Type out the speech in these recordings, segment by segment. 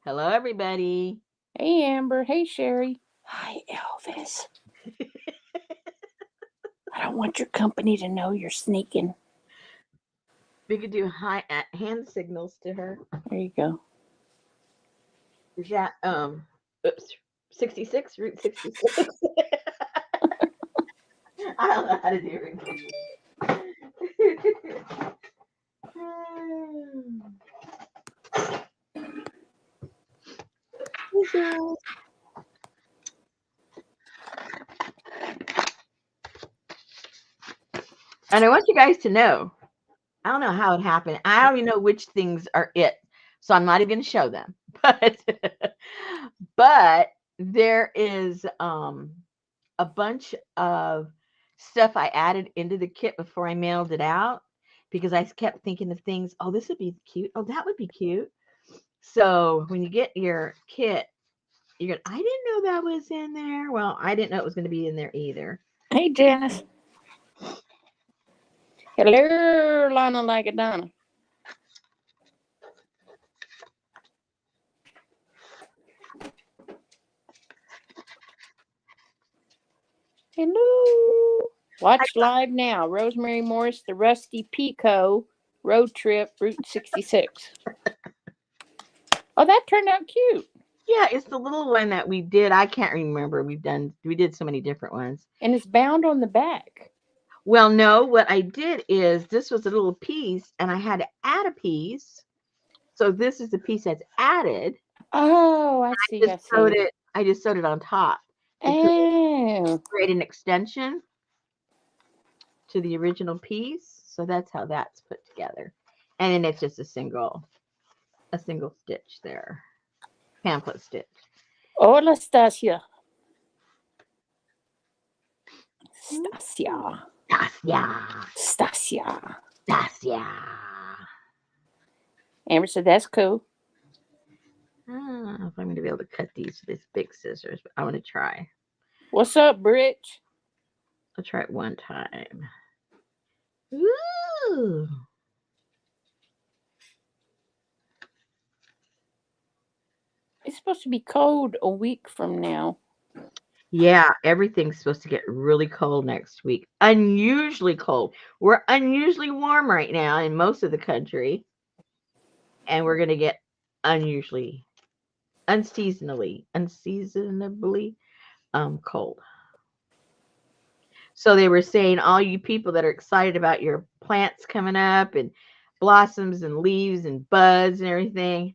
Hello, everybody. Hey, Amber. Hey, Sherry. Hi, Elvis. I don't want your company to know you're sneaking. We could do hand signals to her. There you go. Is that oops, 66 Route 66? I don't know how to do it. And I want you guys to know, I don't know how it happened. I don't even know which things are it. So I'm not even going to show them. But there is a bunch of stuff I added into the kit before I mailed it out because I kept thinking of things. Oh, this would be cute. Oh, that would be cute. So when you get your kit, you're going, I didn't know that was in there. Well, I didn't know it was going to be in there either. Hey, Janice. Hello, Lana like a Donna. Hello. Watch live now. Rosemary Morris, the Rusty Pico road trip, Route 66. Oh, that turned out cute. Yeah, it's the little one that we did. I can't remember. We did so many different ones. And it's bound on the back. Well, no, what I did is this was a little piece and I had to add a piece. So this is the piece that's added. Oh, I see. I see. I just sewed it on top to Oh. create an extension to the original piece. So that's how that's put together. And then it's just a single stitch there. Pamphlet stitch. Hola, Stasia. Stasia. Stasia. Stasia. Stasia. Amber said, that's cool. I don't know if I'm going to be able to cut these with these big scissors, but I want to try. What's up, Britch? I'll try it one time. Ooh. It's supposed to be cold a week from now. Yeah, everything's supposed to get really cold next week. Unusually cold. We're unusually warm right now in most of the country. And we're going to get unseasonably cold. So they were saying all you people that are excited about your plants coming up and blossoms and leaves and buds and everything,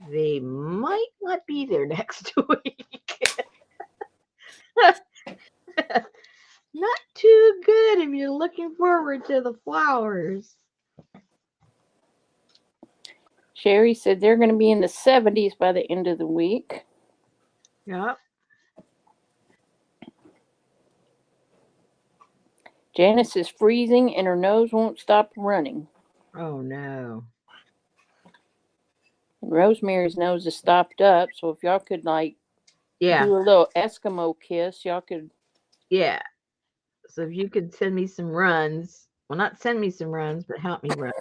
they might not be there next week. Not too good if you're looking forward to the flowers. Sherry said they're going to be in the 70s by the end of the week. Yep. Janice is freezing and her nose won't stop running. Oh no. And Rosemary's nose is stopped up, so if y'all could Yeah. do a little Eskimo kiss, y'all could. Yeah. So if you could send me some runs, well, not send me some runs, but help me run.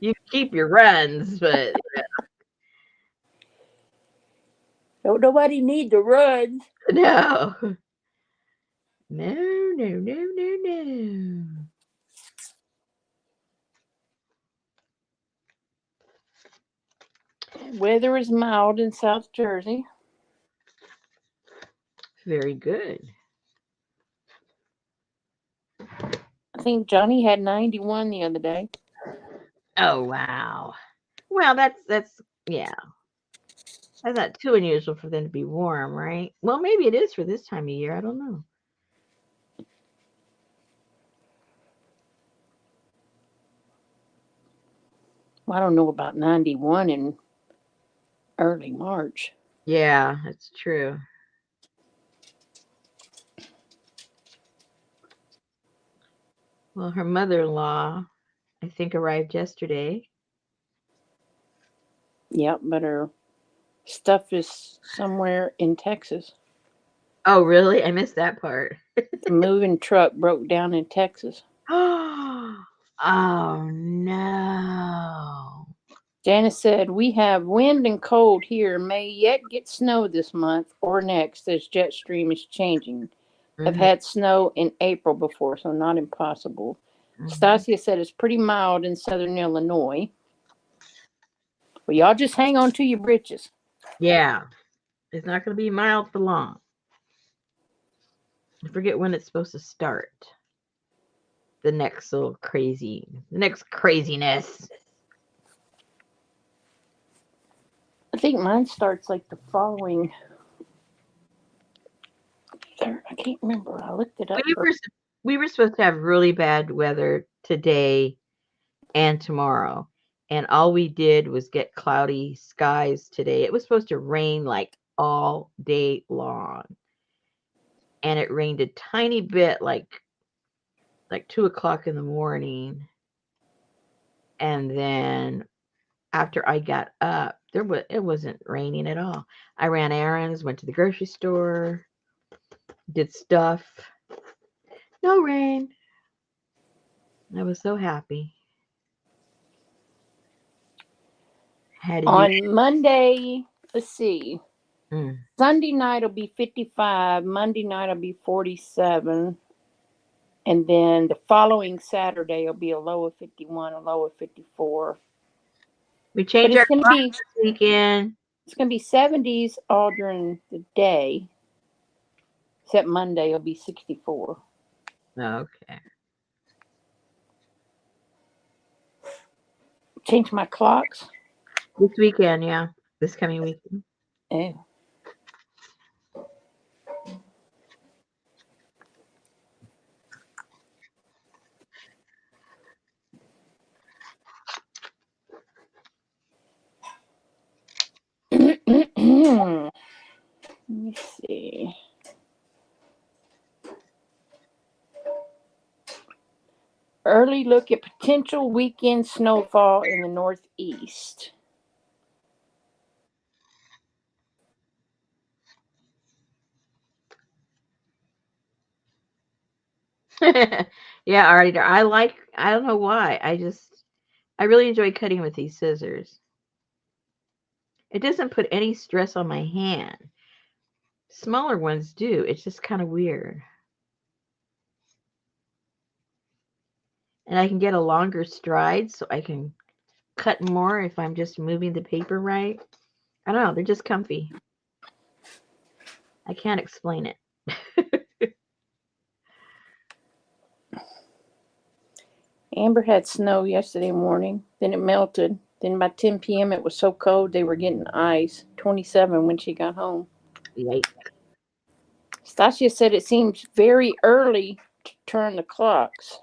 You keep your runs, but Don't nobody need to run. no. No. Weather is mild in South Jersey. Very good. I think Johnny had 91 the other day. Oh wow. Well, that's yeah. That's not too unusual for them to be warm, right? Well, maybe it is for this time of year. I don't know. I don't know about 91 in early March. Yeah, that's true. Well, her mother-in-law, I think, arrived yesterday. Yep, but her stuff is somewhere in Texas. Oh, really? I missed that part. The moving truck broke down in Texas. Oh no. Janice said, we have wind and cold here. May yet get snow this month or next as jet stream is changing. Have had snow in April before, so not impossible. Stasia said it's pretty mild in southern Illinois. Well, y'all just hang on to your britches. Yeah. It's not going to be mild for long. I forget when it's supposed to start. The next craziness. I think mine starts like the following. I can't remember. I looked it up. We were supposed to have really bad weather today and tomorrow. And all we did was get cloudy skies today. It was supposed to rain like all day long. And it rained a tiny bit like 2:00 in the morning. And then after I got up, it wasn't raining at all. I ran errands, went to the grocery store, did stuff. No rain. I was so happy. On Monday, let's see. Sunday night will be 55. Monday night will be 47. And then the following Saturday will be a low of 51, a low of 54. We changed our clock this weekend. It's going to be 70s all during the day. Except Monday will be 64. Okay. Change my clocks? This weekend, yeah. This coming weekend. Oh. Let me see. Early look at potential weekend snowfall in the Northeast. Yeah, already. I don't know why. I really enjoy cutting with these scissors. It doesn't put any stress on my hand. Smaller ones do. It's just kind of weird. And I can get a longer stride so I can cut more if I'm just moving the paper right. I don't know. They're just comfy. I can't explain it. Amber had snow yesterday morning. Then it melted. Then by 10 p.m. it was so cold they were getting ice. 27 when she got home. Yikes. Stasia said it seems very early to turn the clocks.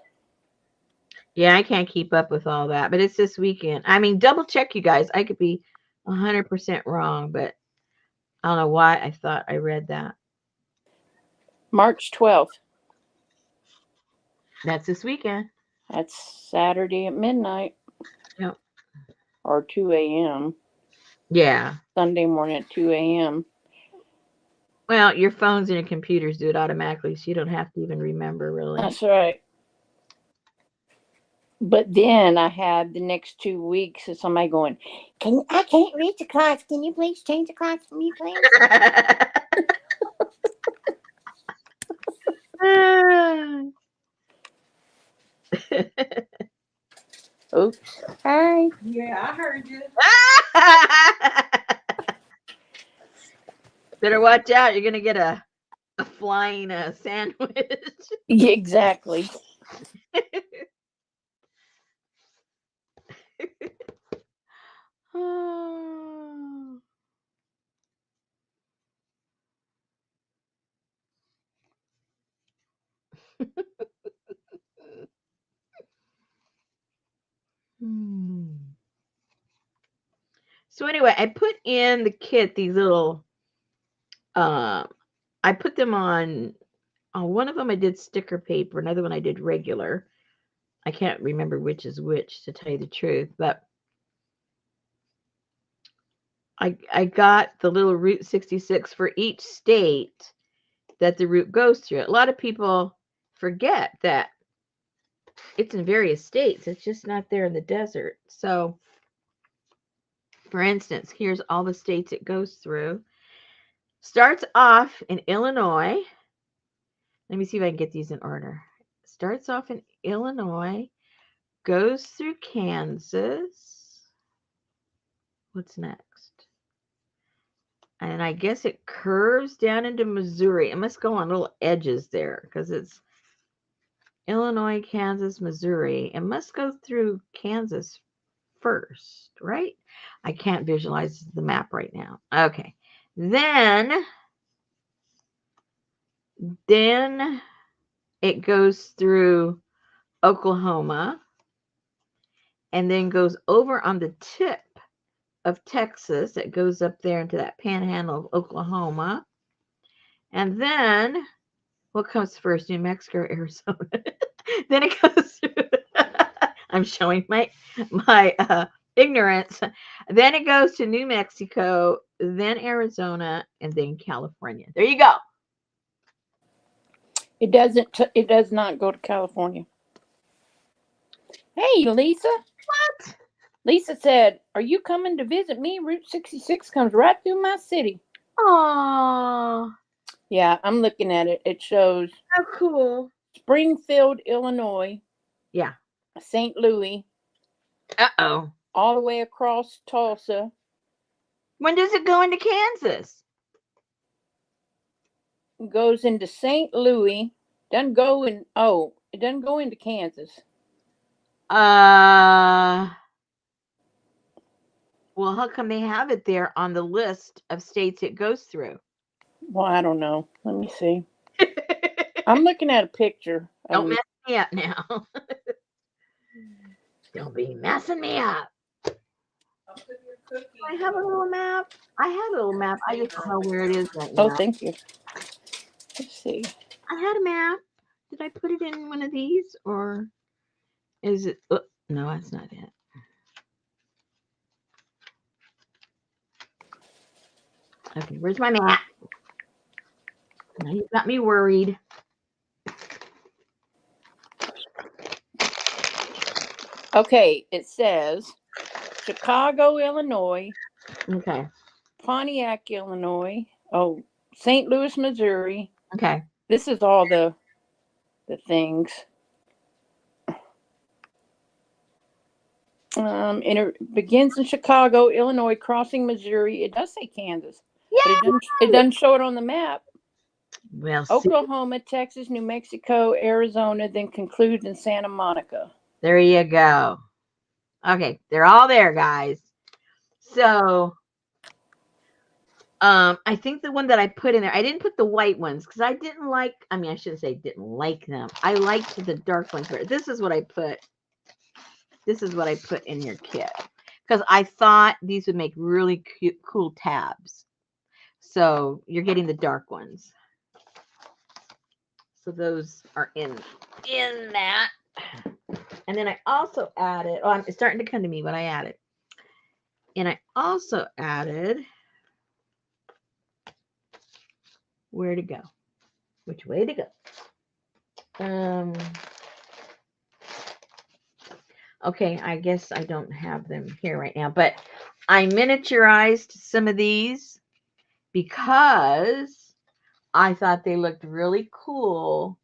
Yeah, I can't keep up with all that, but it's this weekend. I mean, double check, you guys. I could be 100% wrong, but I don't know why I thought I read that. March 12th. That's this weekend. That's Saturday at midnight. Yep. Or 2 a.m. Yeah. Sunday morning at 2 a.m. Well, your phones and your computers do it automatically, so you don't have to even remember, really. That's right. But then I have the next 2 weeks of somebody going, I can't read the clocks. Can you please change the clocks for me, please? Oops. Hi. Yeah, I heard you. Better watch out. You're going to get a flying sandwich. Yeah, exactly. Oh. So anyway, I put in the kit these little, I put them on one of them I did sticker paper, another one I did regular. I can't remember which is which, to tell you the truth, but I got the little Route 66 for each state that the route goes through. A lot of people forget that it's in various states. It's just not there in the desert. So For instance, here's all the states it goes through. Starts off in Illinois. Let me see if I can get these in order. Starts off in Illinois, goes through Kansas. What's next? And I guess it curves down into Missouri. It must go on little edges there because it's Illinois, Kansas, Missouri. It must go through Kansas first, right? I can't visualize the map right now. Okay. Then it goes through Oklahoma and then goes over on the tip of Texas. It goes up there into that panhandle of Oklahoma. And then what comes first, New Mexico or Arizona? Then it goes through, I'm showing my ignorance. Then it goes to New Mexico, then Arizona, and then California. There you go. It does not go to California. Hey, Lisa. What? Lisa said, "Are you coming to visit me? Route 66 comes right through my city." Oh, Yeah, I'm looking at it. It shows how cool. Springfield, Illinois. Yeah. St. Louis. Uh-oh. All the way across Tulsa. When does it go into Kansas? It goes into St. Louis. It doesn't go into Kansas. Well, how come they have it there on the list of states it goes through? Well, I don't know. Let me see. I'm looking at a picture. Don't mess me up now. Don't be messing me up. I have a little map. I have a little map. I just don't know where it is right now. Oh, thank you. Let's see. I had a map. Did I put it in one of these or is it? Oh, no, that's not it. Okay, where's my map? Now you got me worried. Okay, it says Chicago, Illinois. Okay. Pontiac, Illinois. Oh, St. Louis, Missouri. Okay. This is all the things. And it begins in Chicago, Illinois, crossing Missouri. It does say Kansas, yeah, but it doesn't show it on the map. Well, Oklahoma, Texas, New Mexico, Arizona, then concludes in Santa Monica. There you go. Okay, they're all there, guys. So, I think the one that I put in there, I didn't put the white ones because I didn't like. I mean, I shouldn't say didn't like them. I liked the dark ones better. This is what I put. This is what I put in your kit because I thought these would make really cute, cool tabs. So you're getting the dark ones. So those are in that. And then I also added, it's starting to come to me what I added. And I also added, where to go? Which way to go? Okay, I guess I don't have them here right now, but I miniaturized some of these because I thought they looked really cool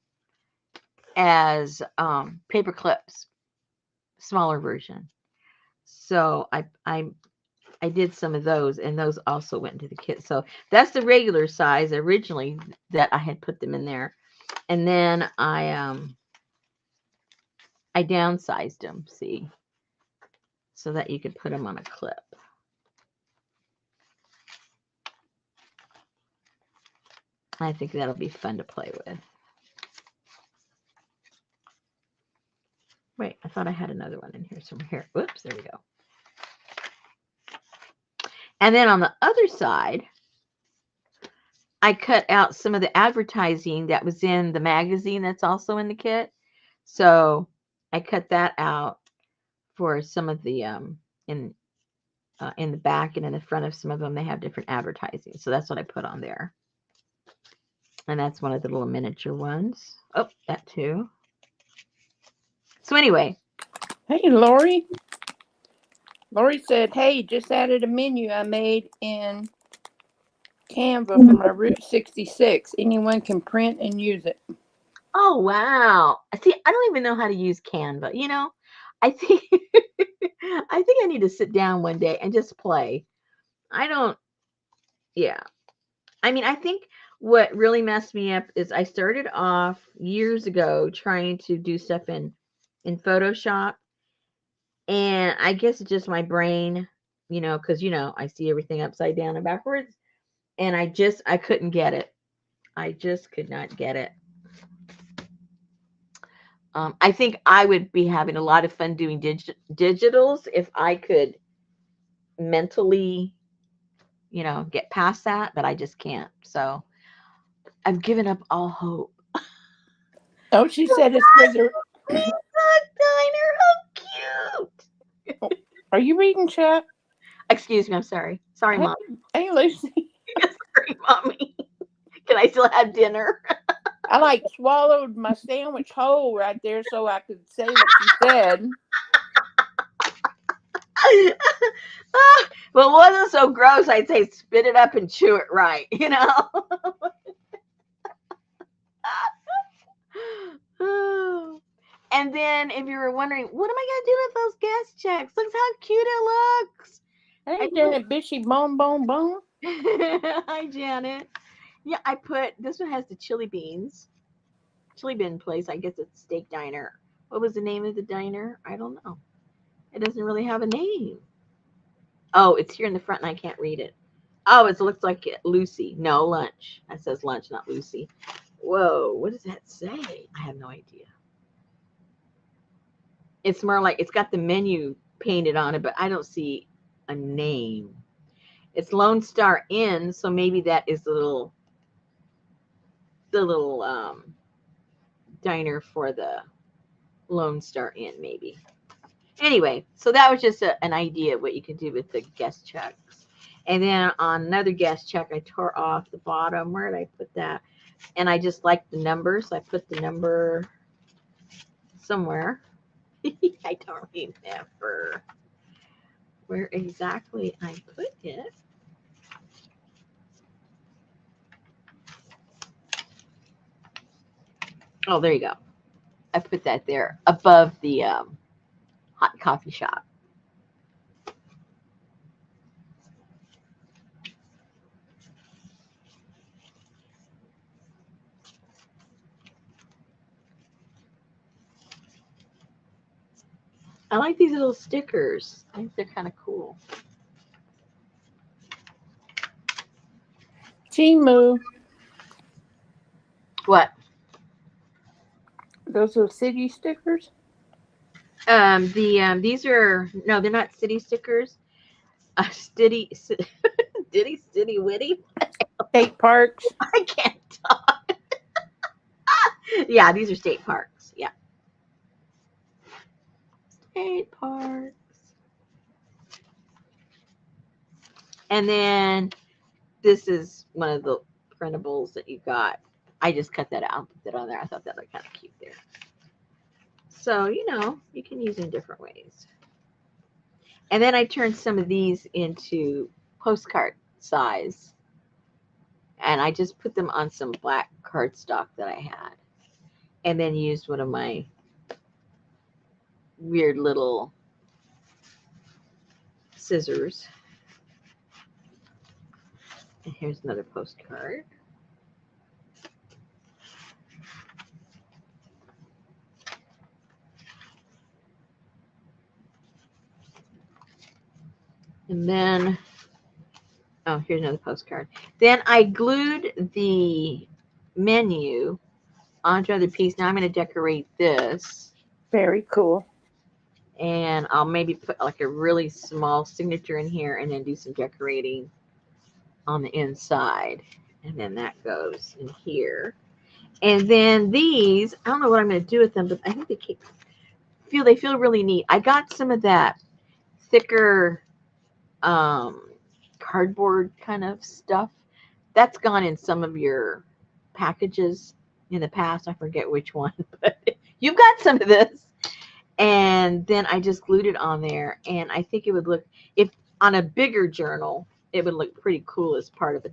as paper clips, smaller version. So I did some of those, and those also went into the kit. So that's the regular size originally that I had put them in there, and then I downsized them, see, so that you could put them on a clip. I think that'll be fun to play with. Wait, I thought I had another one in here somewhere. Whoops, there we go. And then on the other side, I cut out some of the advertising that was in the magazine that's also in the kit. So I cut that out for some of the in the back and in the front of some of them. They have different advertising. So that's what I put on there. And that's one of the little miniature ones. Oh, that too. So anyway. Hey, Lori. Lori said, hey, just added a menu I made in Canva for my Route 66. Anyone can print and use it. Oh, wow. See, I don't even know how to use Canva. I think I think I need to sit down one day and just play. I don't, yeah. I mean, I think what really messed me up is I started off years ago trying to do stuff in Photoshop, and I guess it's just my brain, because I see everything upside down and backwards, and I couldn't get it. I just could not get it. I think I would be having a lot of fun doing digitals if I could mentally, get past that, but I just can't. So I've given up all hope. Oh, she said it's because they're. Diner, how cute. Are you reading chat? Excuse me, I'm sorry. Sorry, Hey, Mom. hey, Lucy. Sorry, Mommy. Can I still have dinner? I like swallowed my sandwich whole right there so I could say what she said. Well, it wasn't so gross. I'd say spit it up and chew it right, And then, if you were wondering, what am I going to do with those guest checks? Look how cute it looks. Hey, Janet Bishy, bone, bone, bone. Hi, Janet. Yeah, I put this one has the chili beans, chili bean place. I guess it's steak diner. What was the name of the diner? I don't know. It doesn't really have a name. Oh, it's here in the front and I can't read it. Oh, it looks like Lucy. No, lunch. That says lunch, not Lucy. Whoa, what does that say? I have no idea. It's more like it's got the menu painted on it, but I don't see a name. It's Lone Star Inn, so maybe that is the little diner for the Lone Star Inn, maybe. Anyway, so that was just an idea of what you can do with the guest checks. And then on another guest check, I tore off the bottom. Where did I put that? And I just liked the numbers. So I put the number somewhere. I don't remember where exactly I put it. Oh, there you go. I put that there above the hot coffee shop. I like these little stickers. I think they're kind of cool. Timu. What? Those are city stickers? These are no, they're not city stickers. Stitty, ditty, stitty, witty. State parks. I can't talk. Yeah, these are state parks. Yeah, state parks. And then this is one of the printables that you got. I just cut that out and put that on there. I thought that looked kind of cute there. So, you can use it in different ways. And then I turned some of these into postcard size. And I just put them on some black cardstock that I had. And then used one of my weird little scissors. And here's another postcard. And then, oh, here's another postcard. Then I glued the menu onto another piece. Now I'm going to decorate this. Very cool. And I'll maybe put like a really small signature in here and then do some decorating on the inside. And then that goes in here. And then these, I don't know what I'm going to do with them, but I think they feel really neat. I got some of that thicker cardboard kind of stuff. That's gone in some of your packages in the past. I forget which one, but you've got some of this. And then I just glued it on there, and I think it would look, if on a bigger journal, it would look pretty cool as part of a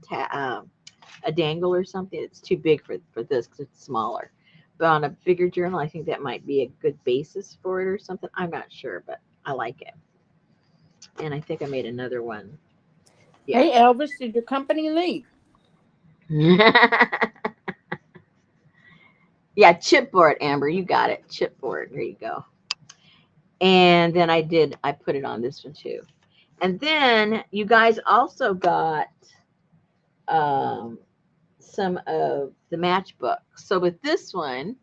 dangle or something. It's too big for this because it's smaller. But on a bigger journal, I think that might be a good basis for it or something. I'm not sure, but I like it. And I think I made another one. Yeah. Hey, Elvis, did your company leave? Yeah, chipboard, Amber. You got it. Chipboard. There you go. And then I put it on this one too. And then you guys also got um, some of the matchbook. So with this one,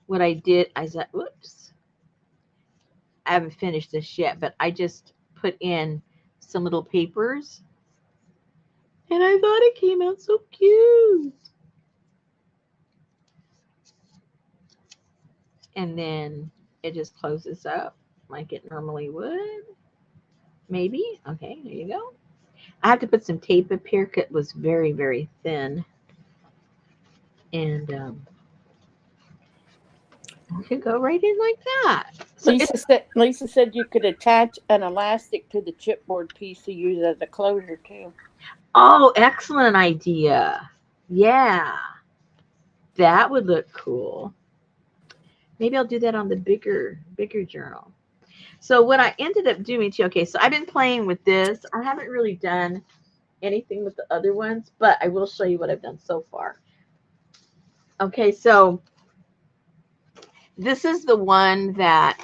what I did, I said, whoops, I haven't finished this yet, but I just put in some little papers, and I thought it came out so cute. And then it just closes up like it normally would. Maybe. Okay, there you go. I have to put some tape up here because it was very, very thin. And you can go right in like that. So Lisa said you could attach an elastic to the chipboard piece to use as a closure too. oh, excellent idea. Yeah, that would look cool. Maybe I'll do that on the bigger journal. So what I ended up doing too, okay, so I've been playing with this. I haven't really done anything with the other ones, but I will show you what I've done so far. Okay, so this is the one that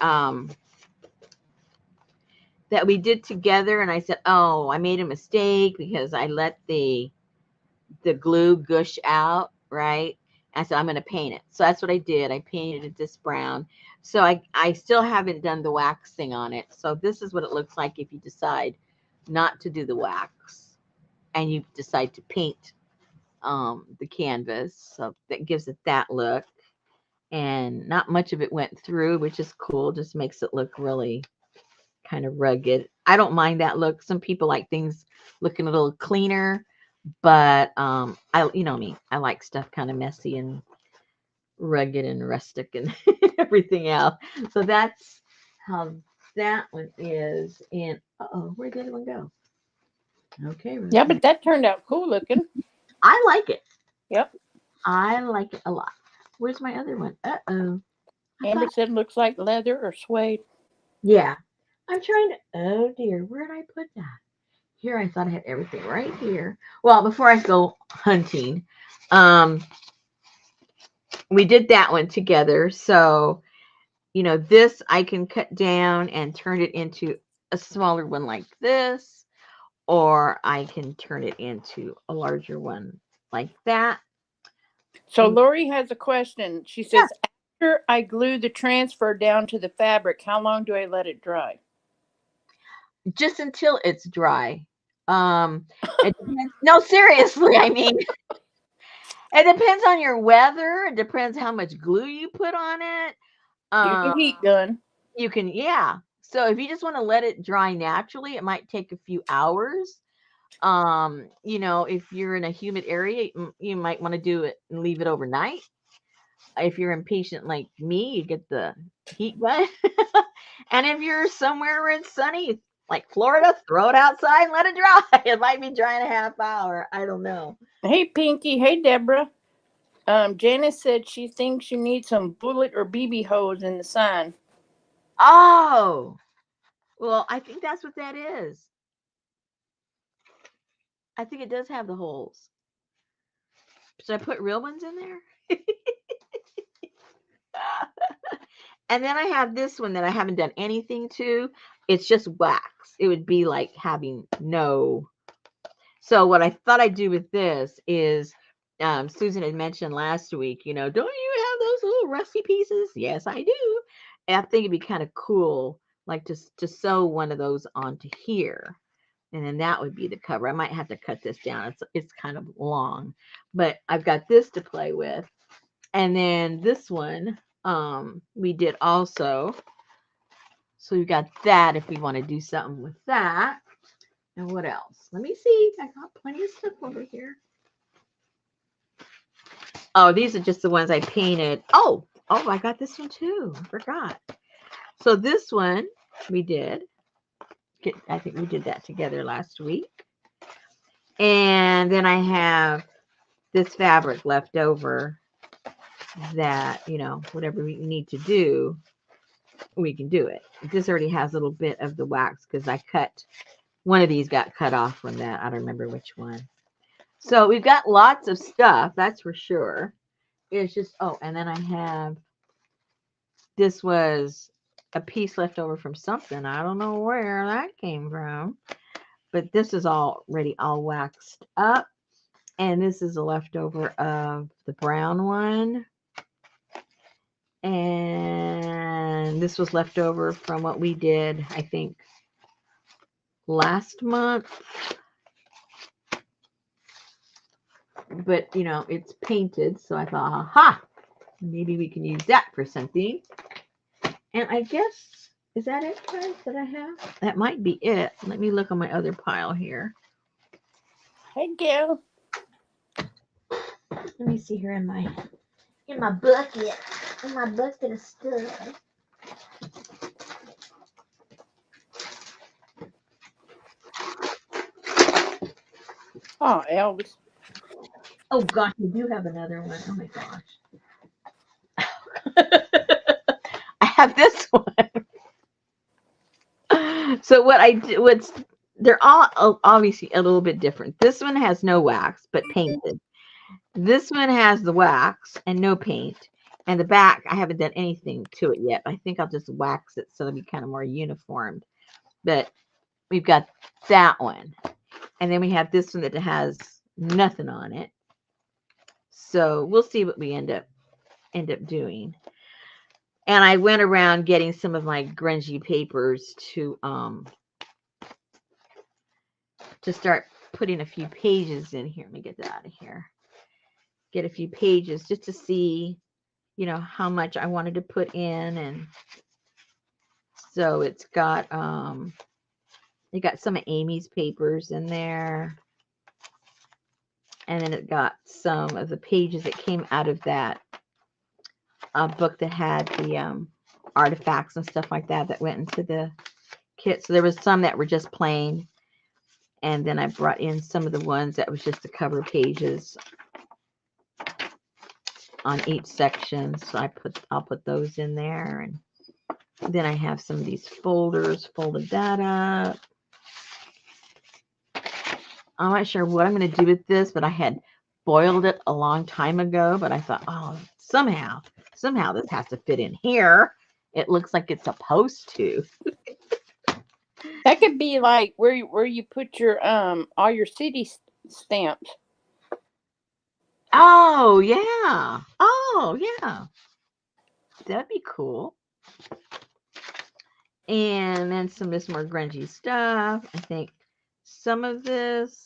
we did together, and I said, oh, I made a mistake because I let the glue gush out, right? And so I'm going to paint it. So that's what I did. I painted it this brown. So I still haven't done the waxing on it. So this is what it looks like if you decide not to do the wax and you decide to paint the canvas. So that gives it that look. And not much of it went through, which is cool. Just makes it look really kind of rugged. I don't mind that look. Some people like things looking a little cleaner, but I, you know me, I like stuff kind of messy and rugged and rustic and everything else. So that's how that one is. And oh, where did the other one go? Okay, Yeah, but that turned out cool looking. I like it. Yep. I like it a lot. Where's my other one? Uh-oh. Amber said looks like leather or suede. Yeah. I'm trying to, oh dear, where did I put that? Here, I thought I had everything right here. Well, before I go hunting, we did that one together. So, you know, this I can cut down and turn it into a smaller one like this, or I can turn it into a larger one like that. So Lori has a question. She says, after I glue the transfer down to the fabric, how long do I let it dry? Just until it's dry. It depends. No, seriously, I mean, it depends on your weather. It depends how much glue you put on it. Use Um, a heat gun. you can, yeah. So if you just want to let it dry naturally, it might take a few hours. You know, if you're in a humid area, you might want to do it and leave it overnight. If you're impatient like me, you get the heat gun. And if you're somewhere where it's sunny, like Florida, throw it outside and let it dry. It might be dry in a half hour. I don't know. Hey, Pinky. Hey, Deborah. Janice said she thinks you need some bullet or BB hose in the sign. Oh, well, I think that's what that is. I think it does have the holes. Should I put real ones in there? And then I have this one that I haven't done anything to. It's just wax. It would be like having no. So what I thought I'd do with this is, Susan had mentioned last week, you know, don't you have those little rusty pieces? Yes, I do. And I think it'd be kind of cool, like to sew one of those onto here. And then that would be the cover. I might have to cut this down. It's kind of long, but I've got this to play with. And then this one, we did also. So we got that if we want to do something with that. And what else? Let me see. I got plenty of stuff over here. Oh, these are just the ones I painted. Oh, I got this one too. I forgot. So this one we did. I think we did that together last week. And then I have this fabric left over that, whatever we need to do, we can do it. This already has a little bit of the wax because I cut, one of these got cut off from that. I don't remember which one. So we've got lots of stuff, that's for sure. It's just, and then I have, this was a piece left over from something. I don't know where that came from. But this is already all waxed up. And this is a leftover of the brown one. And this was left over from what we did, I think, last month. But, it's painted. So I thought, aha, maybe we can use that for something. And I guess, is that it, guys, that I have? That might be it. Let me look on my other pile here. Hey, Gail. Let me see here in my bucket. In my bucket of stuff. Oh, Elvis. Oh gosh, we do have another one. Oh my gosh. I have this one. So what I do, they're all obviously a little bit different. This one has no wax, but painted. This one has the wax and no paint. And the back, I haven't done anything to it yet. I think I'll just wax it so it'll be kind of more uniformed. But we've got that one. And then we have this one that has nothing on it. So we'll see what we end up doing. And I went around getting some of my grungy papers to start putting a few pages in here. Let me get that out of here. Get a few pages just to see, how much I wanted to put in. And so it's got it got some of Amy's papers in there. And then it got some of the pages that came out of that book that had the artifacts and stuff like that went into the kit. So there was some that were just plain. And then I brought in some of the ones that was just the cover pages on each section. So I'll put those in there. And then I have some of these folders, folded that up. I'm not sure what I'm going to do with this, but I had boiled it a long time ago. But I thought, somehow this has to fit in here. It looks like it's supposed to. That could be like where you put your all your city stamps. Oh yeah. That'd be cool. And then some of this more grungy stuff. I think some of this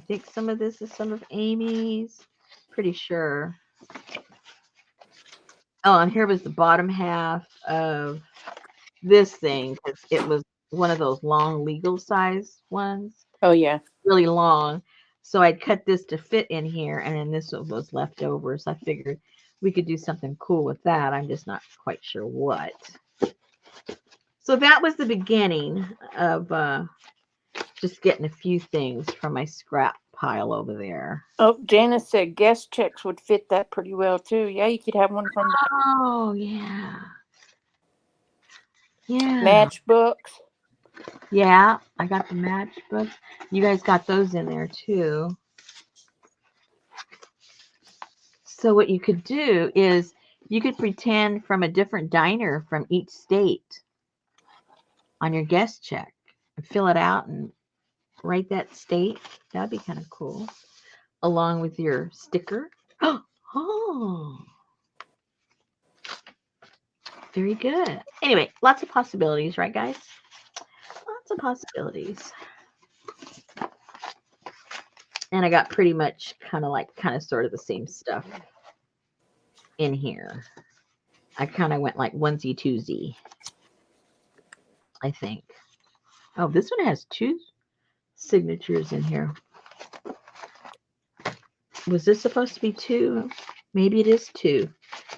is some of Amy's. Pretty sure. Oh, and here was the bottom half of this thing because it was one of those long legal size ones. Oh yeah, really long. So I cut this to fit in here, and then this one was left over. So I figured we could do something cool with that. I'm just not quite sure what. So that was the beginning of just getting a few things from my scrap pile over there. Oh, Janice said guest checks would fit that pretty well too. Yeah, you could have one from the Oh yeah. matchbooks. Yeah, I got the matchbooks. You guys got those in there too. So what you could do is you could pretend from a different diner from each state on your guest check and fill it out and write that state. That'd be kind of cool. Along with your sticker. Oh, very good. Anyway, lots of possibilities, right, guys? Lots of possibilities. And I got pretty much kind of sort of the same stuff in here. I kind of went like onesie twosie, I think. Oh, this one has 2 signatures in here. Was this supposed to be 2? Maybe it is 2.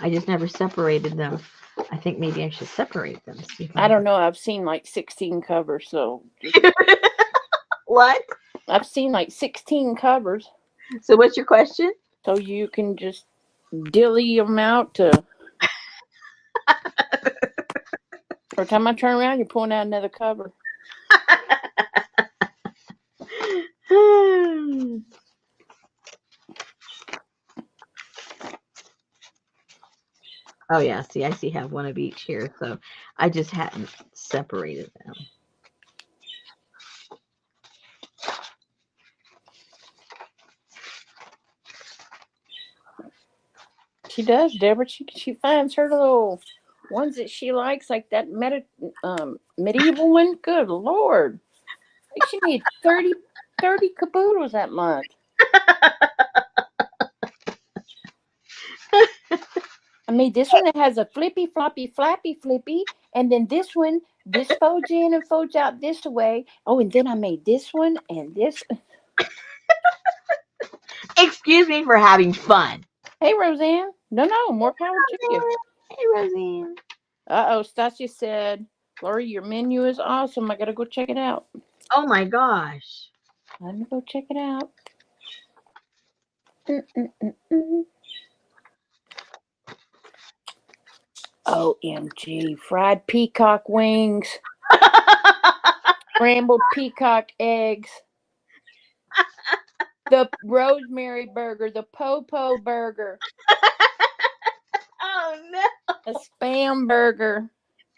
I just never separated them. I think maybe I should separate them. See if I don't know. I've seen like 16 covers, so What? I've seen like 16 covers, So what's your question? so you can just dilly them out to. Every time I turn around, you're pulling out another cover. Oh yeah, see, I see have one of each here, so I just hadn't separated them. She does, Deborah. She finds her little ones that she likes, like that medieval one. Good Lord. Like she made 30 caboodles that month. I made this one that has a flippy, floppy, flappy, flippy. And then this one, this folds in and folds out this way. Oh, and then I made this one and this. Excuse me for having fun. Hey, Roseanne. No, more power to you. Hey, Roseanne. Uh-oh, Stasia said, Lori, your menu is awesome. I got to go check it out. Oh my gosh. Let me go check it out. Mm-mm-mm-mm. OMG, fried peacock wings, scrambled peacock eggs, the rosemary burger, the po-po burger, Oh no. a spam burger.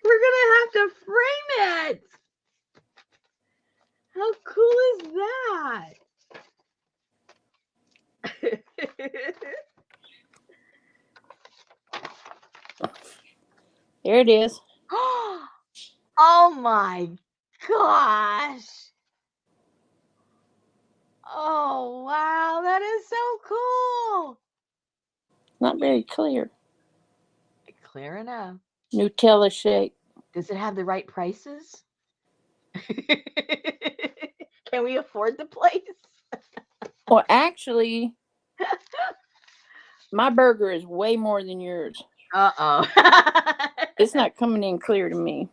We're gonna have to frame it. How cool is that? There it is. Oh my gosh. Oh wow, that is so cool. Not very clear. Clear enough. Nutella shake. Does it have the right prices? Can we afford the place? Well, actually, my burger is way more than yours. Uh-oh. It's not coming in clear to me.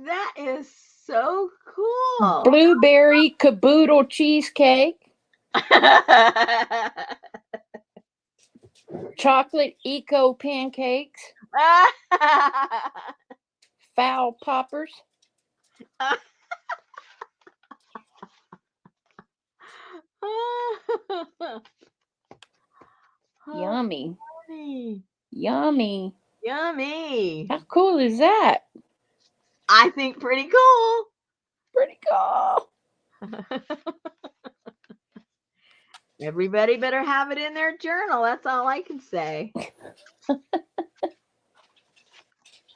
That is so cool. Blueberry caboodle cheesecake. Chocolate eco pancakes. Foul poppers. Yummy. Yummy. Yummy. How cool is that? I think pretty cool. Pretty cool. Everybody better have it in their journal. That's all I can say.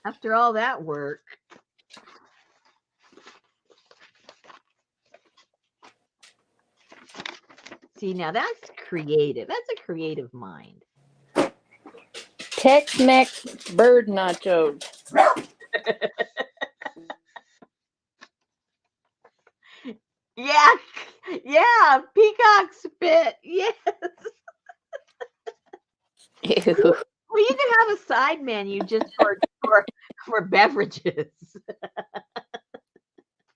After all that work. See, now that's creative. That's a creative mind. Tex-Mex bird nachos. Yeah, peacock spit. Yes. Ew. Well, you can have a side menu just for beverages.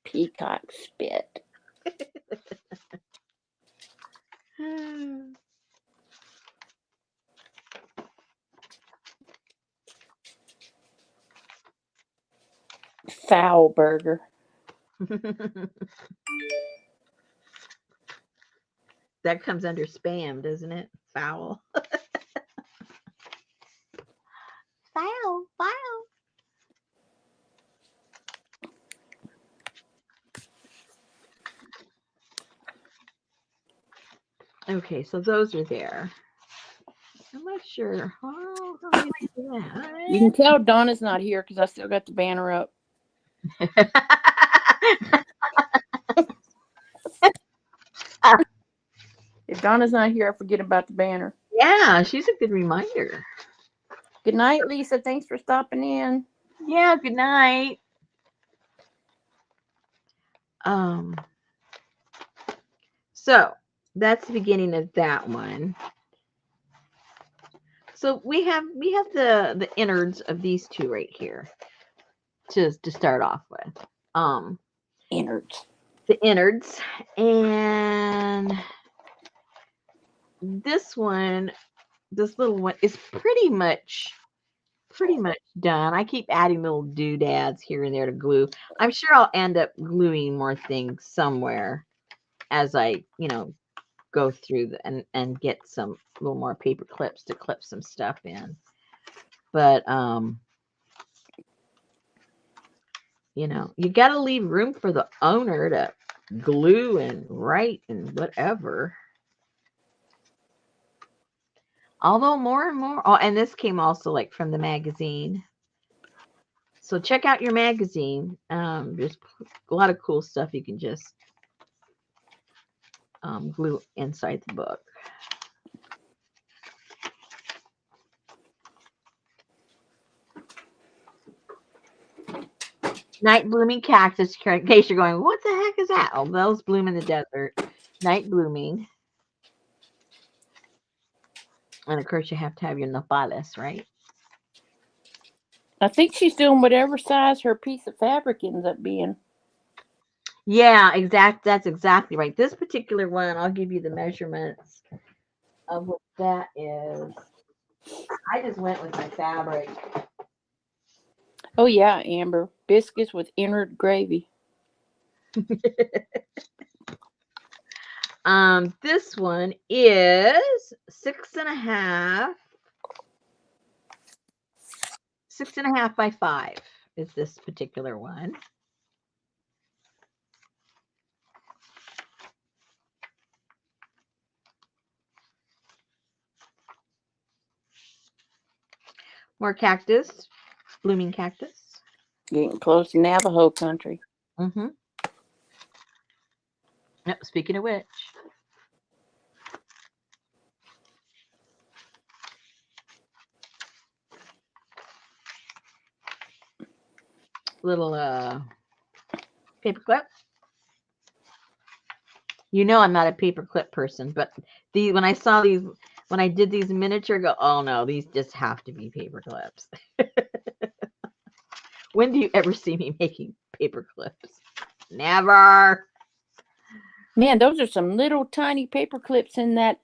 Peacock spit. Foul burger. That comes under spam, doesn't it? Foul. Foul. Okay, so those are there. I'm not sure. Oh, how do I do that? You can tell Donna's not here because I still got the banner up. If Donna's not here, I forget about the banner. Yeah, she's a good reminder. Good night, Lisa. Thanks for stopping in. Yeah, good night. So that's the beginning of that one. So we have the innards of these two right here to start off with. Innards. The innards, and this little one is pretty much done. I keep adding little doodads here and there to glue. I'm sure I'll end up gluing more things somewhere as I, go through and get some little more paper clips to clip some stuff in. But you got to leave room for the owner to glue and write and whatever. Although more and more, oh, and this came also like from the magazine. So check out your magazine. There's a lot of cool stuff you can just glue inside the book. Night blooming cactus. In case you're going, what the heck is that? Oh, those bloom in the desert. Night blooming. And of course, you have to have your nopales, right? I think she's doing whatever size her piece of fabric ends up being. Yeah, that's exactly right. This particular one, I'll give you the measurements of what that is. I just went with my fabric. Oh yeah, Amber. Biscuits with innard gravy. This one is 6.5. 6.5 by 5 is this particular one. More cactus, blooming cactus. Getting close to Navajo country. Mm-hmm. Yep, speaking of which. Little paper clip. I'm not a paper clip person, but when I saw these, when I did these miniature, I go, oh no, these just have to be paper clips. When do you ever see me making paper clips? Never. Man, those are some little tiny paper clips in that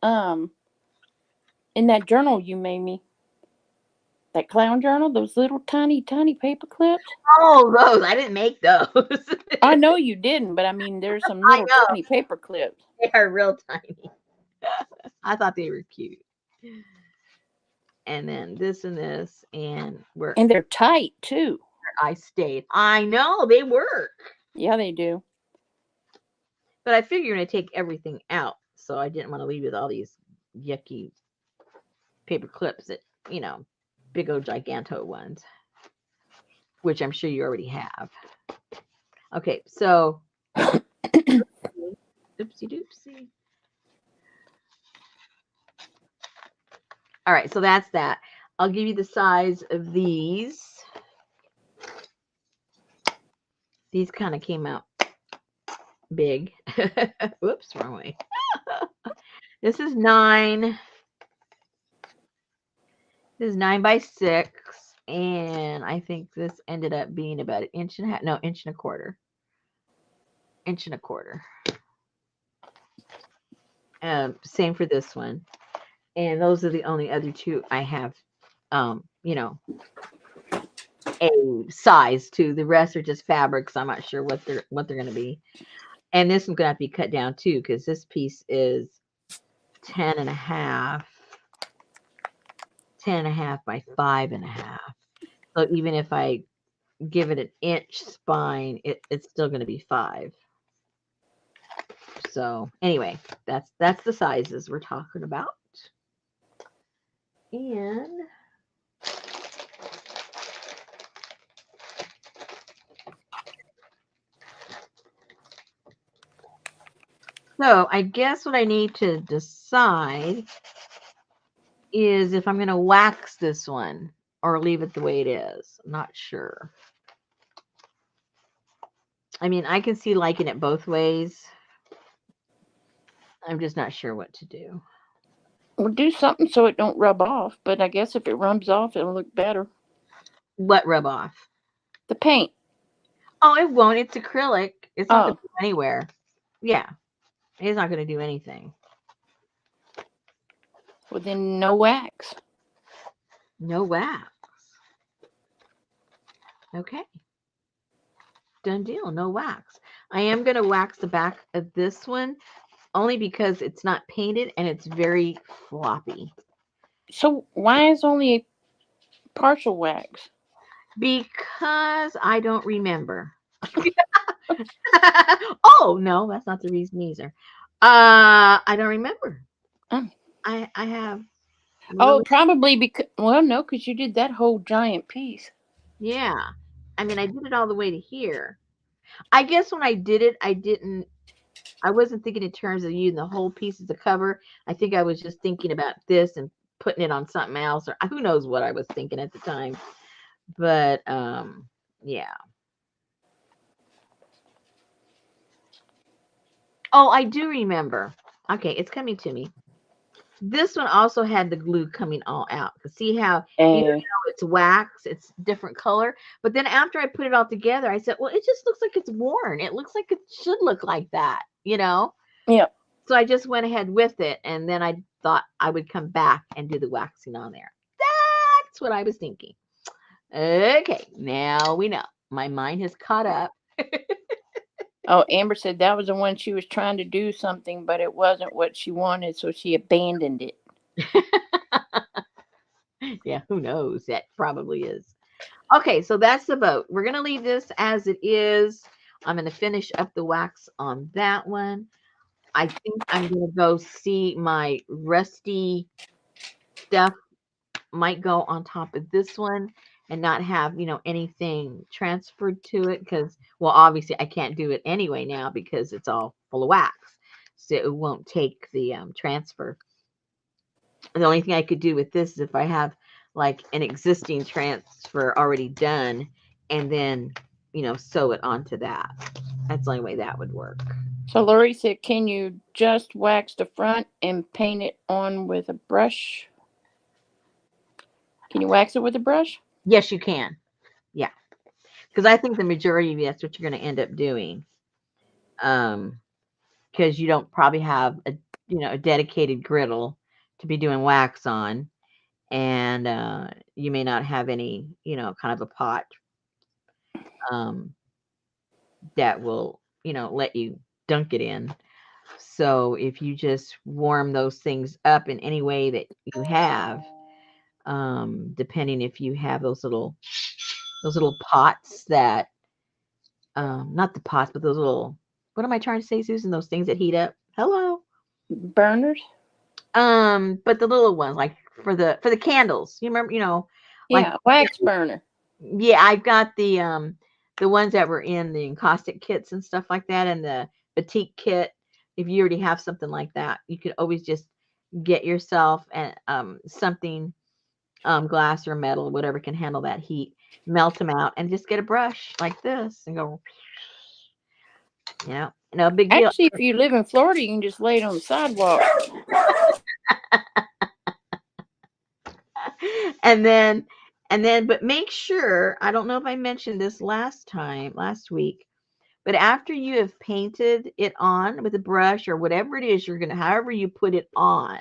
journal you made me. That clown journal, those little tiny paper clips. Oh, those. I didn't make those. I know you didn't, but I mean there's some I little know. tiny paper clips. They are real tiny. I thought they were cute. And then this and this, and And they're tight too. I stayed. I know they work. Yeah, they do. But I figured I'd take everything out, so I didn't want to leave with all these yucky paper clips that, big old giganto ones, which I'm sure you already have. Okay, so oopsie doopsie. All right, so that's that. I'll give you the size of these. These kind of came out big. Whoops, wrong way. This is 9. This is 9 by 6, and I think this ended up being about 1.5 inches. No, 1.25 inches. 1.25 inches. Same for this one, and those are the only other two I have. A size to. The rest are just fabrics. I'm not sure what they're going to be. And this one's going to have to be cut down too, because this piece is 10.5 by 5.5. So even if I give it an inch spine, it's still going to be 5. So anyway, that's the sizes we're talking about. And so I guess what I need to decide is if I'm going to wax this one or leave it the way it is. I'm not sure. I mean, I can see liking it both ways. I'm just not sure what to do. We'll do something so it don't rub off, but I guess if it rubs off, it'll look better. What rub off? The paint. Oh, it won't. It's acrylic. It's not going Oh, to go anywhere. Yeah, it's not going to do anything. well then no wax. No wax. Okay. Done deal. No wax. I am going to wax the back of this one only because it's not painted and it's very floppy. So why is only a partial wax? Because I don't remember. Oh, no, that's not the reason either. I don't remember. Oh, I have oh really, probably because, well, no, because you did that whole giant piece. yeah. I mean, I did it all the way to here. I guess when I did it, I wasn't thinking in terms of using the whole piece as a cover. I think I was just thinking about this and putting it on something else, or who knows what I was thinking at the time. But yeah. Oh, I do remember. Okay, it's coming to me. This one also had the glue coming all out. See how even Uh, though it's wax, it's different color. But then after I put it all together, I said, well, it just looks like it's worn. It looks like it should look like that, you know? yeah. So I just went ahead with it, and then I thought I would come back and do the waxing on there. That's what I was thinking. Okay, now we know. My mind has caught up. Oh, Amber said that was the one she was trying to do something, but it wasn't what she wanted, so she abandoned it. Yeah, who knows? That probably is. Okay, so that's the boat. We're going to leave this as it is. I'm going to finish up the wax on that one. I think I'm going to go see my rusty stuff might go on top of this one and not have, anything transferred to it because, well, obviously I can't do it anyway now because it's all full of wax. So it won't take the transfer. The only thing I could do with this is if I have like an existing transfer already done and then, sew it onto that. That's the only way that would work. So Lori said, can you just wax the front and paint it on with a brush? Can you wax it with a brush? Yes, you can. Yeah. Because I think the majority of you, that's what you're going to end up doing. Because you don't probably have a dedicated griddle to be doing wax on. And you may not have any, kind of a pot um, that will, let you dunk it in. So if you just warm those things up in any way that you have, depending if you have those little pots that, not the pots, but those little, what am I trying to say, Susan? Those things that heat up. Hello. Burners? But the little ones, like for the candles. You remember, like Yeah, wax burner. yeah, I've got the ones that were in the encaustic kits and stuff like that, and the batik kit. If you already have something like that, you could always just get yourself and something, glass or metal, whatever can handle that heat. Melt them out and just get a brush like this and go, no big deal. Actually, if you live in Florida, you can just lay it on the sidewalk. and then but make sure, I don't know if I mentioned this last week, but after you have painted it on with a brush or whatever it is you're going to, however you put it on,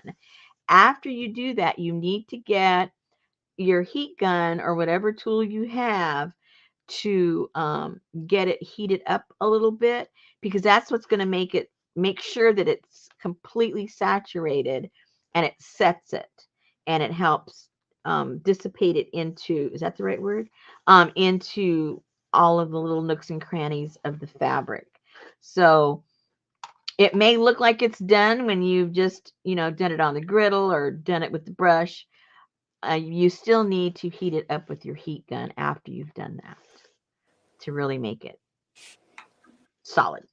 after you do that, you need to get your heat gun or whatever tool you have to get it heated up a little bit, because that's what's going to make sure that it's completely saturated, and it sets it, and it helps dissipate it into, is that the right word, into all of the little nooks and crannies of the fabric. So it may look like it's done when you've just done it on the griddle or done it with the brush. You still need to heat it up with your heat gun after you've done that to really make it solid.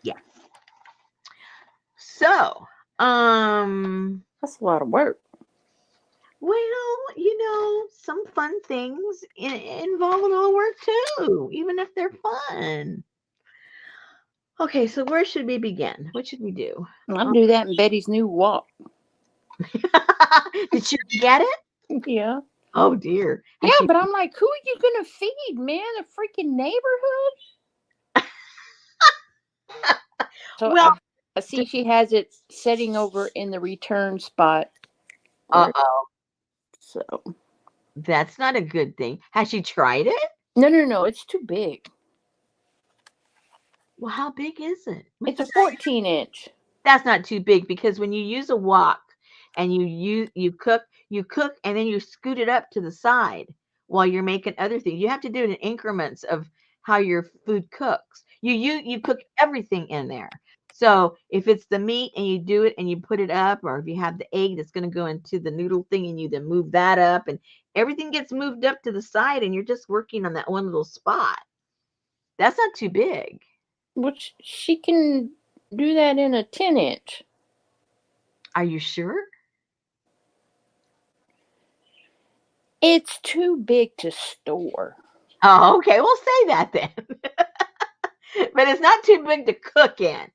Yeah. So, That's a lot of work. well, some fun things involve a little work too, even if they're fun. Okay, so where should we begin? What should we do? I'll do that in Betty's new walk. Did she get it? Yeah. Oh dear. Yeah, Has she? but I'm like, who are you gonna feed, man? A freaking neighborhood? So Well, I see she has it setting over in the return spot. Where oh, so that's not a good thing. Has she tried it? no, it's too big. Well, how big is it? It's What's a the 14-inch. That's not too big because when you use a wok and you cook and then you scoot it up to the side while you're making other things. You have to do it in increments of how your food cooks. You cook everything in there. So if it's the meat and you do it and you put it up, or if you have the egg that's going to go into the noodle thing and you then move that up and everything gets moved up to the side and you're just working on that one little spot. That's not too big. Which she can do that in a 10-inch. Are you sure? It's too big to store. Oh, okay. We'll say that then. But it's not too big to cook in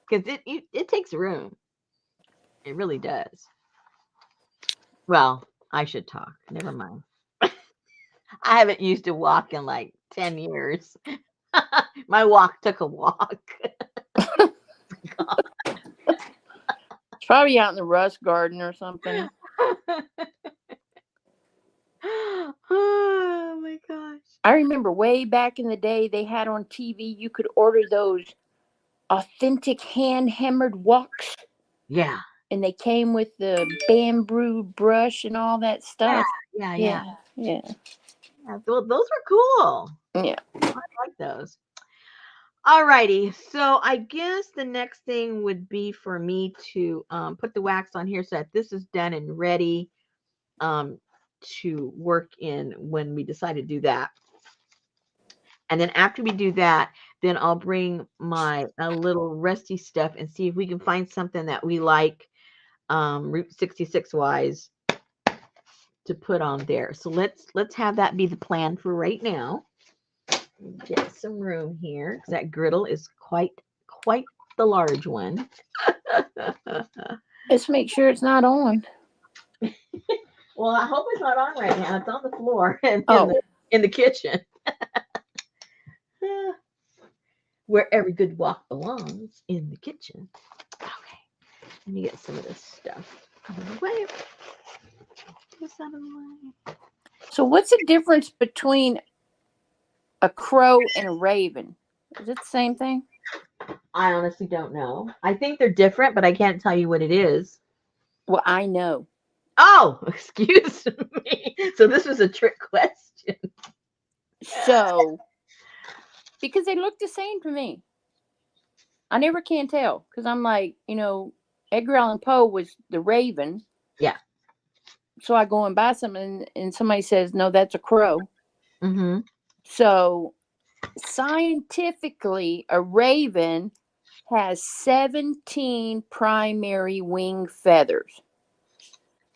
because it takes room. It really does. Well, I should talk. Never mind. I haven't used a walk in like 10 years. My walk took a walk. It's probably out in the rust garden or something. Oh my gosh. I remember way back in the day they had on TV you could order those authentic hand hammered woks, Yeah. and they came with the bamboo brush and all that Yeah. stuff. Yeah. Yeah. Yeah. Yeah. Those were cool. Yeah. I like those. Alrighty, so I guess the next thing would be for me to put the wax on here so that this is done and ready um, to work in when we decide to do that. And then after we do that, then I'll bring my little rusty stuff and see if we can find something that we like Route 66 wise to put on there. So let's have that be the plan for right now. Get some room here because that griddle is quite the large one. Let's make sure it's not on. Well, I hope it's not on right now. It's on the floor and Oh, in the kitchen. Where every good wok belongs, in the kitchen. Okay, let me get some of this stuff out of the way. This out of the way. so what's the difference between a crow and a raven? Is it the same thing? I honestly don't know. I think they're different, but I can't tell you what it is. Well, I know. Oh, excuse me. So this was a trick question. So, because they look the same to me. I never can tell because I'm like, Edgar Allan Poe was the raven. Yeah. So I go and buy something and somebody says, no, that's a crow. Mm-hmm. So scientifically, a raven has 17 primary wing feathers.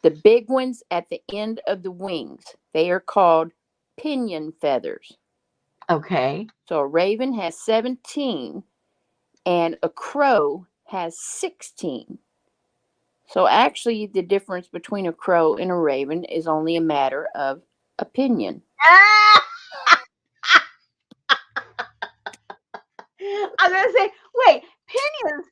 The big ones at the end of the wings, they are called pinion feathers. Okay. So a raven has 17 and a crow has 16. So actually, the difference between a crow and a raven is only a matter of opinion. I'm gonna say, wait, pinions.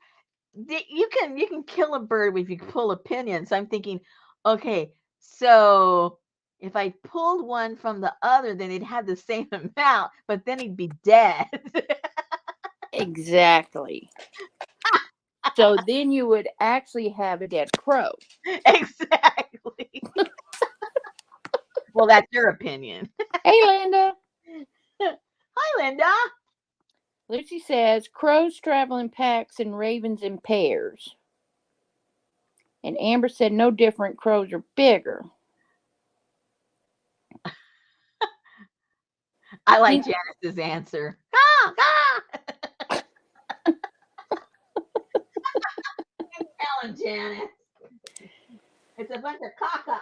You can kill a bird if you pull a pinion. So I'm thinking, okay, so if I pulled one from the other, then it'd have the same amount, but then he'd be dead. Exactly. So then you would actually have a dead crow. Exactly. Well, that's your opinion. Hey, Linda. Hi, Linda. Lucy says crows travel in packs and ravens in pairs. And Amber said no different. Crows are bigger. I like Janice's answer. Ah, ah. Ellen, Janice. It's a bunch of caca.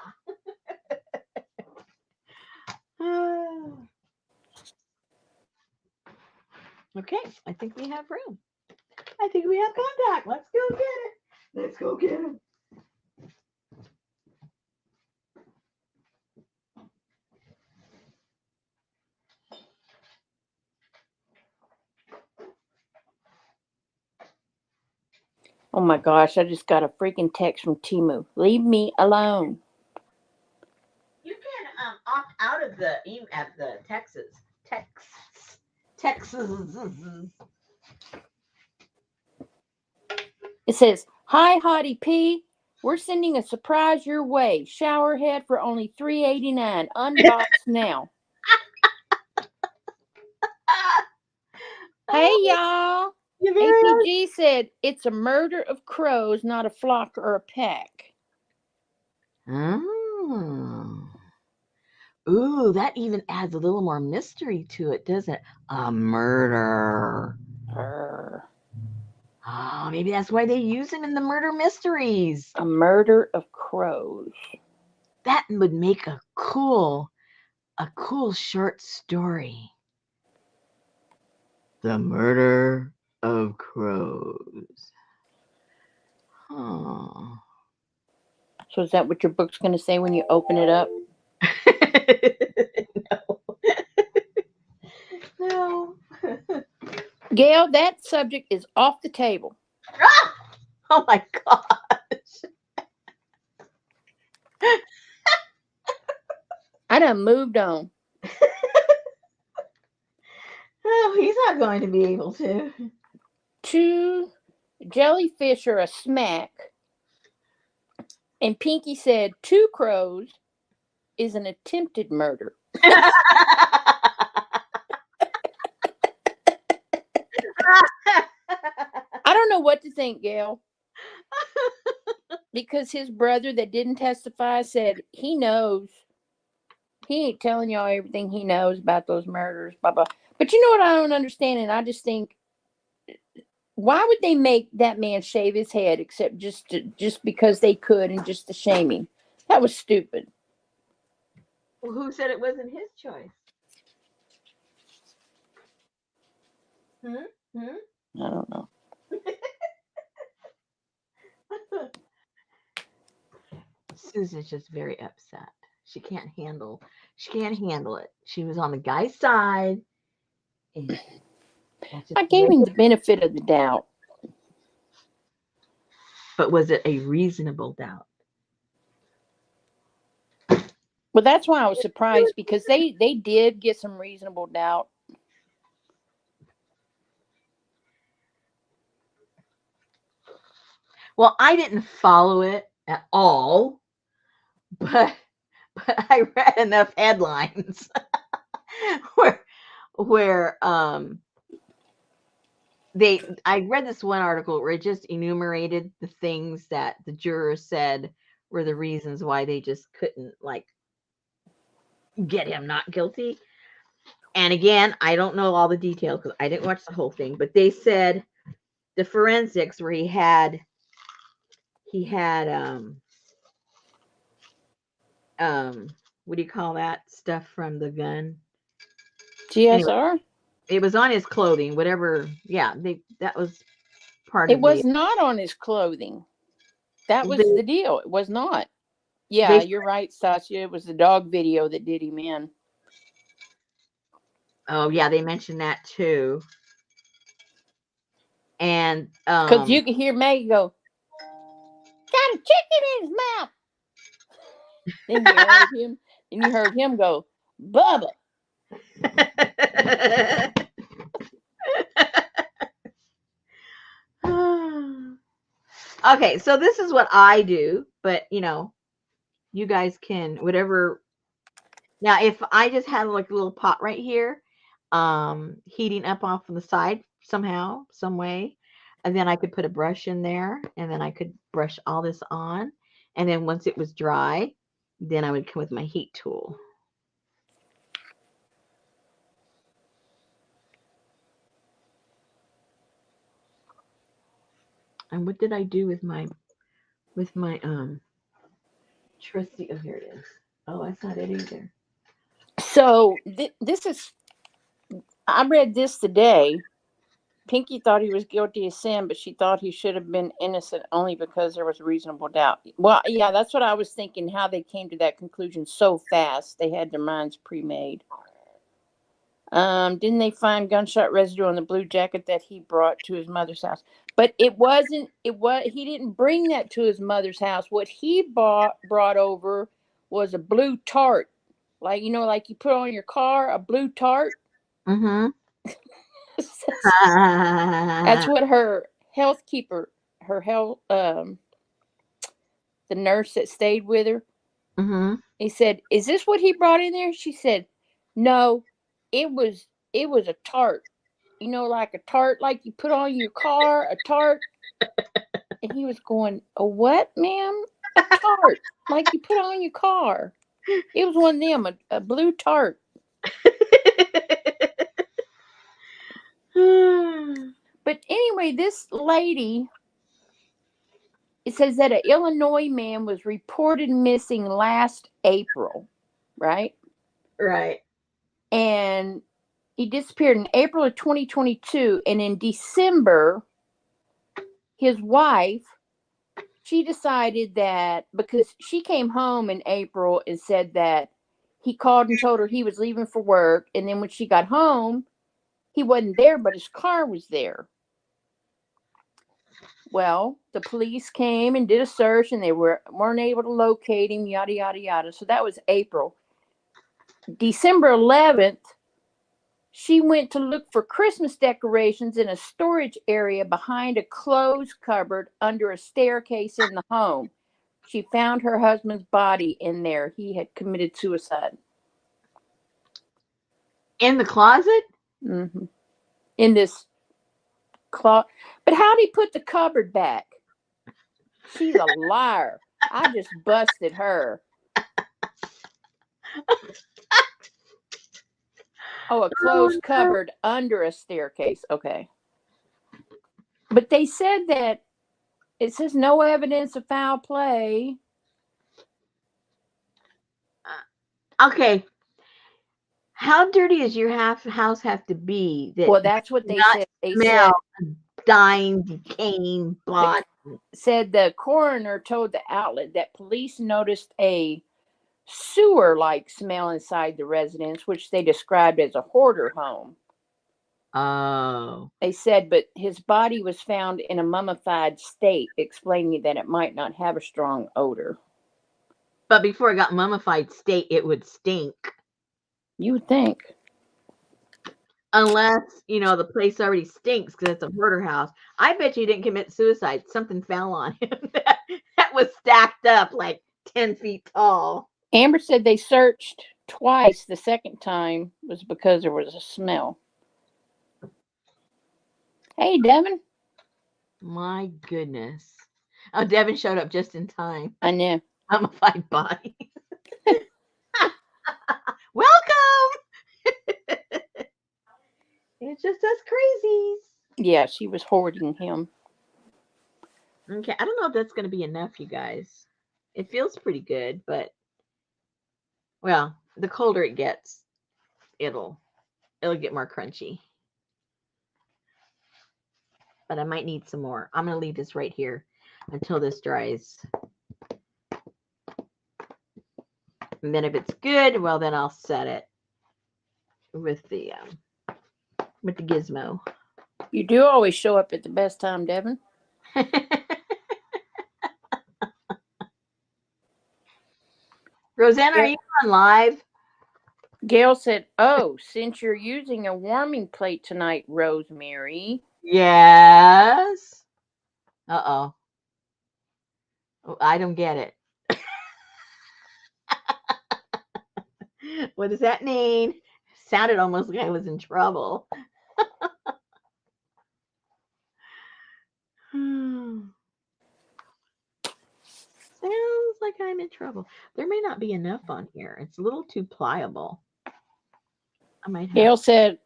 Okay, I think we have room. I think we have contact. Let's go get it. Let's go get him. Oh my gosh, I just got a freaking text from Timu. Leave me alone. You can opt out of the Texas. It says, "Hi, Hottie P. We're sending a surprise your way. Shower head for only $3.89. Unbox now." Hey, y'all. You're very APG said it's a murder of crows, not a flock or a pack. Oh. Ooh, that even adds a little more mystery to it, doesn't it? A murder. Oh, maybe that's why they use him in the murder mysteries. A murder of crows. That would make a cool short story. The murder of crows. Huh. So is that what your book's going to say when you open it up? No. Gail, that subject is off the table. Oh my gosh. I done moved on. Oh, he's not going to be able to. 2 jellyfish are a smack. And Pinky said 2 crows is an attempted murder. I don't know what to think, Gail. Because his brother that didn't testify said he knows. He ain't telling y'all everything he knows about those murders, blah, blah. But you know what I don't understand? And I just think, why would they make that man shave his head except just because they could and just to shame him? That was stupid. Well, who said it wasn't his choice? I don't know. Susan's just very upset. She can't handle it. She was on the guy's side. And I gave him the benefit of the doubt. But was it a reasonable doubt? Well, that's why I was surprised, because they did get some reasonable doubt. Well, I didn't follow it at all, but I read enough headlines where I read this one article where it just enumerated the things that the jurors said were the reasons why they just couldn't get him not guilty. And again, I don't know all the details because I didn't watch the whole thing, but they said the forensics where he had what do you call that stuff from the gun? GSR? Anyway, it was on his clothing, whatever. Yeah, that was part It of was not on his clothing. That was the deal. It was not. Yeah, you're right, Sasha. It was the dog video that did him in. Oh yeah, they mentioned that too. And because you could hear Maggie go, "Got a chicken in his mouth." Then you heard him go, "Bubba." Okay, so this is what I do, but you guys can whatever. Now, if I just had like a little pot right here, heating up off on the side somehow, some way, and then I could put a brush in there, and then I could brush all this on, and then once it was dry, then I would come with my heat tool. And what did I do with my trusty? Oh, here it is. Oh, that's not it either. So this is. I read this today. Pinky thought he was guilty of sin, but she thought he should have been innocent only because there was reasonable doubt. Well, yeah, that's what I was thinking. How they came to that conclusion so fast, they had their minds pre-made. Didn't they find gunshot residue on the blue jacket that he brought to his mother's house? But it wasn't. He didn't bring that to his mother's house. What he brought over was a blue tart, like like you put on your car, a blue tart. Mm-hmm. That's what her the nurse that stayed with her. Mm-hmm. He said, "Is this what he brought in there?" She said, "No, it was a tart. Like a tart, like you put on your car, a tart." And he was going, "A what, ma'am? A tart, like you put on your car." It was one of them, a blue tart. But anyway, this lady, it says that an Illinois man was reported missing last April, right? Right. And he disappeared in April of 2022. And in December, his wife, she decided that because she came home in April and said that he called and told her he was leaving for work. And then when she got home, he wasn't there, but his car was there. Well, the police came and did a search, and they weren't able to locate him, yada, yada, yada. So that was April. December 11th, she went to look for Christmas decorations in a storage area behind a clothes cupboard under a staircase in the home. She found her husband's body in there. He had committed suicide. In the closet? Mm-hmm. In this closet. But how'd he put the cupboard back? She's a liar. I just busted her. Oh, a closed cupboard under a staircase. Okay. But they said that it says no evidence of foul play. Okay. How dirty does your house have to be that Well, that's what they said. They smell dying, decaying body? Said the coroner told the outlet that police noticed a sewer-like smell inside the residence, which they described as a hoarder home. Oh. They said, but his body was found in a mummified state, explaining that it might not have a strong odor. But before it got mummified state, it would stink. You would think. Unless, the place already stinks because it's a murder house. I bet you didn't commit suicide. Something fell on him that was stacked up like 10 feet tall. Amber said they searched twice. The second time was because there was a smell. Hey, Devin. My goodness. Oh, Devin showed up just in time. I know. Mummified body. Welcome. It's just us crazies. Yeah, she was hoarding him. Okay, I don't know if that's going to be enough, you guys. It feels pretty good, but well, the colder it gets, it'll get more crunchy. But I might need some more. I'm going to leave this right here until this dries. And then if it's good, well, then I'll set it with the gizmo. You do always show up at the best time, Devin. Rosanna, are you on live? Gail said, "Oh, since you're using a warming plate tonight, Rosemary." Yes. Uh-oh. Oh, I don't get it. What does that mean? Sounded almost like I was in trouble. Sounds like I'm in trouble. There may not be enough on here. It's a little too pliable. I might have. Gail said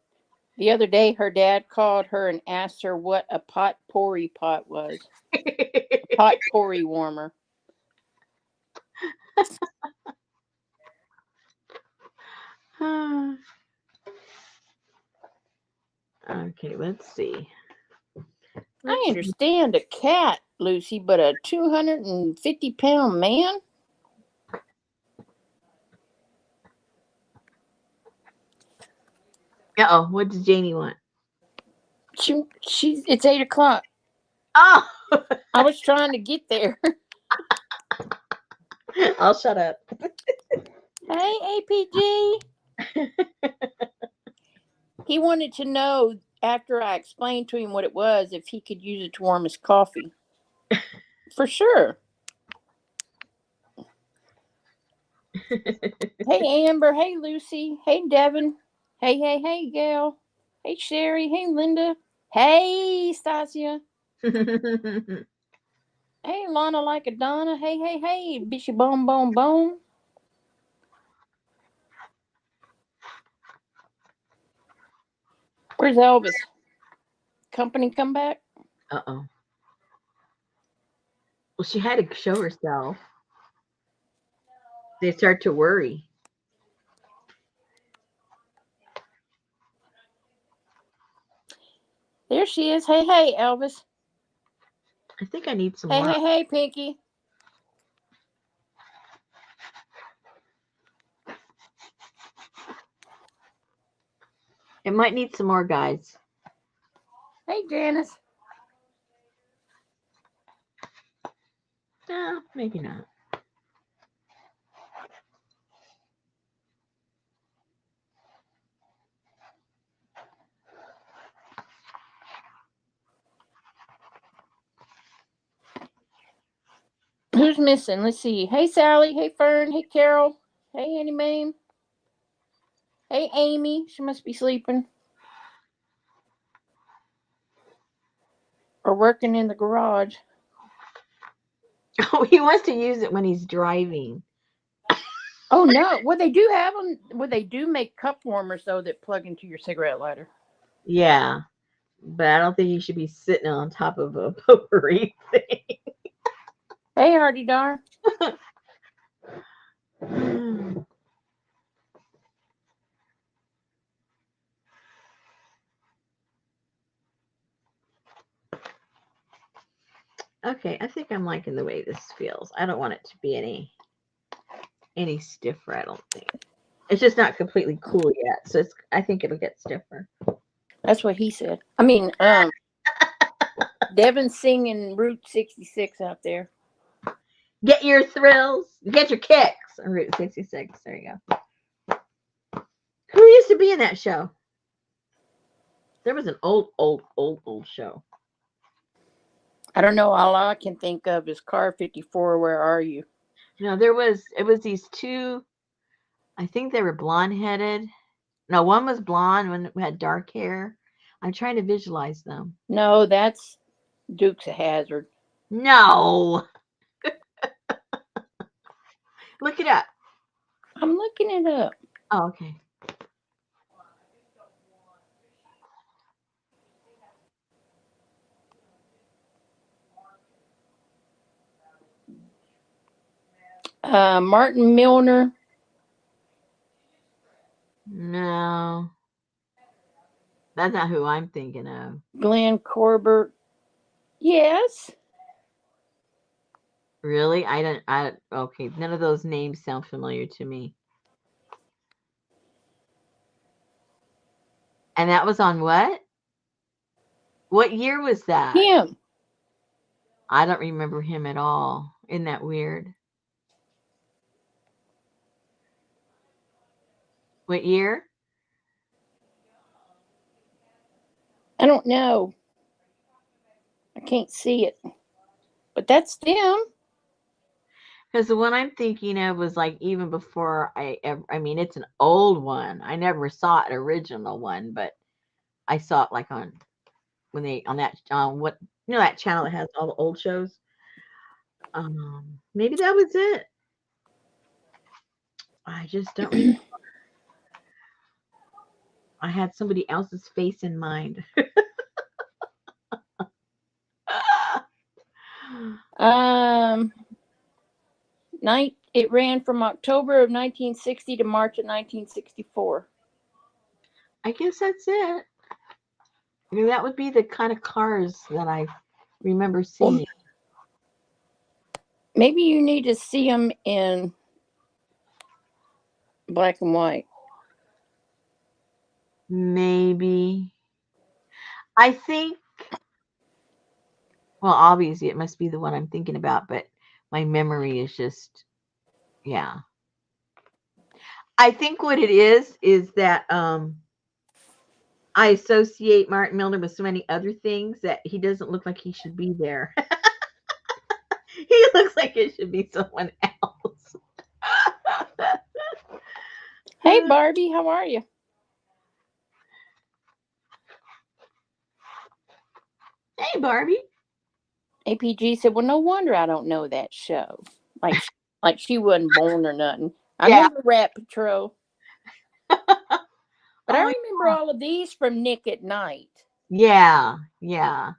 the other day her dad called her and asked her what a potpourri pot was. Potpourri warmer. Okay, let's see. I understand a cat, Lucy, but a 250-pound man? Uh-oh, what does Janie want? It's 8 o'clock. Oh, I was trying to get there. I'll shut up. Hey, APG. He wanted to know after I explained to him what it was if he could use it to warm his coffee. For sure. Hey, Amber. Hey, Lucy. Hey, Devin. Hey, Gail. Hey, Sherry. Hey, Linda. Hey, Stasia. Hey, Lana like a Donna. Hey, Bishy Boom. Where's Elvis? Company come back? Uh-oh. Well, she had to show herself. They start to worry. There she is. Hey, Elvis. I think I need some more. Hey, Pinky. It might need some more, guys. Hey, Janice. No, maybe not. Who's missing? Let's see. Hey, Sally. Hey, Fern. Hey, Carol. Hey, Annie Mae. Hey, Amy. She must be sleeping. Or working in the garage. Oh, he wants to use it when he's driving. Oh, no. Well, they do have them. Well, they do make cup warmers, though, that plug into your cigarette lighter. Yeah, but I don't think you should be sitting on top of a potpourri thing. Hey, Hardy Dar. Okay, I think I'm liking the way this feels. I don't want it to be any stiffer, I don't think. It's just not completely cool yet, so I think it'll get stiffer. That's what he said. I mean, Devin's singing Route 66 out there. Get your thrills, get your kicks on Route 66. There you go. Who used to be in that show? There was an old show. I don't know. All I can think of is Car 54. Where are you? No, it was these two, I think they were blonde headed. No, one was blonde, one had dark hair. I'm trying to visualize them. No, that's Dukes of Hazzard. No. Look it up. I'm looking it up. Oh, okay. Martin Milner. No. That's not who I'm thinking of. Glenn Corbett. Yes. Really? Okay, none of those names sound familiar to me. And that was on what? What year was that? Him. I don't remember him at all. Isn't that weird? What year? I don't know. I can't see it. But that's them. Because the one I'm thinking of was like even before I mean, it's an old one. I never saw an original one, but I saw it like on when they on that what that channel that has all the old shows. Maybe that was it. I just don't remember. I had somebody else's face in mind. Um, It ran from October of 1960 to March of 1964. I guess that's it. I mean, that would be the kind of cars that I remember Well, seeing. maybe you need to see them in black and white. Maybe. I think, well, obviously it must be the one I'm thinking about, but my memory is just, yeah. I think what it is that I associate Martin Milner with so many other things that he doesn't look like he should be there. He looks like it should be someone else. Hey, Barbie, how are you? Hey, Barbie. APG said, "Well, no wonder I don't know that show. Like, like she wasn't born or nothing. I Yeah. remember Rat Patrol, but I Oh, remember all of these from Nick at Night. yeah. Yeah.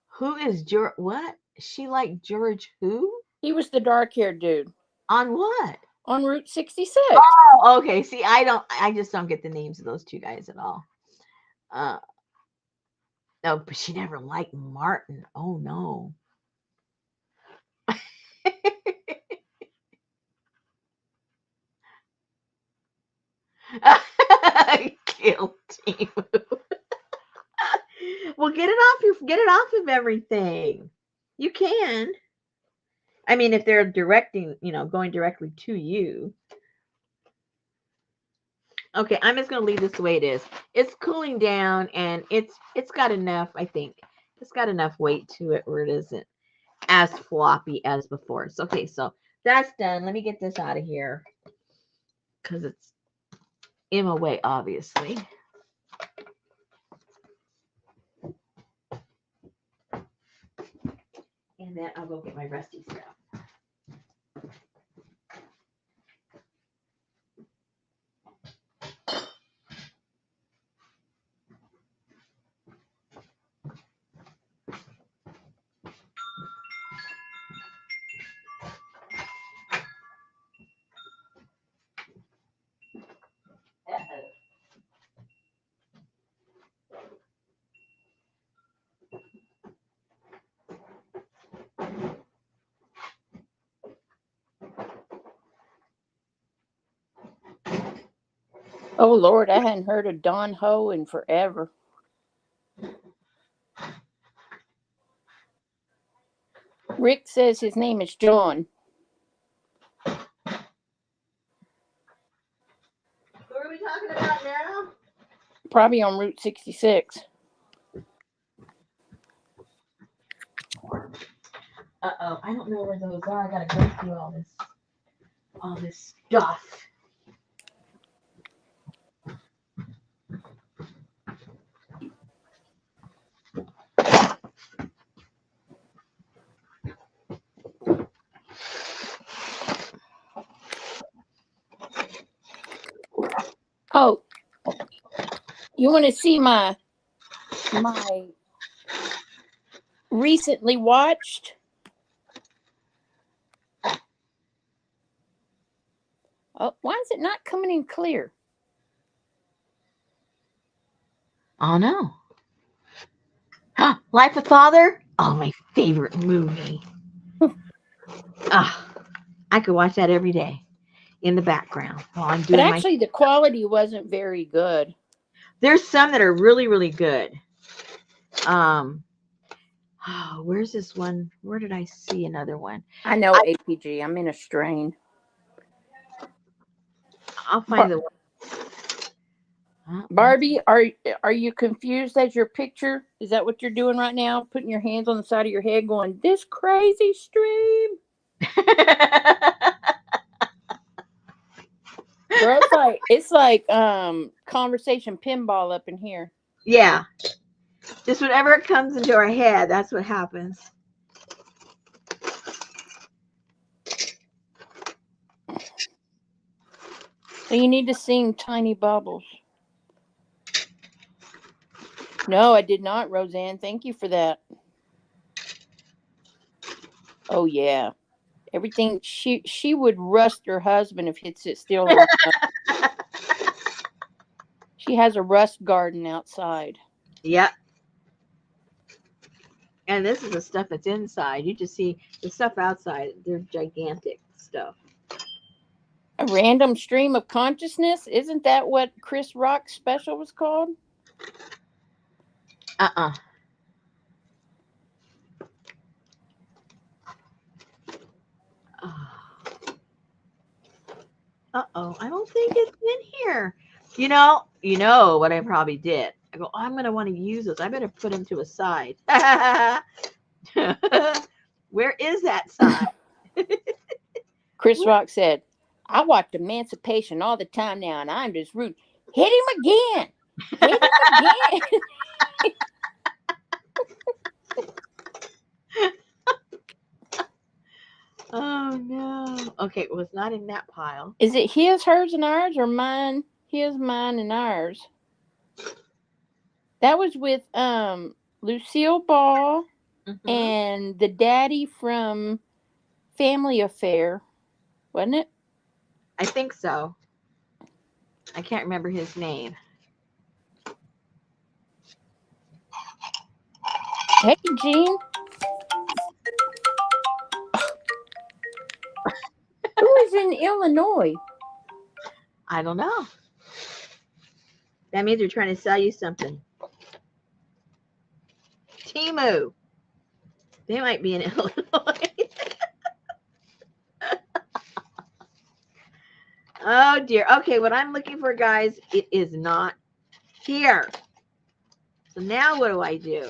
Who is George? What? She like George who? He was the dark-haired dude On what? on Route 66. Oh, okay. See, I just don't get the names of those two guys at all. Uh, no, but she never liked Martin. Oh, no. Guilty. Well, get it off of everything. You can. I mean, if they're directing, going directly to you. Okay, I'm just gonna leave this the way it is. It's cooling down, and it's got enough. I think it's got enough weight to it where it isn't as floppy as before. So okay, so that's done. Let me get this out of here because it's in my way, obviously. And then I'll go get my rusty stuff. Oh Lord, I hadn't heard of Don Ho in forever. Rick says his name is John. Who are we talking about now? Probably on Route 66. Uh-oh, I don't know where those are. I gotta go through all this stuff. Oh, you want to see my recently watched? Oh, why is it not coming in clear? Oh no. Huh, Life of Father? Oh, my favorite movie. I could watch that every day in the background while I'm But doing my. actually, the quality wasn't very good. There's some that are really, really good. Oh, where's this one? Where did I see another one? I know APG. I'm in a strain. I'll find the one. Barbie, are you confused as your picture? Is that what you're doing right now? Putting your hands on the side of your head, going, "This crazy stream." Girl, it's like conversation pinball up in here. Yeah. Just whenever it comes into our head, that's what happens. So you need to sing Tiny Bubbles. No, I did not, Roseanne. Thank you for that. Oh yeah. Everything she would rust her husband if he'd sit still long enough. She has a rust garden outside. Yep. And this is the stuff that's inside. You just see the stuff outside. They're gigantic stuff. A random stream of consciousness? Isn't that what Chris Rock's special was called? Uh-uh. Uh-oh. I don't think it's in here. You know what I probably did. I go, oh, I'm going to want to use this. I better put them to a side. Where is that side? Chris Rock said, I watched Emancipation all the time now, and I'm just rooting. Hit him again. Hit him again. Oh, no. Okay, well, it's not in that pile. Is it his, hers, and ours, or mine, his, mine, and ours? That was with Lucille Ball and the daddy from Family Affair, wasn't it? I think so. I can't remember his name. Hey, Gene. Who is in Illinois? I don't know. That means they're trying to sell you something. Timu. They might be in Illinois. Oh, dear. Okay, what I'm looking for, guys, it is not here. So now what do I do?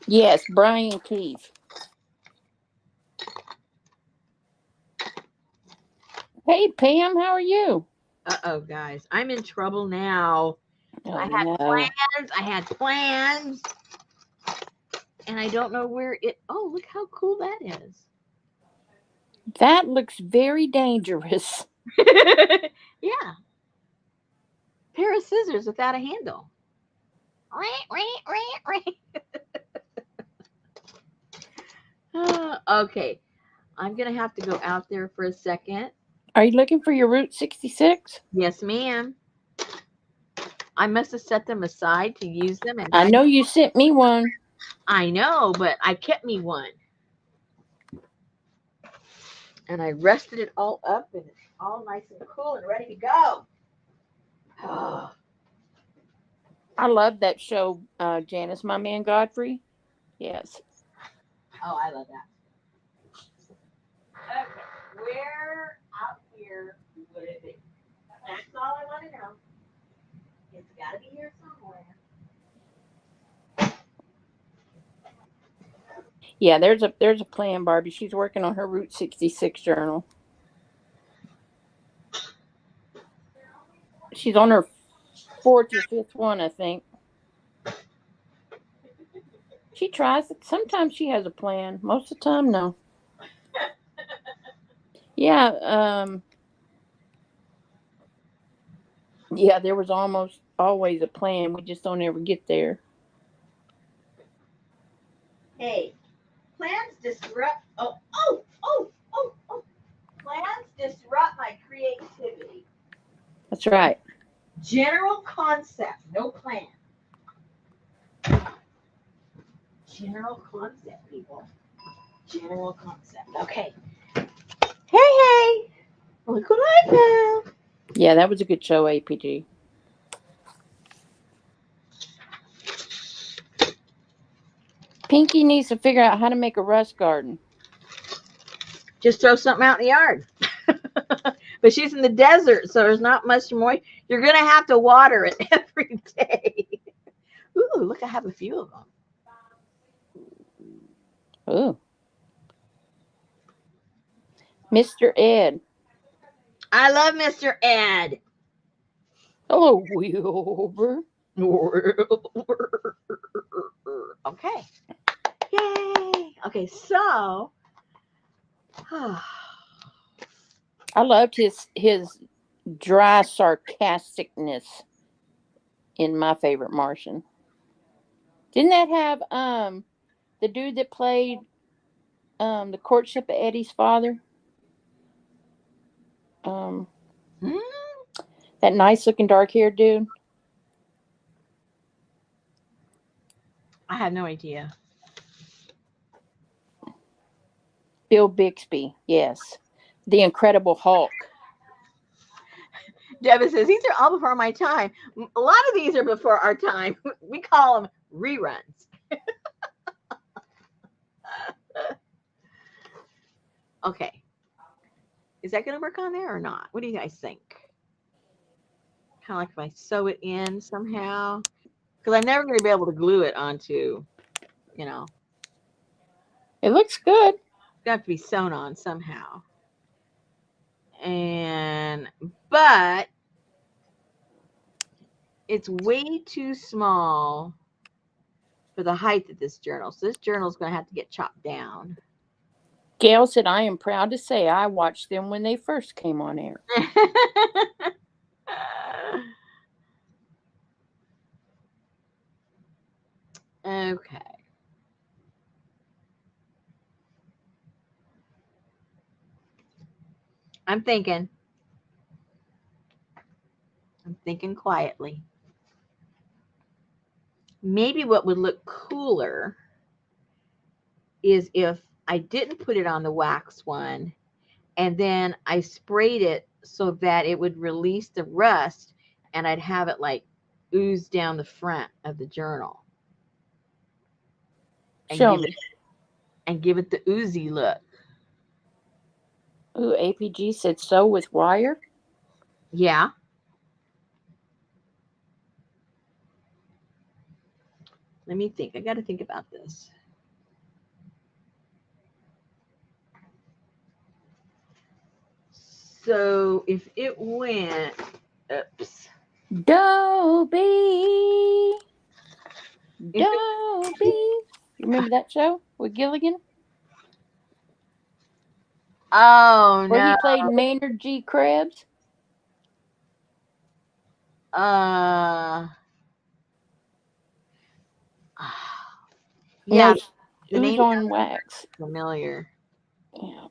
Yes, Brian Keith. Hey, Pam, how are you? Uh-oh, guys. I'm in trouble now. Oh, I had plans. And I don't know where it... Oh, look how cool that is. That looks very dangerous. Yeah. Pair of scissors without a handle. Okay. I'm going to have to go out there for a second. Are you looking for your Route 66? Yes, ma'am. I must have set them aside to use them. And I know you sent me one. I know, but I kept me one. And I rested it all up, and it's all nice and cool and ready to go. Oh. I love that show, Janice, My Man Godfrey. Yes. Oh, I love that. Okay, where out here would it be? That's all I want to know. It's got to be here somewhere. Yeah, there's a plan, Barbie. She's working on her Route 66 journal. She's on her 4th or 5th one, I think. She tries it. Sometimes she has a plan. Most of the time, no. Yeah, yeah, there was almost always a plan. We just don't ever get there. Hey, plans disrupt. Oh. Plans disrupt my creativity. That's right. General concept, no plan. General concept, people. General concept. Okay. Hey. Look what I found. Yeah, that was a good show, APG. Pinky needs to figure out how to make a rust garden. Just throw something out in the yard. But she's in the desert, so there's not much moisture. You're going to have to water it every day. Ooh, look, I have a few of them. Ooh. Mr. Ed. I love Mr. Ed. Hello, Wilbur. Okay. Yay. Okay, so I loved his dry sarcasticness in My Favorite Martian. Didn't that have the dude that played the courtship of Eddie's father? That nice looking dark haired dude. I have no idea. Bill Bixby, yes. The Incredible Hulk. Devin says, these are all before my time. A lot of these are before our time. We call them reruns. Okay. Is that going to work on there or not? What do you guys think? Kind of like if I sew it in somehow. Because I'm never going to be able to glue it onto, you know, It looks good. it's got to be sewn on somehow. But it's way too small for the height of this journal. So this journal is going to have to get chopped down. Gail said, I am proud to say I watched them when they first came on air. Okay. I'm thinking quietly. Maybe what would look cooler is if I didn't put it on the wax one and then I sprayed it so that it would release the rust and I'd have it like ooze down the front of the journal. And Show me. Give it the oozy look. Ooh, APG said sew with wire. Yeah. Let me think. I got to think about this. So if it went, oops. Dobie. Dobie. You remember that show with Gilligan? Oh, Where no. he played Maynard G. Krebs? Yeah. It was on wax. Familiar. Yeah.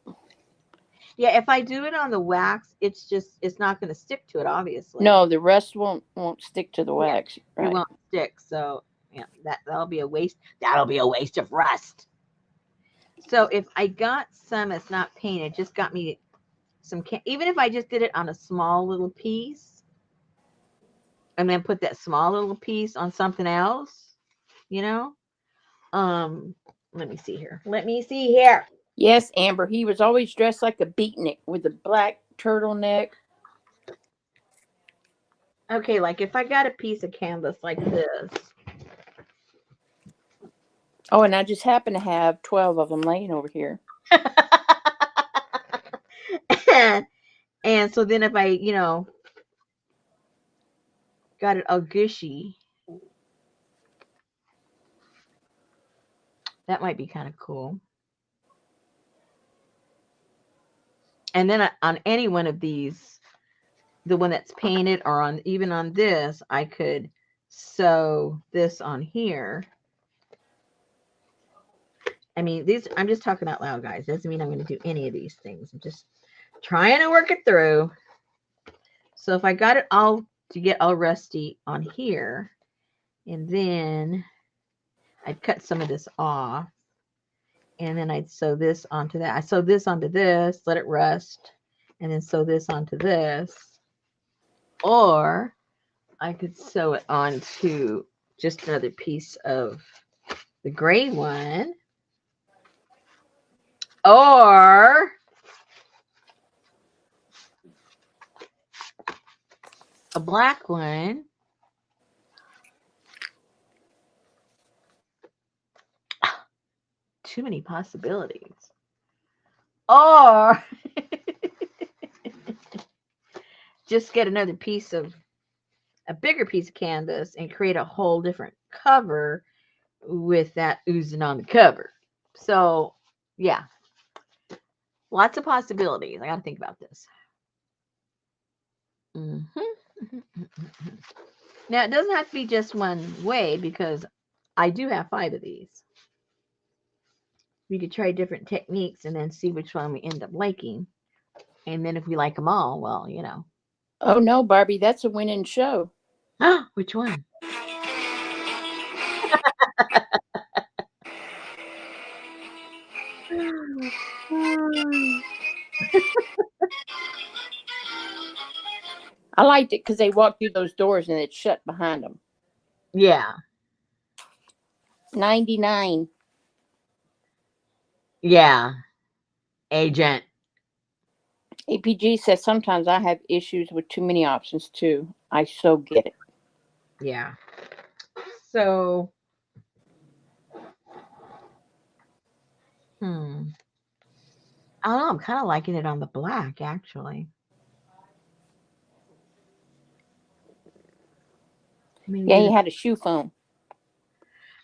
Yeah, if I do it on the wax, it's not going to stick to it, obviously. No, the rest won't stick to the wax. Right. It won't stick. So yeah, that'll be a waste. That'll be a waste of rust. So if I got some that's not painted, just got me some, even if I just did it on a small little piece, and then put that small little piece on something else, you know. Let me see here. Yes, Amber. He was always dressed like a beatnik with a black turtleneck. Okay, like if I got a piece of canvas like this. Oh, and I just happen to have 12 of them laying over here. And so then if I, got it all gushy, that might be kind of cool. And then on any one of these, the one that's painted or even on this, I could sew this on here. I mean, I'm just talking out loud, guys. Doesn't mean I'm going to do any of these things. I'm just trying to work it through. So if I got it all to get all rusty on here, and then I'd cut some of this off, and then I'd sew this onto that. I sew this onto this, let it rust, and then sew this onto this. Or I could sew it onto just another piece of the gray one. Or a black one. Too many possibilities. Or just get another piece of a bigger piece of canvas and create a whole different cover with that oozing on the cover. So, yeah, lots of possibilities. I got to think about this. Now, it doesn't have to be just one way because I do have 5 of these. We could try different techniques and then see which one we end up liking. And then if we like them all, well, Oh, no, Barbie, that's a winning show. Which one? I liked it because they walked through those doors and it shut behind them. Yeah. 99. Yeah. Agent. APG says sometimes I have issues with too many options too. I so get it. Yeah. So, I don't know. I'm kind of liking it on the black, actually. Maybe Yeah, do he had a shoe phone.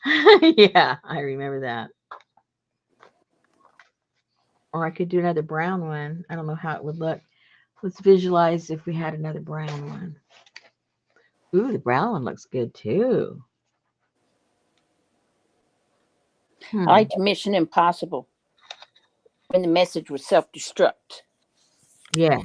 yeah, I remember that. Or I could do another brown one. I don't know how it would look. Let's visualize if we had another brown one. Ooh, the brown one looks good too. I liked Mission Impossible when the message was self-destruct. Yeah.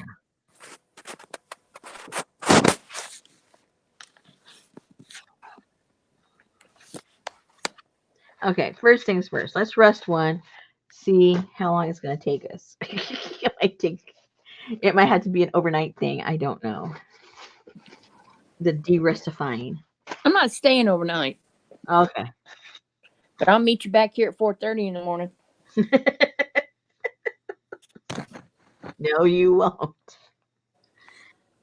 Okay, first things first. Let's rust one. See how long it's going to take us. It might have to be an overnight thing. I don't know. The de-rustifying. I'm not staying overnight, Okay. but I'll meet you back here at 4:30 in the morning. No, you won't.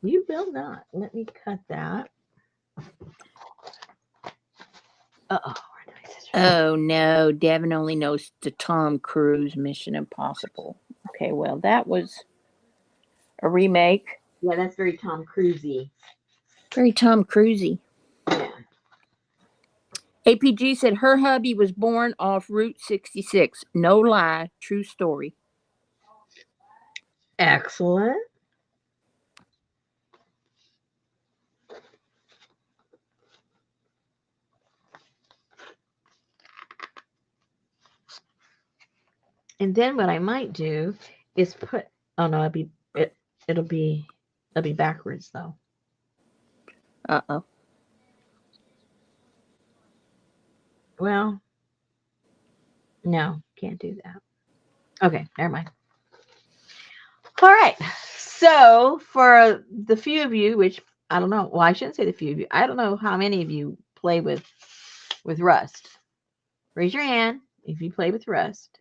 You will not. Let me cut that. Uh-oh. Oh no, Devin only knows the Tom Cruise Mission Impossible. Okay, well that was a remake. Yeah, that's very Tom Cruisey. Very Tom Cruisey. Yeah. APG said her hubby was born off Route 66. No lie, true story. Excellent. And then what I might do is put. Oh no, it'll be backwards though. Uh-oh. Well, no, can't do that. Okay, never mind. All right. So for the few of you, which I don't know, well, I shouldn't say the few of you. I don't know how many of you play with Rust. Raise your hand if you play with Rust.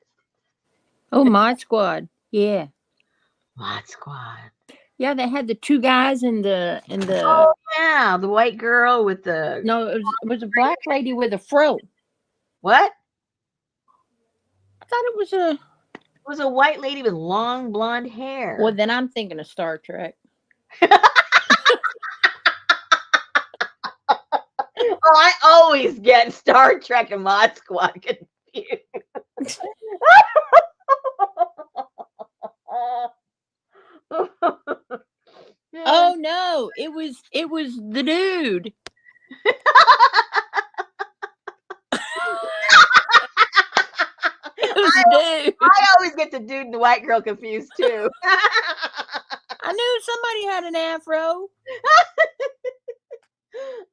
Oh, Mod Squad. Yeah. Mod Squad. Yeah, they had the two guys in the Oh yeah, the white girl with the No, it was a black lady with a fro. what? I thought it was a It was a white lady with long blonde hair. Well, then I'm thinking of Star Trek. Oh, I always get Star Trek and Mod Squad confused. Oh no, it was the dude. It was the dude. I always get the dude and the white girl confused too. I knew somebody had an afro.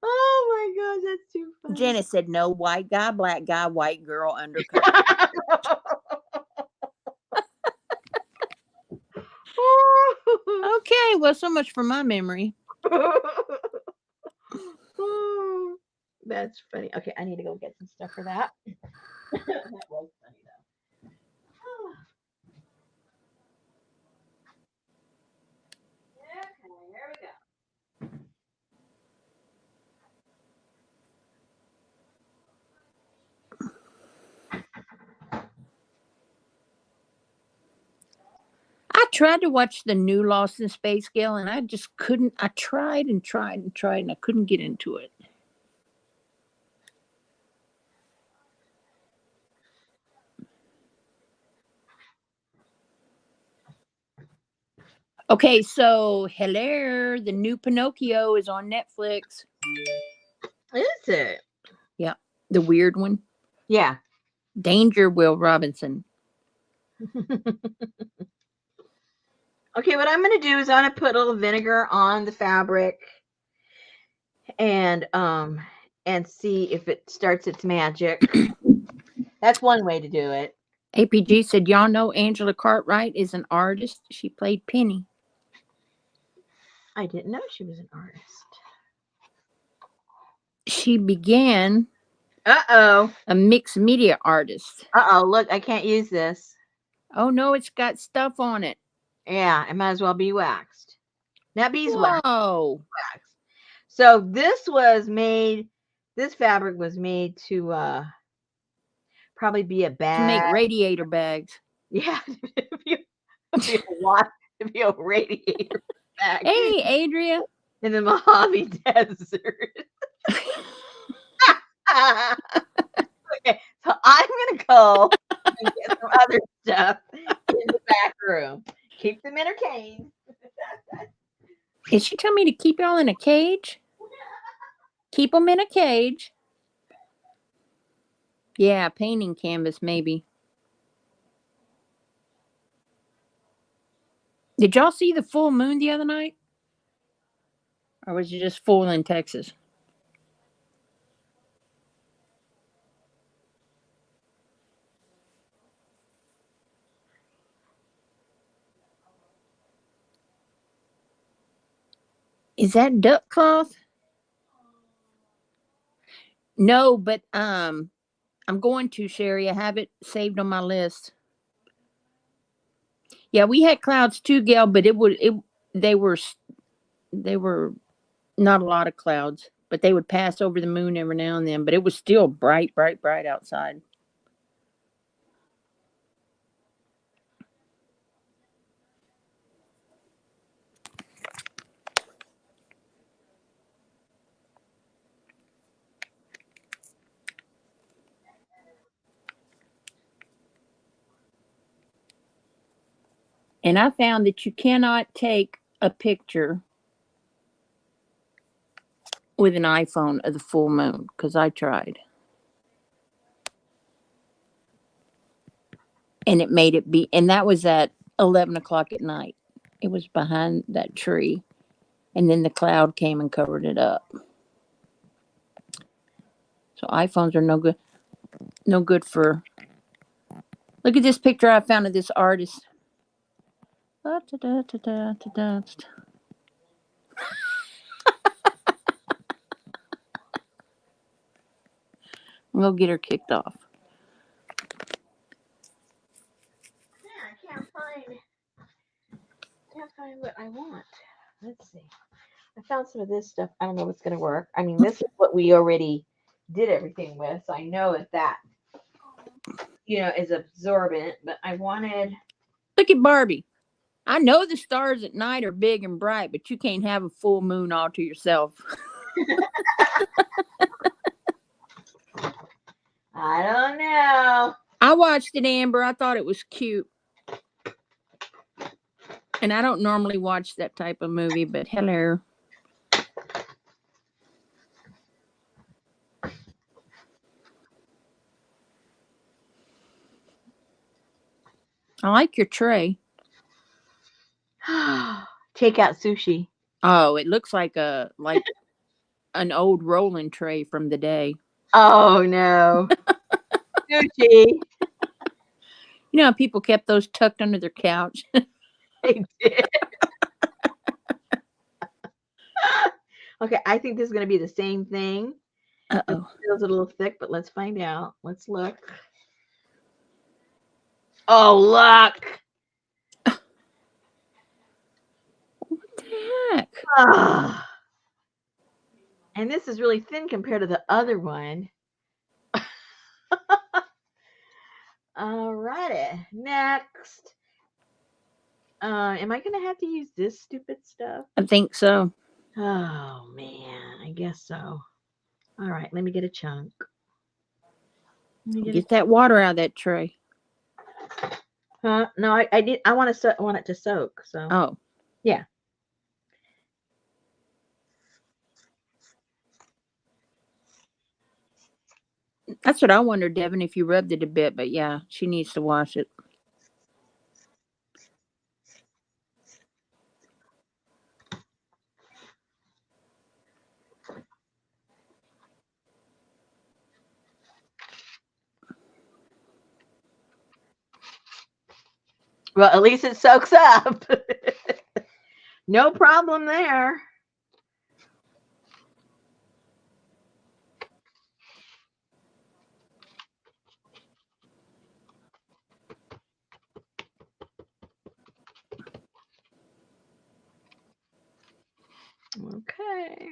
Oh my gosh, that's too funny. Janice said no, white guy, black guy, white girl, undercover. Okay, well, so much for my memory. That's funny. Okay, I need to go get some stuff for that. That was funny though. Okay, here we go. I tried to watch the new Lost in Space, Gale, and I just couldn't. I tried and tried and tried, and I couldn't get into it. Okay, so hello, the new Pinocchio is on Netflix. Is it? Yeah, the weird one. Yeah. Danger, Will Robinson. Okay, what I'm going to do is I'm going to put a little vinegar on the fabric and see if it starts its magic. That's one way to do it. APG said, y'all know Angela Cartwright is an artist. She played Penny. I didn't know she was an artist. She began Uh-oh. a mixed media artist. Uh-oh, look, I can't use this. Oh no, it's got stuff on it. Yeah, it might as well be waxed. Not beeswax. Whoa. Wax. So this fabric was made to probably be a To bag. make radiator bags. Yeah, to be a radiator bag Hey, Adria. in the Mojave Desert. Okay, so I'm gonna go and get some other stuff in the back room. Keep them entertained. Did she tell me to keep y'all in a cage? Keep them in a cage. Yeah, painting canvas, maybe. Did y'all see the full moon the other night? Or was it just full in Texas? Is that duck cloth? No, but I'm going to, Sherry. I have it saved on my list. Yeah, we had clouds too, Gail, but they were they were not a lot of clouds, but they would pass over the moon every now and then, but it was still bright, bright, bright outside. And I found that you cannot take a picture with an iPhone of the full moon because I tried. And it made it be, and that was at 11 o'clock at night. It was behind that tree. And then the cloud came and covered it up. So iPhones are no good. No good for. Look at this picture I found of this artist. We'll get her kicked off. Yeah, can't find what I want. Let's see. I found some of this stuff. I don't know what's gonna work. I mean, this is what we already did everything with, so I know that is absorbent. But I wanted. Look at Barbie. I know the stars at night are big and bright, but you can't have a full moon all to yourself. I don't know. I watched it, Amber. I thought it was cute. And I don't normally watch that type of movie, but hello. I like your tray. Take out sushi. Oh, it looks like an old rolling tray from the day. Oh no. Sushi. You know how people kept those tucked under their couch? They did. Okay, I think this is going to be the same thing. It Uh-oh. feels a little thick, but let's find out. Let's look. Oh, look. What the heck? Ah. And this is really thin compared to the other one. Alrighty. Next. Am I going to have to use this stupid stuff? I think so. Oh, man. I guess so. All right. Let me get a chunk. Get that water out of that tray. Huh? No, I did. I want it to soak. So. Oh. Yeah. That's what I wondered, Devin, if you rubbed it a bit, but yeah, she needs to wash it. Well, at least it soaks up. No problem there. Okay.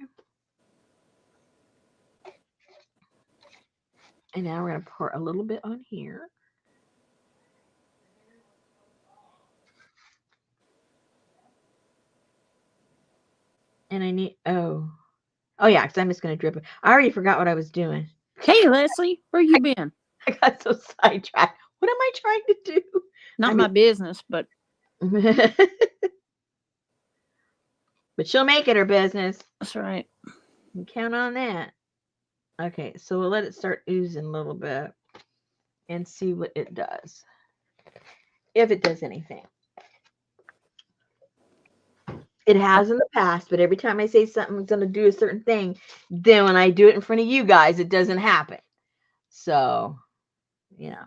And now we're going to pour a little bit on here. And I need, oh yeah, because I'm just going to drip it. I already forgot what I was doing. Hey, Leslie, where you been? I got so sidetracked. What am I trying to do? Not my business, but but she'll make it her business. that's right. You can count on that. Okay, so we'll let it start oozing a little bit and see what it does. If it does anything. It has in the past, but every time I say something's going to do a certain thing, then when I do it in front of you guys, it doesn't happen. So, you know.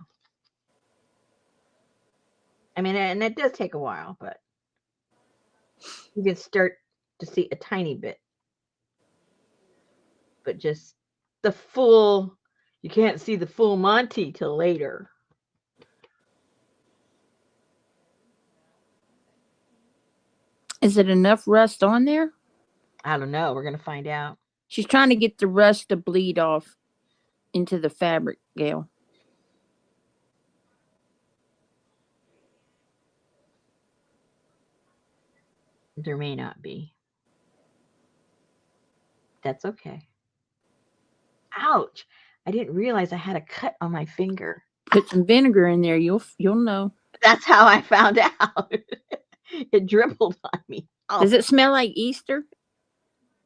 I mean, and it does take a while, but you can start to see a tiny bit. But just the full, you can't see the full Monty till later. Is it enough rust on there? I don't know. We're going to find out. She's trying to get the rust to bleed off into the fabric, Gail. There may not be. That's okay. Ouch. I didn't realize I had a cut on my finger. Put some vinegar in there. You'll know. That's how I found out. It dribbled on me. Oh. Does it smell like Easter?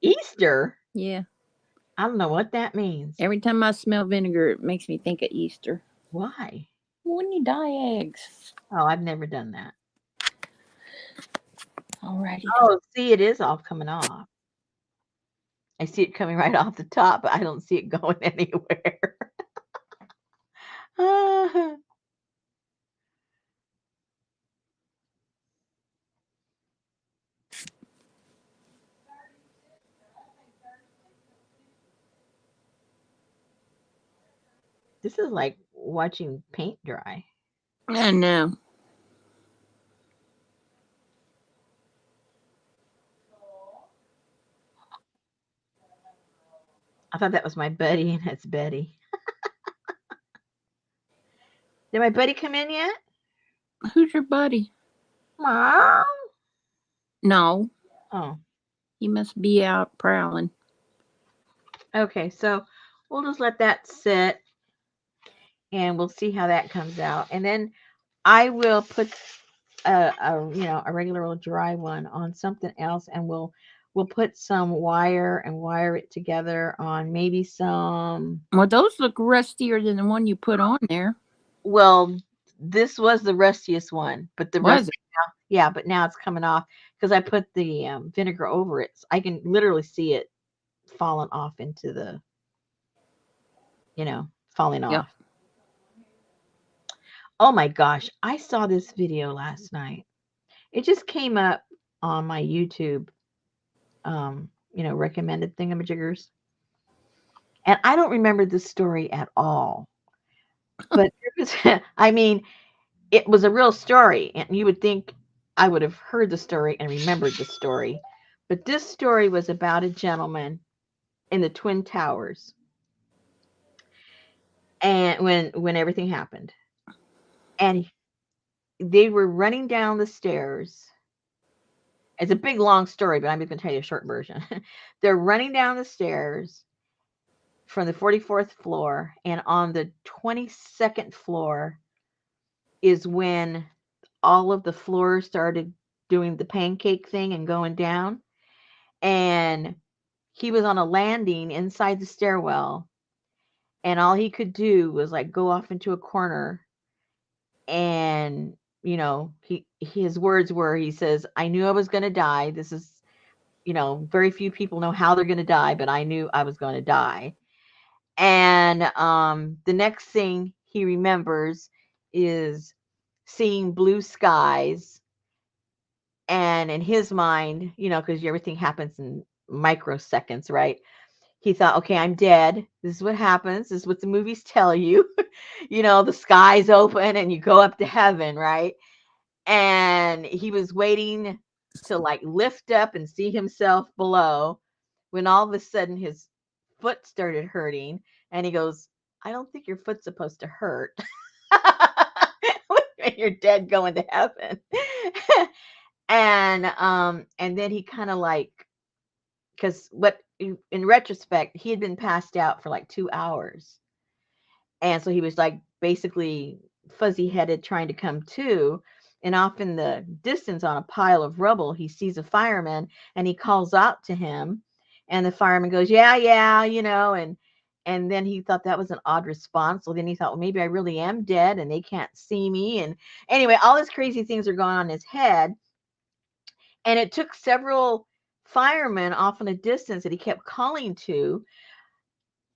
Easter? Yeah. I don't know what that means. Every time I smell vinegar, it makes me think of Easter. Why? When you dye eggs. Oh, I've never done that. Alrighty. Oh, see, it is all coming off. I see it coming right off the top, but I don't see it going anywhere. This is like watching paint dry. I know. I thought that was my buddy, and it's Betty. Did my buddy come in yet? Who's your buddy? Mom? No. Oh. He must be out prowling. Okay, so we'll just let that sit, and we'll see how that comes out. And then I will put a regular old dry one on something else, and we'll put some wire and wire it together on maybe some. Well, those look rustier than the one you put on there. Well, this was the rustiest one, but the Was it? Now, yeah, but now it's coming off because I put the vinegar over it. So I can literally see it falling off into the, falling off. Oh my gosh, I saw this video last night. It just came up on my YouTube, recommended thingamajiggers. And I don't remember this story at all. But it was, I mean, it was a real story, and you would think I would have heard the story and remembered the story. But this story was about a gentleman in the Twin Towers, and when everything happened, and they were running down the stairs. It's a big long story, but I'm just going to tell you a short version. They're running down the stairs from the 44th floor, and on the 22nd floor is when all of the floors started doing the pancake thing and going down. And he was on a landing inside the stairwell, and all he could do was like go off into a corner. And his words were, he says, I knew I was going to die. This is, very few people know how they're going to die, but I knew I was going to die. And the next thing he remembers is seeing blue skies And in his mind, because everything happens in microseconds, right? He thought, okay, I'm dead. This is what happens. This is what the movies tell you. The sky's open and you go up to heaven, right? And he was waiting to like lift up and see himself below when all of a sudden his foot started hurting. And he goes, I don't think your foot's supposed to hurt. When you're dead going to heaven. And then he kind of like, because what in retrospect, he had been passed out for like 2 hours. And so he was like basically fuzzy headed trying to come to. And off in the distance on a pile of rubble, he sees a fireman and he calls out to him. And the fireman goes, yeah, yeah, and then he thought that was an odd response. So then he thought, well, maybe I really am dead and they can't see me. And anyway, all these crazy things are going on in his head. And it took several firemen off in a distance that he kept calling to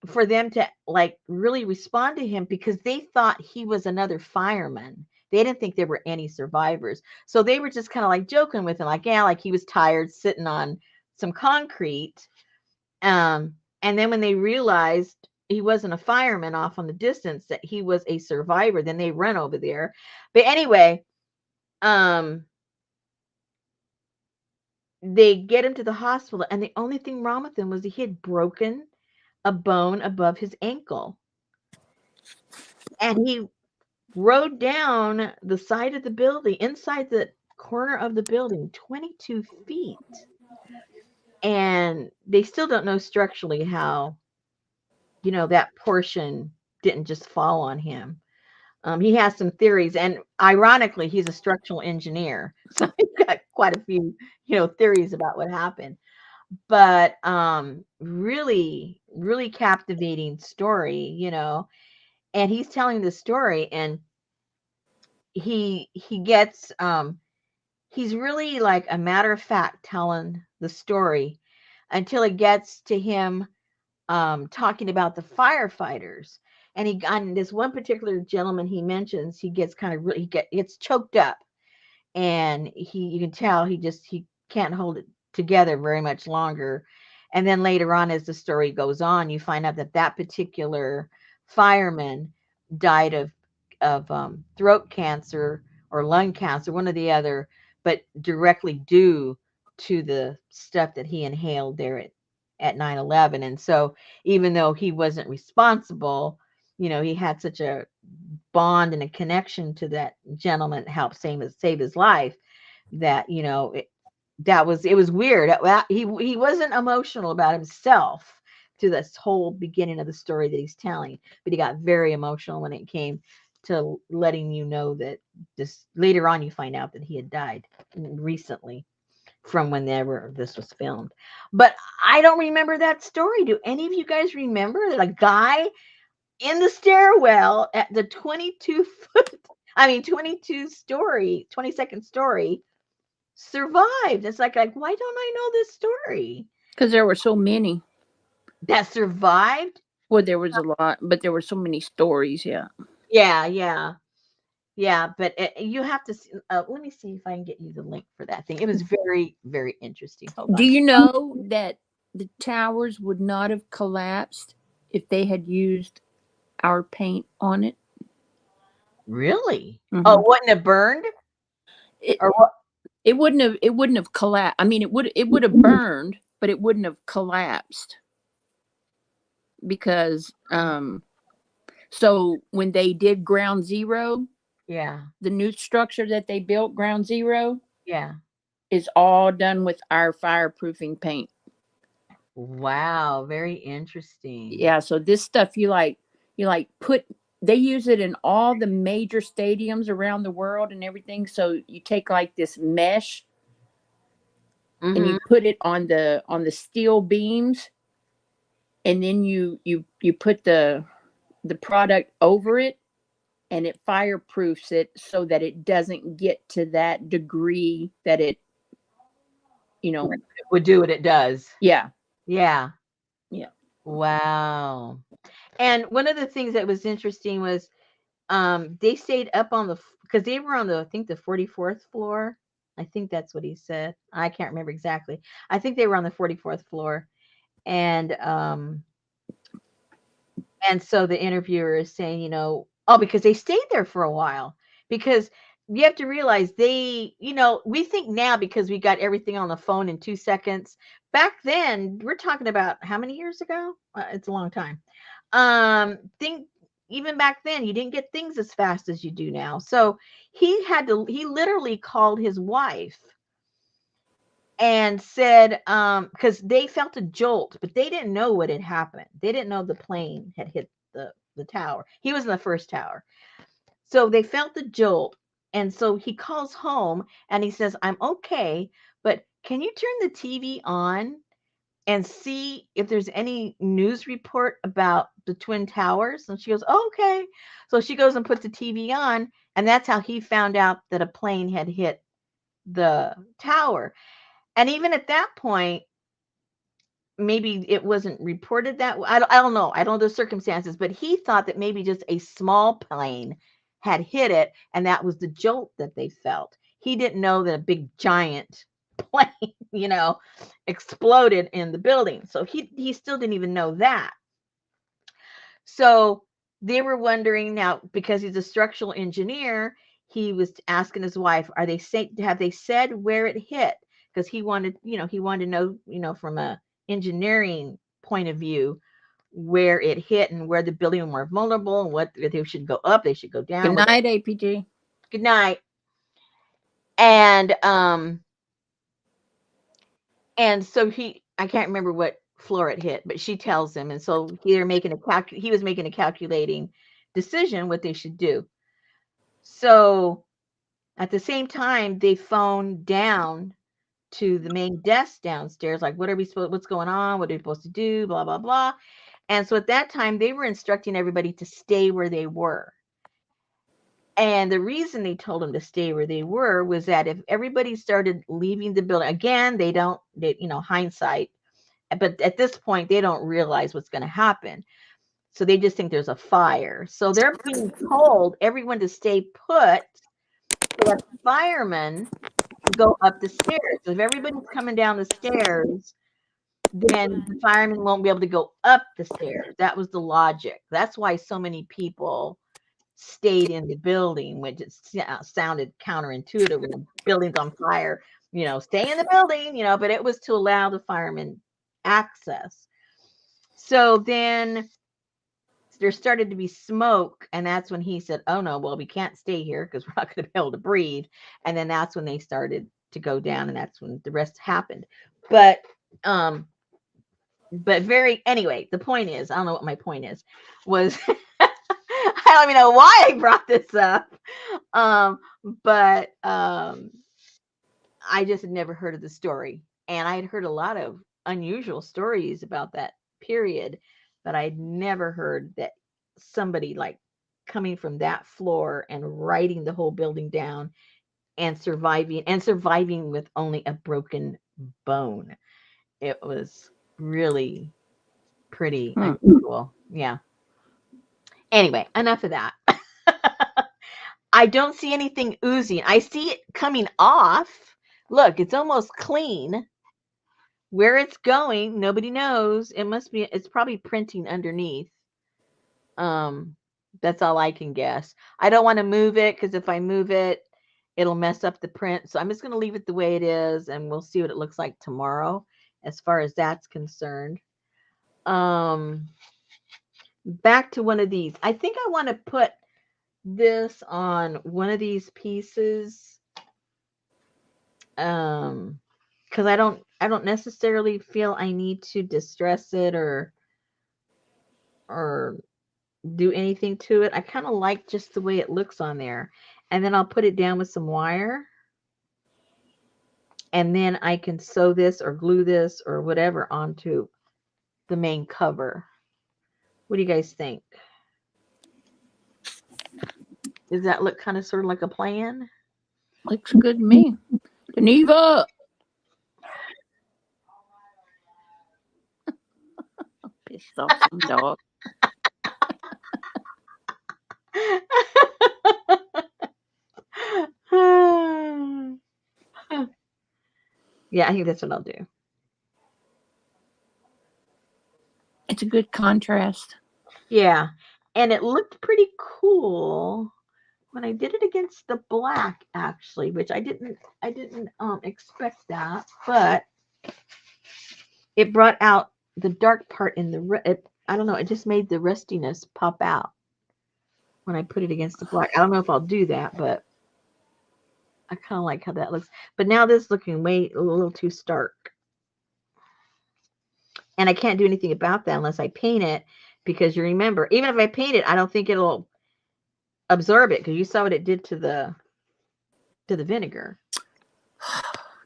for them to like really respond to him because they thought he was another fireman. They didn't think there were any survivors. So they were just kind of like joking with him, like, yeah, like he was tired sitting on some concrete. And then when they realized he wasn't a fireman off on the distance, that he was a survivor, then they run over there. But anyway, they get him to the hospital, and the only thing wrong with him was he had broken a bone above his ankle. And he rode down the side of the building, inside the corner of the building, 22 feet. And they still don't know structurally how, that portion didn't just fall on him. He has some theories, and ironically, he's a structural engineer. So he's got quite a few, theories about what happened. But really, really captivating story, and he's telling the story, and he gets he's really like a matter of fact telling the story until it gets to him talking about the firefighters. And he on this one particular gentleman he mentions, he gets kind of he gets choked up, and you can tell he can't hold it together very much longer. And then later on, as the story goes on, you find out that that particular fireman died of throat cancer or lung cancer, one or the other, but directly due to the stuff that he inhaled there at 9/11. And so even though he wasn't responsible, he had such a bond and a connection to that gentleman that helped save his life, that it was weird. He wasn't emotional about himself to this whole beginning of the story that he's telling, but he got very emotional when it came to letting you know that this later on you find out that he had died recently from whenever this was filmed. But I don't remember that story. Do any of you guys remember that a guy in the stairwell at the 22-second story survived? It's like, why don't I know this story? Because there were so many. That survived? Well, there was a lot, but there were so many stories. Yeah. Yeah, yeah. Yeah, but you have to see, let me see if I can get you the link for that thing. It was very, very interesting. Hold Do on. you know that the towers would not have collapsed if they had used our paint on it? Really? Oh, Hmm. wouldn't have burned? It Or what? it wouldn't have collapsed. I mean, it would have burned, but it wouldn't have collapsed because so when they did Ground Zero, Yeah, the new structure that they built, Ground Zero, yeah. is all done with our fireproofing paint. Wow, very interesting. Yeah, so this stuff you like put they use it in all the major stadiums around the world and everything. So you take like this mesh and Mm-hmm. you put it on the steel beams, and then you put the product over it, and it fireproofs it so that it doesn't get to that degree that it you know It would do what it does. yeah. Yeah. Yeah. Wow. And one of the things that was interesting was they stayed up on because they were on the I think the 44th floor. I think that's what he said. I can't remember exactly. I think they were on the 44th floor. And so the interviewer is saying, oh, because they stayed there for a while. Because you have to realize we think now because we got everything on the phone in 2 seconds. Back then, we're talking about how many years ago? It's a long time. Think even back then, you didn't get things as fast as you do now. So he literally called his wife and said, because they felt a jolt, but they didn't know what had happened. They didn't know the plane had hit the tower. He was in the first tower. So they felt the jolt. And so he calls home and he says, I'm okay, but can you turn the TV on and see if there's any news report about the Twin Towers? And she goes, oh, okay. So she goes and puts the TV on. And that's how he found out that a plane had hit the tower. And even at that point, maybe it wasn't reported that way. I don't know. I don't know the circumstances, but he thought that maybe just a small plane had hit it, and that was the jolt that they felt. He didn't know that a big giant plane, exploded in the building. So he still didn't even know that. So they were wondering now, because he's a structural engineer, he was asking his wife, have they said where it hit? Because he wanted to know, from a engineering point of view, where it hit and where the building were vulnerable and what they should go up, they should go down. Good night, APG. Good night. And so I can't remember what floor it hit, but she tells him, and so he was making a calculating decision what they should do. So at the same time, they phoned down to the main desk downstairs, like, what's going on? What are we supposed to do? Blah, blah, blah. And so at that time, they were instructing everybody to stay where they were. And the reason they told them to stay where they were was that if everybody started leaving the building, again, hindsight, but at this point, they don't realize what's going to happen. So they just think there's a fire. So they're being told everyone to stay put so that the firemen can go up the stairs. So if everybody's coming down the stairs, then the firemen won't be able to go up the stairs. That was the logic. That's why so many people stayed in the building, which it sounded counterintuitive when the building's on fire. Stay in the building, but it was to allow the firemen access. So then there started to be smoke, and that's when he said, oh no, well, we can't stay here because we're not going to be able to breathe. And then that's when they started to go down, and that's when the rest happened. But anyway, the point is, I don't know what my point is, was I don't even know why I brought this up. But I just had never heard of the story. And I had heard a lot of unusual stories about that period, but I'd never heard that somebody like coming from that floor and writing the whole building down and surviving with only a broken bone. It was really pretty unusual. Yeah. Anyway, enough of that. I don't see anything oozing. I see it coming off. Look, it's almost clean. Where it's going, nobody knows. It's probably printing underneath. That's all I can guess. I don't want to move it because if I move it, it'll mess up the print. So I'm just going to leave it the way it is, and we'll see what it looks like tomorrow as far as that's concerned. Back to one of these. I think I want to put this on one of these pieces. Because I don't necessarily feel I need to distress it or do anything to it. I kind of like just the way it looks on there. And then I'll put it down with some wire. And then I can sew this or glue this or whatever onto the main cover. What do you guys think? Does that look kind of sort of like a plan? Looks good to me. Geneva! Pissed off some dog. Yeah, I think that's what I'll do. It's a good contrast. Yeah. And it looked pretty cool when I did it against the black, actually, which I didn't expect that, but it brought out the dark part in the I don't know, it just made the rustiness pop out when I put it against the black. I don't know if I'll do that, but I kind of like how that looks. But now this is looking way a little too stark. And I can't do anything about that unless I paint it, because you remember, even if I paint it, I don't think it'll absorb it, because you saw what it did to the vinegar.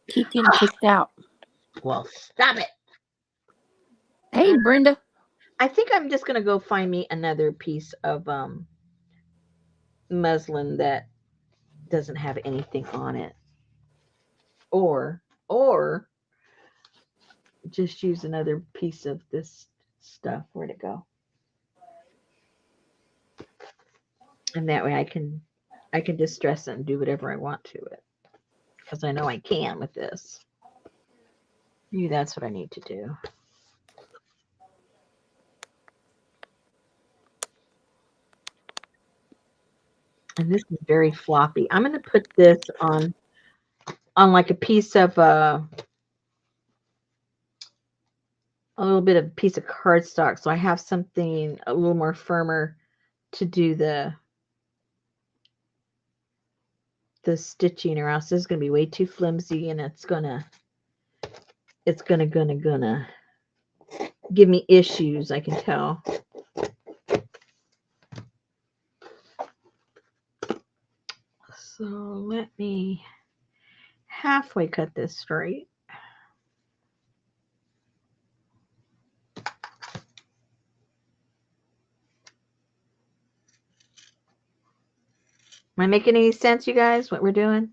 Keep getting kicked out. Well, stop it. Hey, Brenda. I think I'm just gonna go find me another piece of muslin that doesn't have anything on it, or just use another piece of this stuff. Where'd it go? And that way I can distress it and do whatever I want to it, because I know I can with this. Maybe that's what I need to do. And this is very floppy. I'm going to put this on like a piece of a little bit of a piece of cardstock, so I have something a little more firmer to do the stitching, or else this is going to be way too flimsy, and it's gonna give me issues, I can tell. So let me halfway cut this straight. Am I making any sense, you guys, what we're doing?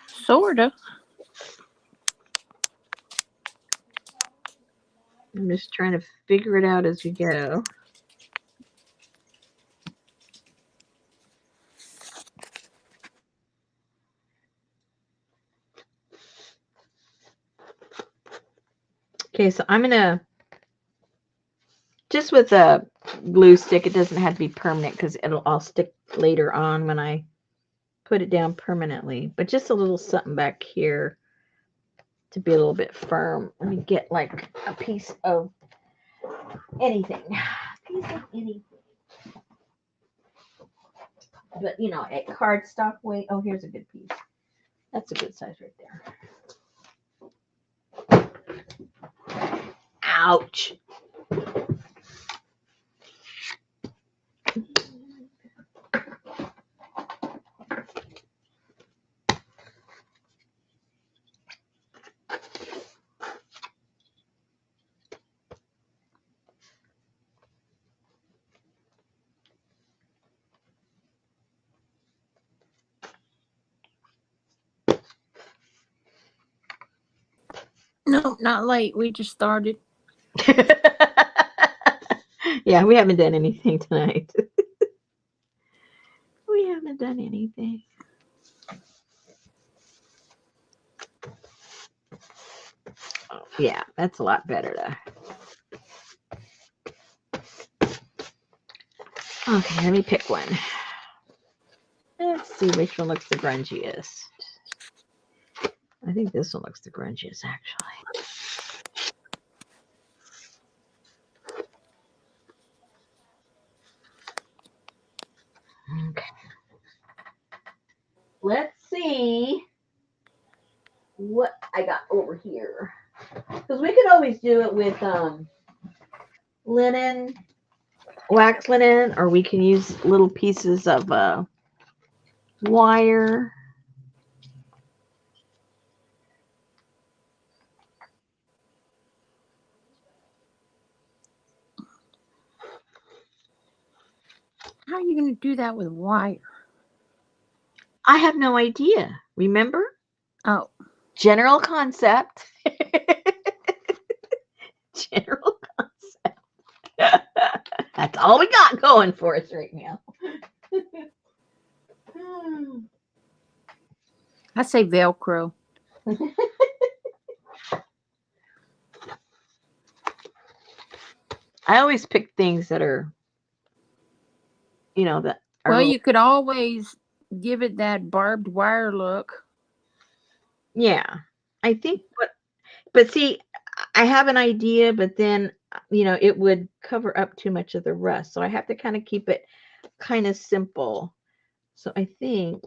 Sort of. I'm just trying to figure it out as we go. Okay, so I'm gonna, just with a glue stick, it doesn't have to be permanent because it'll all stick later on when I put it down permanently, but just a little something back here to be a little bit firm. Let me get like a piece of anything. Piece of anything. But you know, at cardstock weight. Oh, here's a good piece. That's a good size right there. Ouch. No, not late. We just started. Yeah, we haven't done anything tonight. We haven't done anything. Oh, yeah, that's a lot better to. Okay, let me pick one. Let's see which one looks the grungiest. I think this one looks the grungiest, actually. Okay. Let's see what I got over here. Because we could always do it with linen, wax linen, or we can use little pieces of wire. How are you going to do that with wire? I have no idea. Remember? Oh, General concept. General concept. That's all we got going for us right now. I say Velcro. I always pick things that are, that are a Well, little, you could always give it that barbed wire look. yeah. I think, but see, I have an idea, but then, it would cover up too much of the rest. So I have to kind of keep it kind of simple. So I think,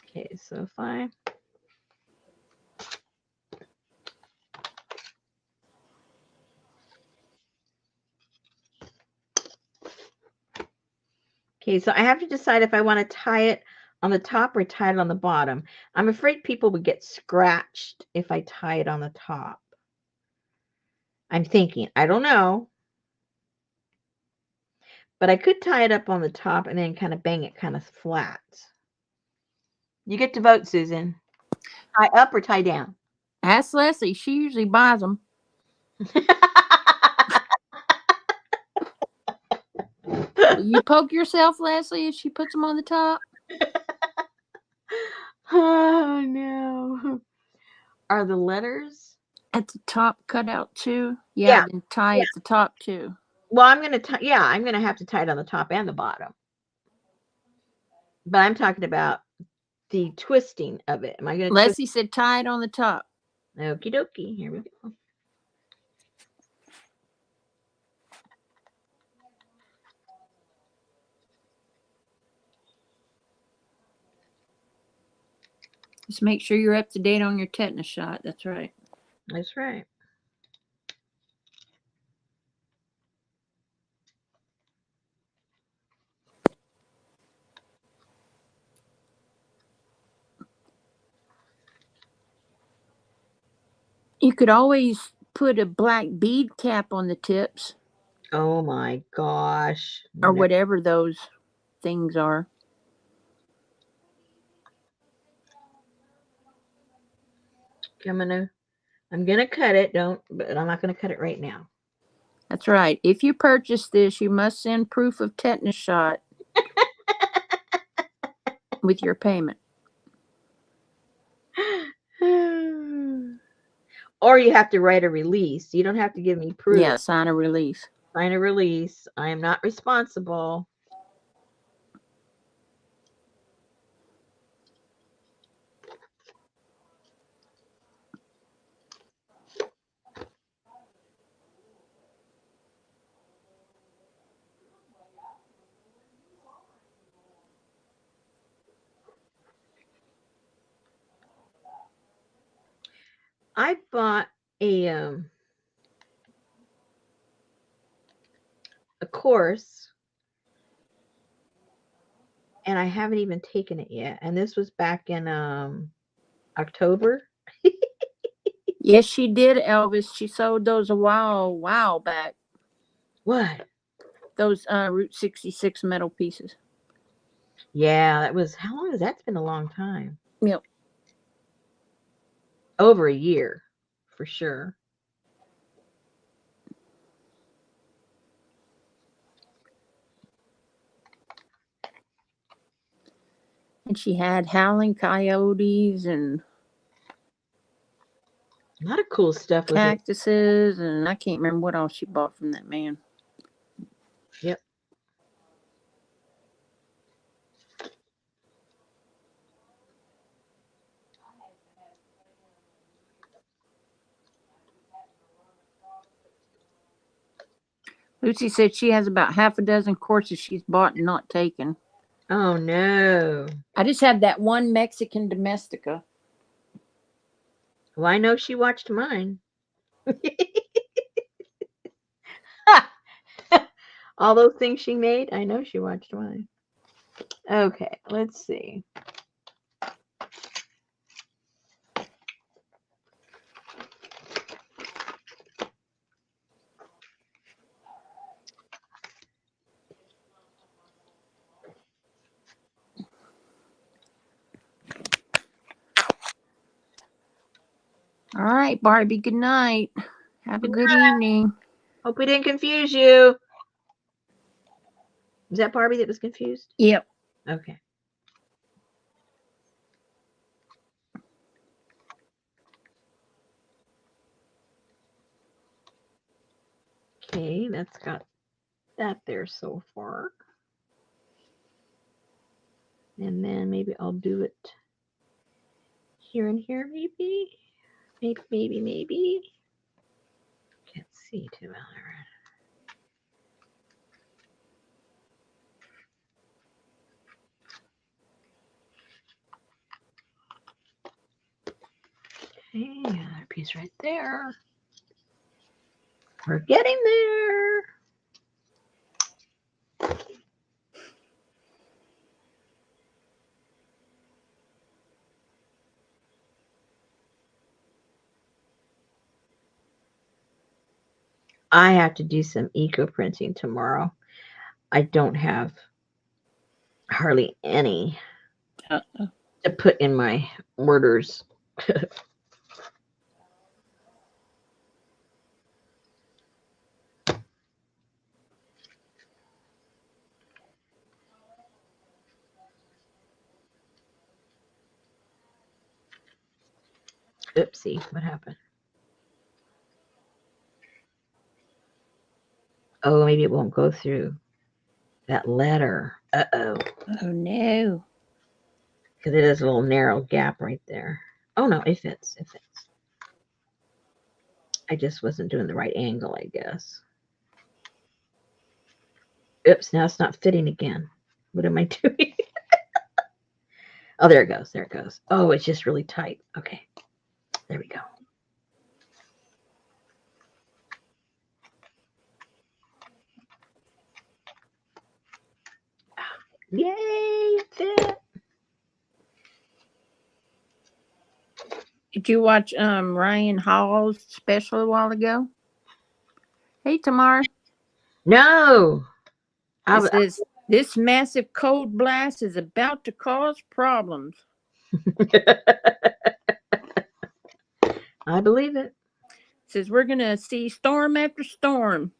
okay, so if I, okay, so I have to decide if I want to tie it on the top or tie it on the bottom. I'm afraid people would get scratched if I tie it on the top. I'm thinking, I don't know, but I could tie it up on the top and then kind of bang it kind of flat. You get to vote, Susan. Tie up or tie down? Ask Leslie. She usually buys them. You poke yourself, Leslie, if she puts them on the top. Oh no. Are the letters At the top cut out too? Yeah, Yeah, then tie yeah. at the top too. Well, I'm gonna have to tie it on the top and the bottom. But I'm talking about the twisting of it. Am I gonna twist? Leslie said tie it on the top. Okie dokie. Here we go. Just make sure you're up to date on your tetanus shot. That's right. That's right. You could always put a black bead cap on the tips Oh my gosh. or No. whatever those things are. I'm gonna cut it. But I'm not gonna cut it right now. That's right. If you purchase this, you must send proof of tetanus shot with your payment. Or you have to write a release. You don't have to give me proof. Yeah, sign a release. Sign a release. I am not responsible. I bought a course and I haven't even taken it yet. And this was back in October. Yes, she did, Elvis. She sold those a while back. What? Those Route 66 metal pieces. Yeah, that was how long has that? It's been a long time. Yep. Over a year, for sure. And she had howling coyotes and A lot of cool stuff with it. cactuses, and I can't remember what else she bought from that man. Yep. Lucy said she has about half a dozen courses she's bought and not taken. Oh no. I just have that one Mexican domestica. Well, I know she watched mine. All those things she made, I know she watched mine. Okay, let's see. All right, Barbie, good night. Have a good evening. Hope we didn't confuse you. Was that Barbie that was confused? Yep. Okay. Okay, that's got that there so far. And then maybe I'll do it here and here, maybe. Maybe. Can't see too well. Okay, another piece right there. We're getting there. I have to do some eco printing tomorrow. I don't have hardly any to put in my orders. Oopsie, what happened? Oh, maybe it won't go through that letter. Uh-oh. Oh, no. Because it is a little narrow gap right there. Oh, no, it fits. It fits. I just wasn't doing the right angle, I guess. Oops, now it's not fitting again. What am I doing? Oh, there it goes. There it goes. Oh, it's just really tight. Okay. There we go. Yay, fit. Did you watch Ryan Hall's special a while ago? Hey, Tamar. No. It says, this massive cold blast is about to cause problems. I believe it. It says, we're going to see storm after storm.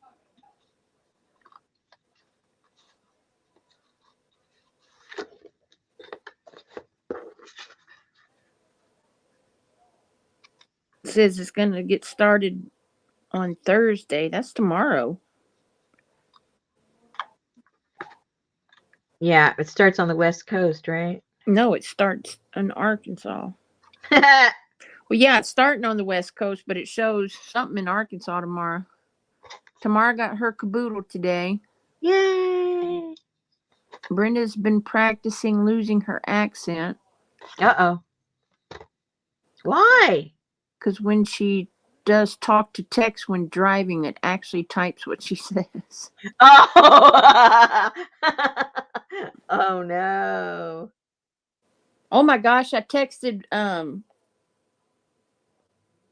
It says it's going to get started on Thursday. That's tomorrow. Yeah, it starts on the West Coast, right? No, it starts in Arkansas. Well, yeah, it's starting on the West Coast, but it shows something in Arkansas tomorrow. Tamara got her caboodle today. Yay. Brenda's been practicing losing her accent. Uh-oh. Why? Because when she does talk to text when driving, it actually types what she says. Oh. Oh, no. Oh, my gosh. I texted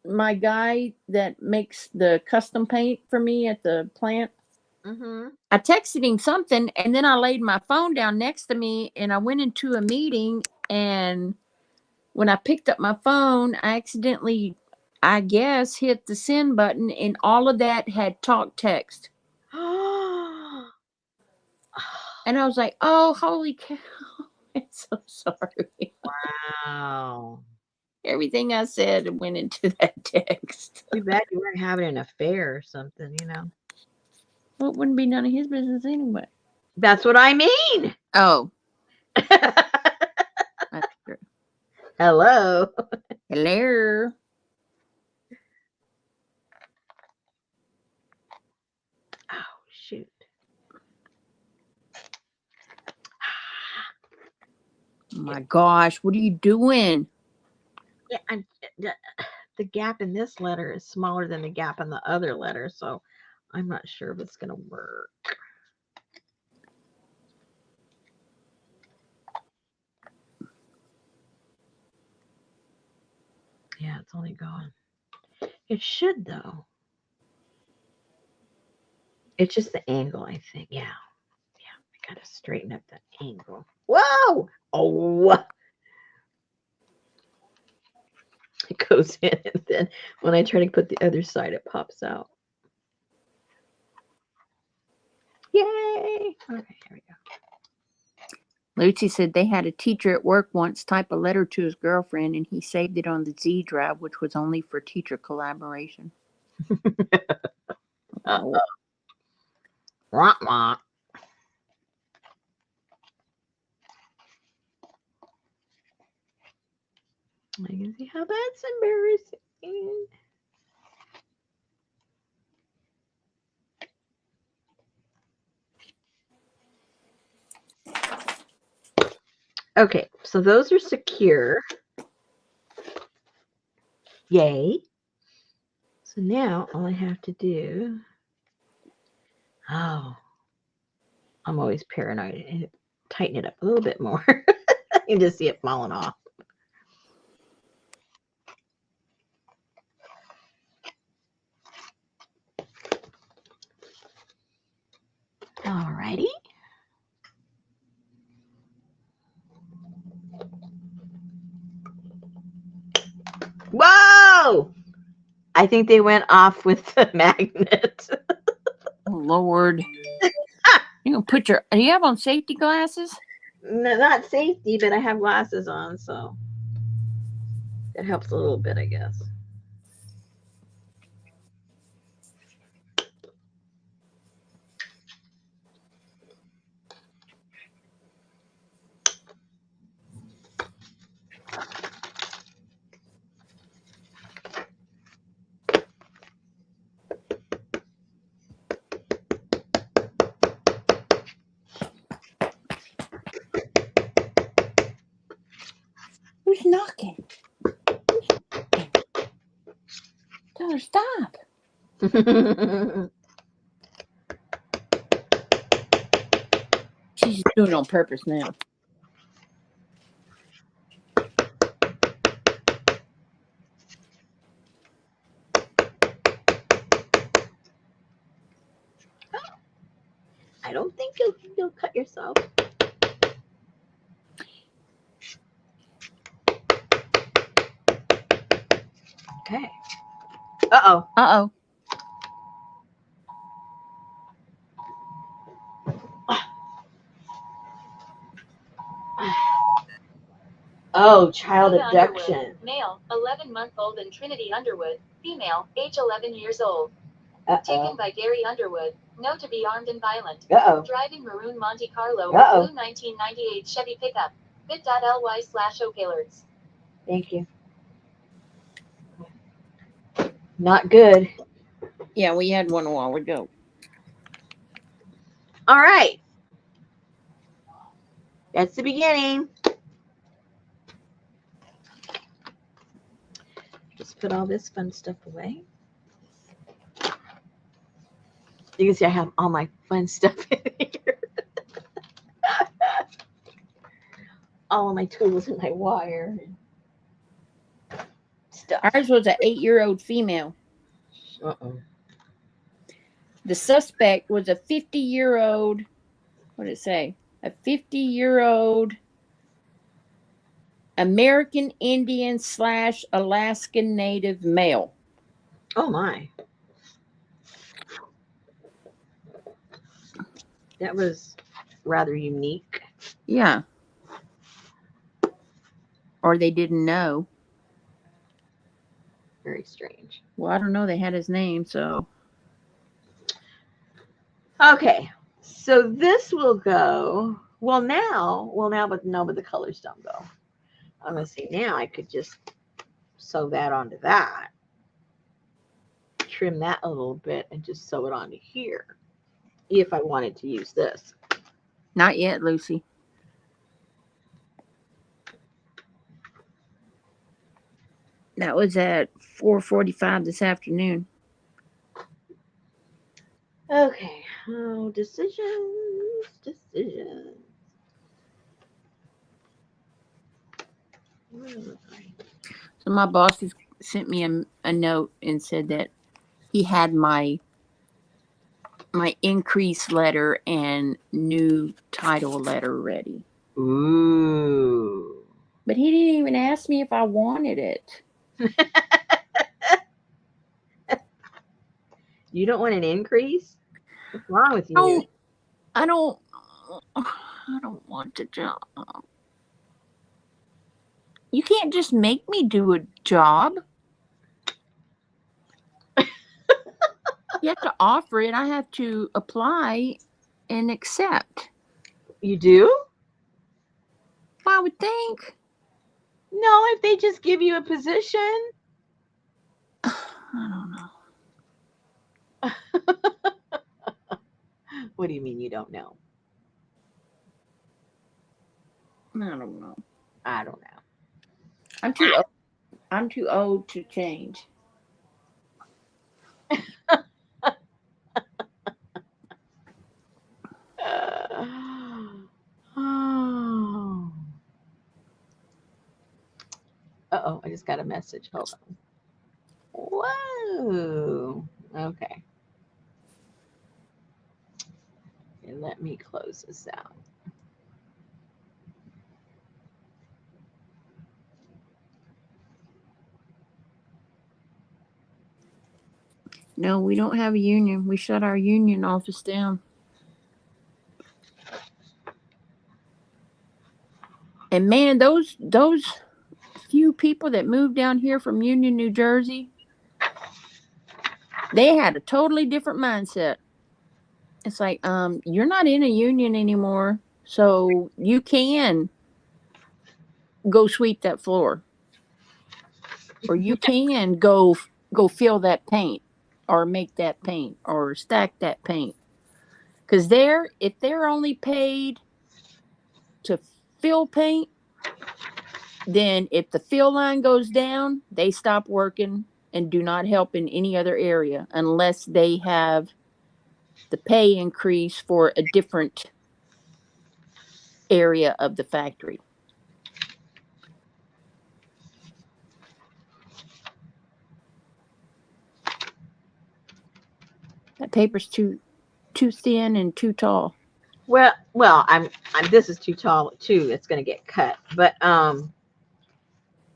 my guy that makes the custom paint for me at the plant. Mm-hmm. I texted him something, and then I laid my phone down next to me, and I went into a meeting, and when I picked up my phone, I accidentally, I guess, hit the send button, and all of that had talk text. And I was like, oh, holy cow. I'm so sorry. Wow. Everything I said went into that text. Too bad you weren't having an affair or something, you know. Well, it wouldn't be none of his business anyway. That's what I mean. Oh, that's true. Hello. Hello. Oh, shoot. My gosh, what are you doing? Yeah, the gap in this letter is smaller than the gap in the other letter, so I'm not sure if it's going to work. Yeah, it's only going. It should, though. It's just the angle, I think. Yeah. I got to straighten up that angle. Whoa! Oh! it goes in, and then when I try to put the other side, it pops out. Yay! Okay, here we go. Lucy said they had a teacher at work once type a letter to his girlfriend, and he saved it on the Z drive, which was only for teacher collaboration. Uh-oh. Wah, wah. I can see how that's embarrassing. Okay, so those are secure. Yay. So now all I have to do, oh, I'm always paranoid, and tighten it up a little bit more. You can just see it falling off. Alrighty. Whoa! I think they went off with the magnet. Oh, Lord. You gonna put your, do you have on safety glasses? No, not safety, but I have glasses on, so that helps a little bit, I guess. Who's knocking? Tell her stop. She's doing it on purpose now. I don't think you'll cut yourself. Okay. Uh-oh. Uh-oh. Oh, child abduction. Underwood, male, 11-month-old, and Trinity Underwood, female, age 11 years old. Taken by Gary Underwood, known to be armed and violent. Uh-oh. Driving maroon Monte Carlo Uh-oh. blue 1998 Chevy pickup. bit.ly/okalerts. Thank you. Not good. Yeah, we had one a while ago. All right. That's the beginning. Just put all this fun stuff away. You can see I have all my fun stuff in here. All of my tools and my wire and stuff. Ours was an 8-year-old female. Uh-oh. The suspect was a 50-year-old, what did it say? A 50-year-old American Indian / Alaskan Native male. Oh my. That was rather unique. Yeah. Or they didn't know. Very strange. Well, I don't know. They had his name, so. Okay. So this will go. Well, now, but no, but the colors don't go. I'm going to see now I could just sew that onto that. Trim that a little bit and just sew it onto here. If I wanted to use this. Not yet, Lucy. That was at 4:45 this afternoon. Okay. Oh, decisions. So my boss has sent me a note and said that he had my increase letter and new title letter ready. Ooh. But he didn't even ask me if I wanted it. You don't want an increase? What's wrong with Oh, you? I don't. I don't want the job. You can't just make me do a job. You have to offer it. I have to apply and accept. You do? I would think. No, if they just give you a position. I don't know. What do you mean you don't know? I don't know. I don't know. I'm too old. I'm too old to change. Oh. Uh-oh, I just got a message. Hold on. Whoa. Okay. And let me close this out. No, we don't have a union. We shut our union office down. And man, those few people that moved down here from Union, New Jersey, they had a totally different mindset. It's like, you're not in a union anymore, so you can go sweep that floor, or you can go fill that paint, or make that paint, or stack that paint. Because if they're only paid to fill paint, then if the fill line goes down, they stop working and do not help in any other area unless they have the pay increase for a different area of the factory. That paper's too thin and too tall. Well, I'm this is too tall too. It's gonna get cut. But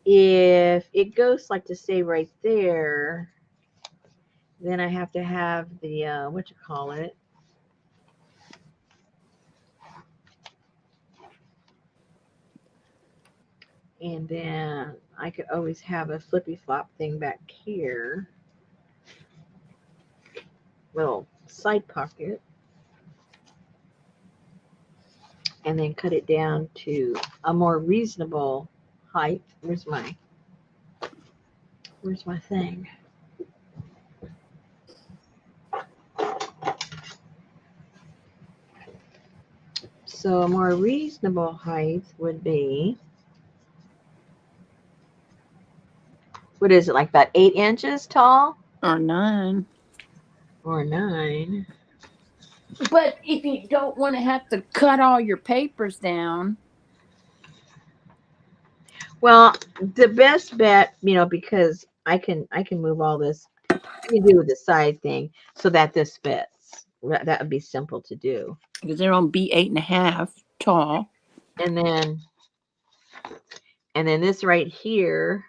if it goes like to stay right there, then I have to have the what you call it. And then I could always have a flippy flop thing back here. Little side pocket. And then cut it down to a more reasonable height. Where's my thing? So a more reasonable height would be, what is it, like about 8 inches tall? Or 9. Or 9. But if you don't want to have to cut all your papers down. Well, the best bet, because I can move all this. I can do the side thing so that this fits. That would be simple to do. Because they're on be 8.5 tall. And then this right here.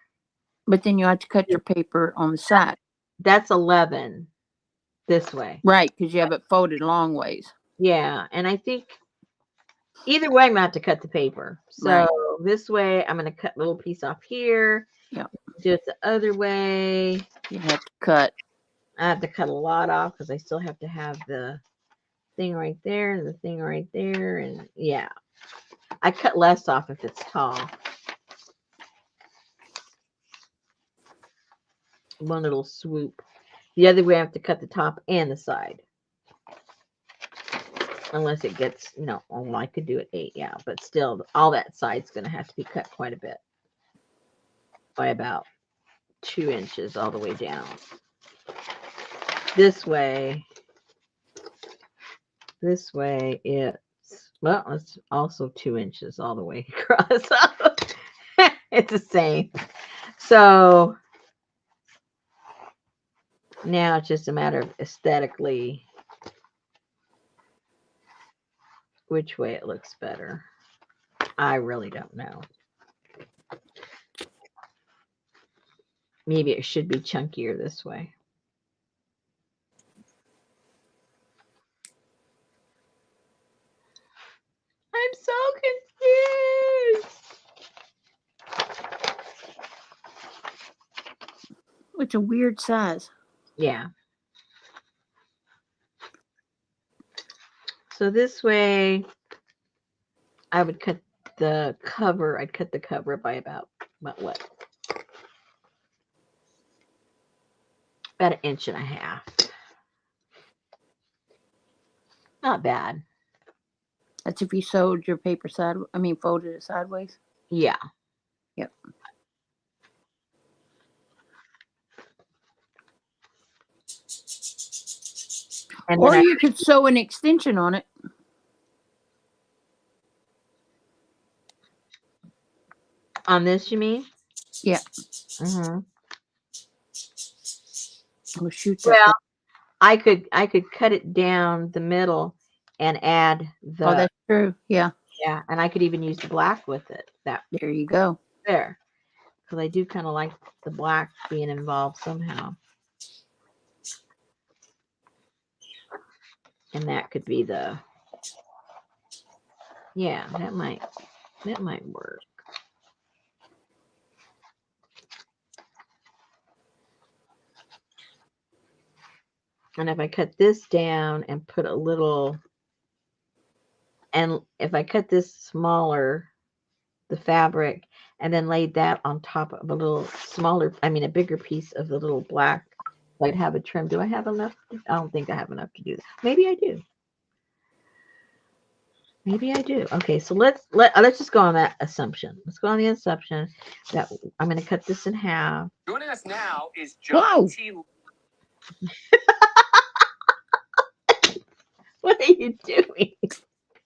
But then you have to cut your paper on the side. That's 11 this way. Right, because you have it folded long ways. Yeah, and I think either way I'm going to have to cut the paper. So Right. This way I'm going to cut a little piece off here. Yep. Do it the other way. You have to cut. I have to cut a lot off because I still have to have the thing right there and the thing right there. And yeah, I cut less off if it's tall. One little swoop. The other way I have to cut the top and the side. Unless it gets, I could do it 8, yeah. But still, all that side's going to have to be cut quite a bit. By about 2 inches all the way down. This way it's also 2 inches all the way across. It's the same. So now it's just a matter of aesthetically which way it looks better. I really don't know. Maybe it should be chunkier this way. I'm so confused. It's a weird size. Yeah. So this way, I would cut the cover. I'd cut the cover by about what? About 1.5 inches. Not bad. That's if you sewed your paper folded it sideways. Yeah. Yep. And or then you could sew an extension on it. on this, you mean? Yeah. Mm-hmm. Oh shoot! Well, I could cut it down the middle and add the. Oh, that's true. Yeah. Yeah, and I could even use the black with it. That There you go. there, because I do kind of like the black being involved somehow. And that could be the. Yeah, that might work. And if I cut this down and put a little, and if I cut this smaller, the fabric, and then laid that on top of a little smaller, a bigger piece of the little black, I'd have a trim. Do I have enough? I don't think I have enough to do that. Maybe I do. Maybe I do. Okay, so let's just go on that assumption. Let's go on the assumption that I'm going to cut this in half. Joining us now is John T. What are you doing?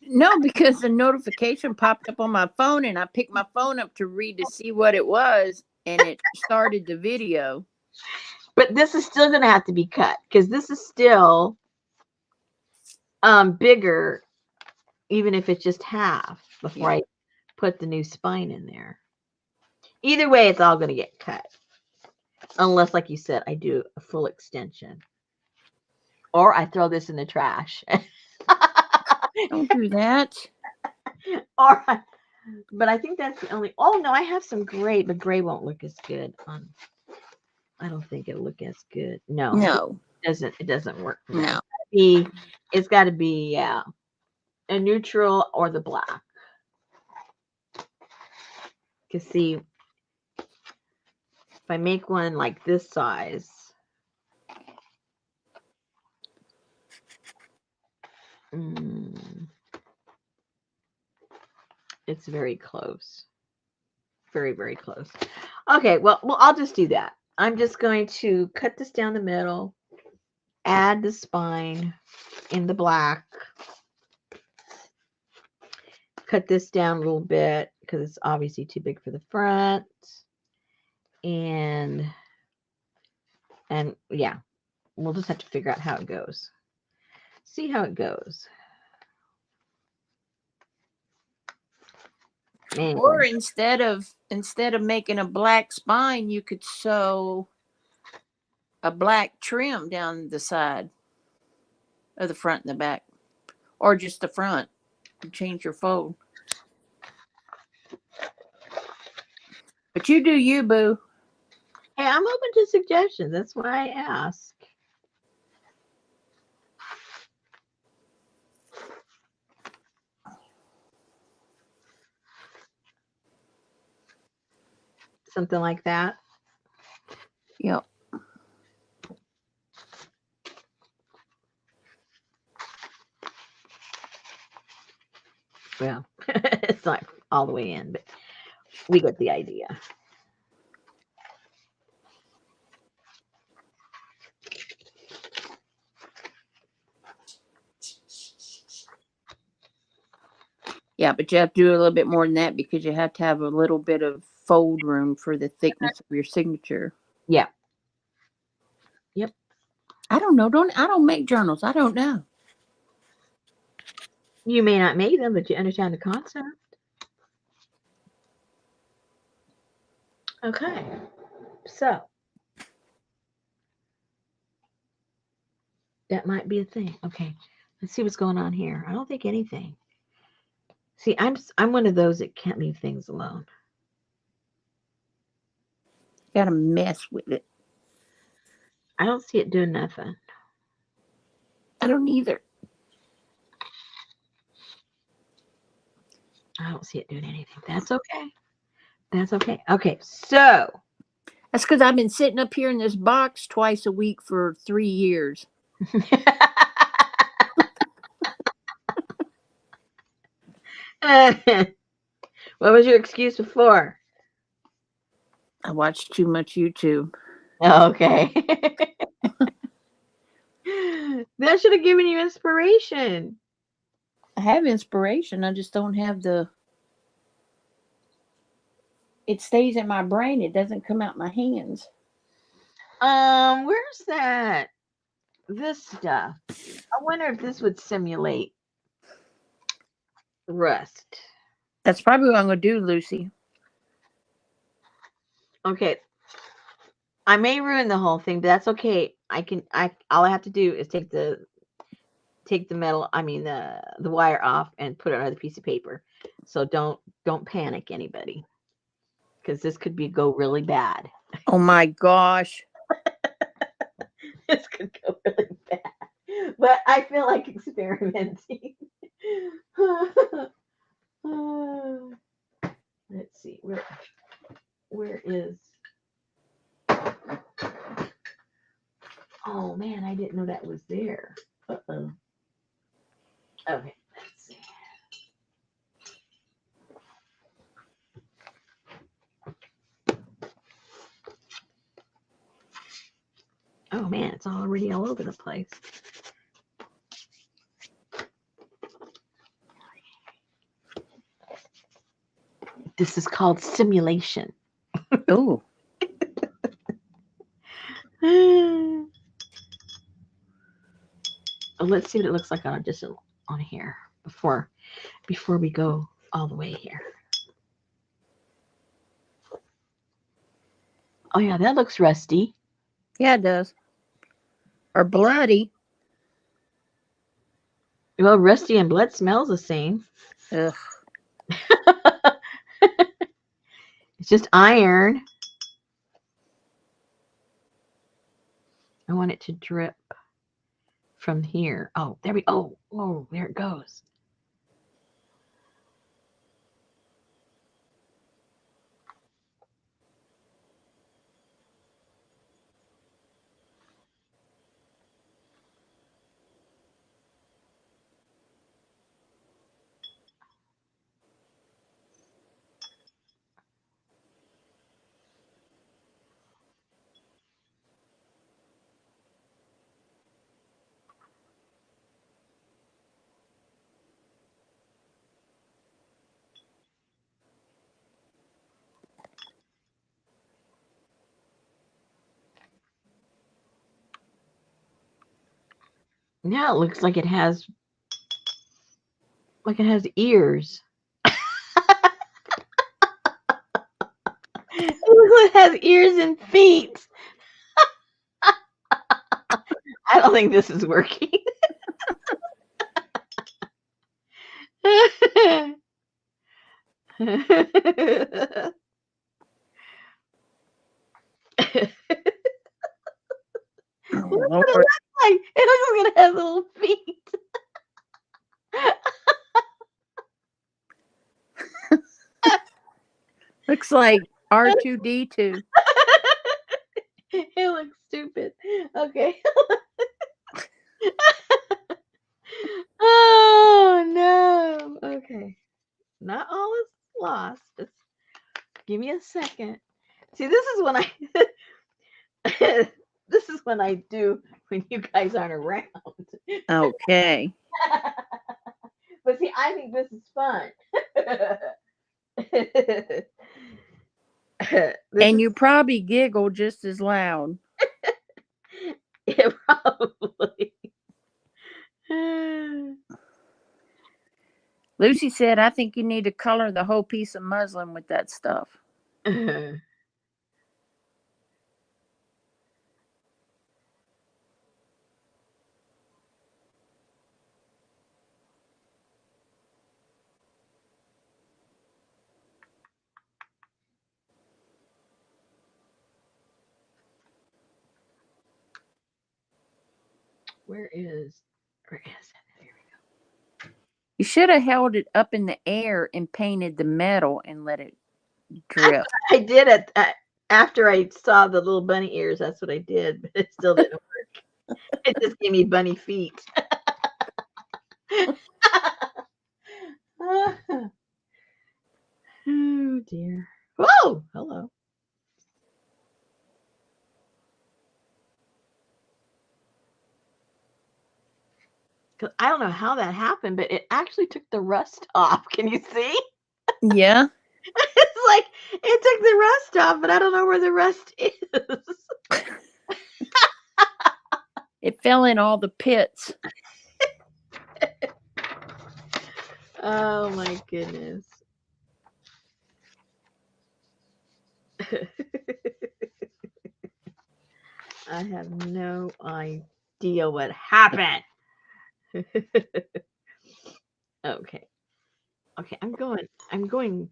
No, because the notification popped up on my phone, and I picked my phone up to read to see what it was, and it started the video. But this is still going to have to be cut because this is still bigger, even if it's just half before I put the new spine in there. Either way, it's all going to get cut. Unless, like you said, I do a full extension. Or I throw this in the trash. Don't do that. But I think that's the only. Oh no, I have some gray, but gray won't look as good on. I don't think it'll look as good. No, it doesn't work. For that. It's got to be a neutral or the black. Cause see, if I make one like this size. It's very close. Very, very close. Okay, well, I'll just do that. I'm just going to cut this down the middle, add the spine in the black, cut this down a little bit because it's obviously too big for the front. And yeah, we'll just have to figure out how it goes. See how it goes. Man. Or instead of making a black spine, you could sew a black trim down the side of the front and the back, or just the front. Change your fold. But you do you, boo. Hey, I'm open to suggestions. That's why I ask. Something like that. Yep. Well, it's not all the way in, but we get the idea. Yeah, but you have to do a little bit more than that because you have to have a little bit of fold room for the thickness of your signature. Yeah. Yep. I don't know. I don't make journals. I don't know. You may not make them, but you understand the concept. Okay. So That might be a thing. Okay. Let's see what's going on here. I don't think anything. See, I'm one of those that can't leave things alone. Gotta mess with it. I don't see it doing nothing. I don't either. I don't see it doing anything. That's okay. That's okay. Okay, so That's because I've been sitting up here in this box twice a week for 3 years. what was your excuse before? I watched too much YouTube. Okay. That should have given you inspiration. I have inspiration. I just don't have the. It stays in my brain. It doesn't come out my hands. Where's that? This stuff. I wonder if this would simulate rust. That's probably what I'm going to do, Lucy. Okay. I may ruin the whole thing, but that's okay. All I have to do is take the metal, the wire off and put it on another piece of paper. So don't panic, anybody. Because this could go really bad. Oh my gosh. This could go really bad. But I feel like experimenting. Let's see. Where is... Oh man, I didn't know that was there. Uh-oh. Okay, let's see. Oh man, it's already all over the place. This is called simulation. Oh. Let's see what it looks like on here before we go all the way here. Oh yeah, that looks rusty. Yeah, it does. Or bloody. Well, rusty and blood smells the same. Ugh. It's just iron. I want it to drip from here. Oh, there we go. Oh, there it goes. Now it looks like it has ears. It has ears and feet. I don't think this is working. Oh, What Lord. does it look like? It looks like it has little feet. Looks like R2D2. It looks stupid. Okay. Oh no. Okay. Not all is lost. Just give me a second. See, this is when I this is when I do when you guys aren't around. Okay. But see, I think this is fun. And you probably giggle just as loud. Yeah, probably. Lucy said, I think you need to color the whole piece of muslin with that stuff. Where is it? Here You should have held it up in the air and painted the metal and let it drip. I did it after I saw the little bunny ears. That's what I did, but it still didn't work. It just gave me bunny feet. Oh dear. Whoa! Hello. I don't know how that happened, but it actually took the rust off. Can you see? Yeah. It's like it took the rust off, but I don't know where the rust is. It fell in all the pits. Oh my goodness. I have no idea what happened. Okay. Okay, I'm going from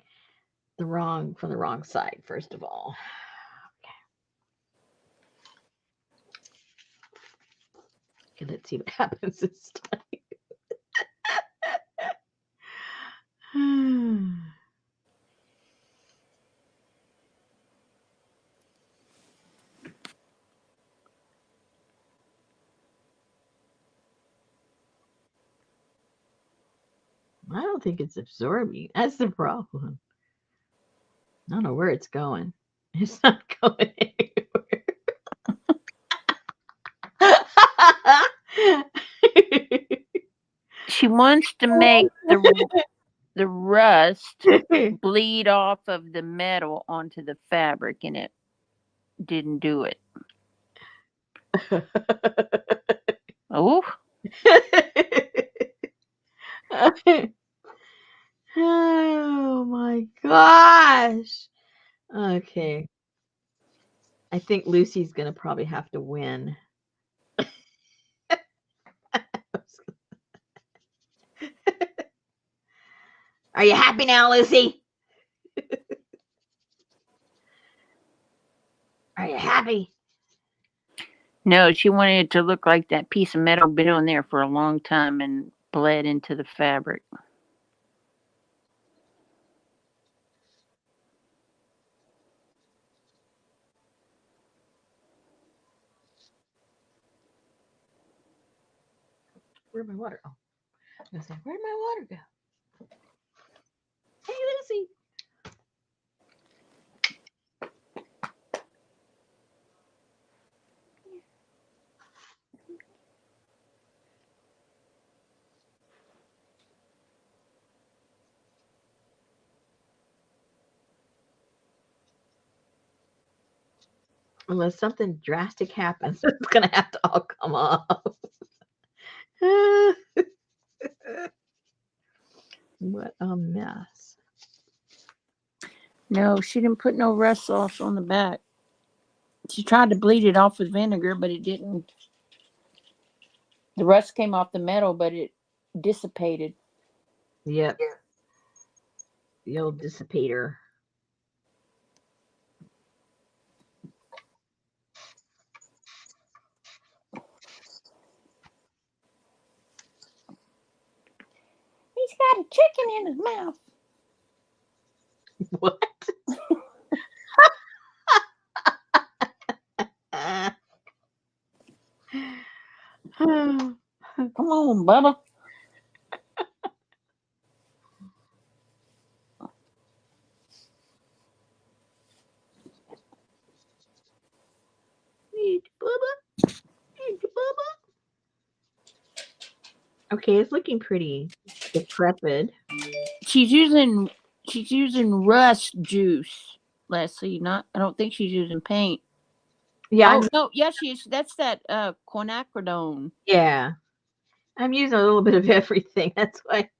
the wrong side, first of all. Okay, let's see what happens this time. I don't think it's absorbing. That's the problem. I don't know where it's going. It's not going anywhere. She wants to make the rust bleed off of the metal onto the fabric, and it didn't do it. Oh. Oh my gosh. Okay. I think Lucy's going to probably have to win. Are you happy now, Lucy? Are you happy? No, she wanted it to look like that piece of metal been on there for a long time and bled into the fabric. Where'd my water go? I was going to say, where'd my water go? Hey, Lucy. Unless something drastic happens, it's going to have to all come off. What a mess. No, she didn't put no rust sauce on the back. She tried to bleed it off with vinegar, but it didn't. The rust came off the metal, but it dissipated. Yep. The old dissipator. He's got a chicken in his mouth. What? Come on, Bubba. Okay, it's looking pretty decrepit. She's using rust juice, Leslie. I don't think she's using paint. Yeah. Oh no, yeah, she is. That's that quinacridone. Yeah. I'm using a little bit of everything. That's why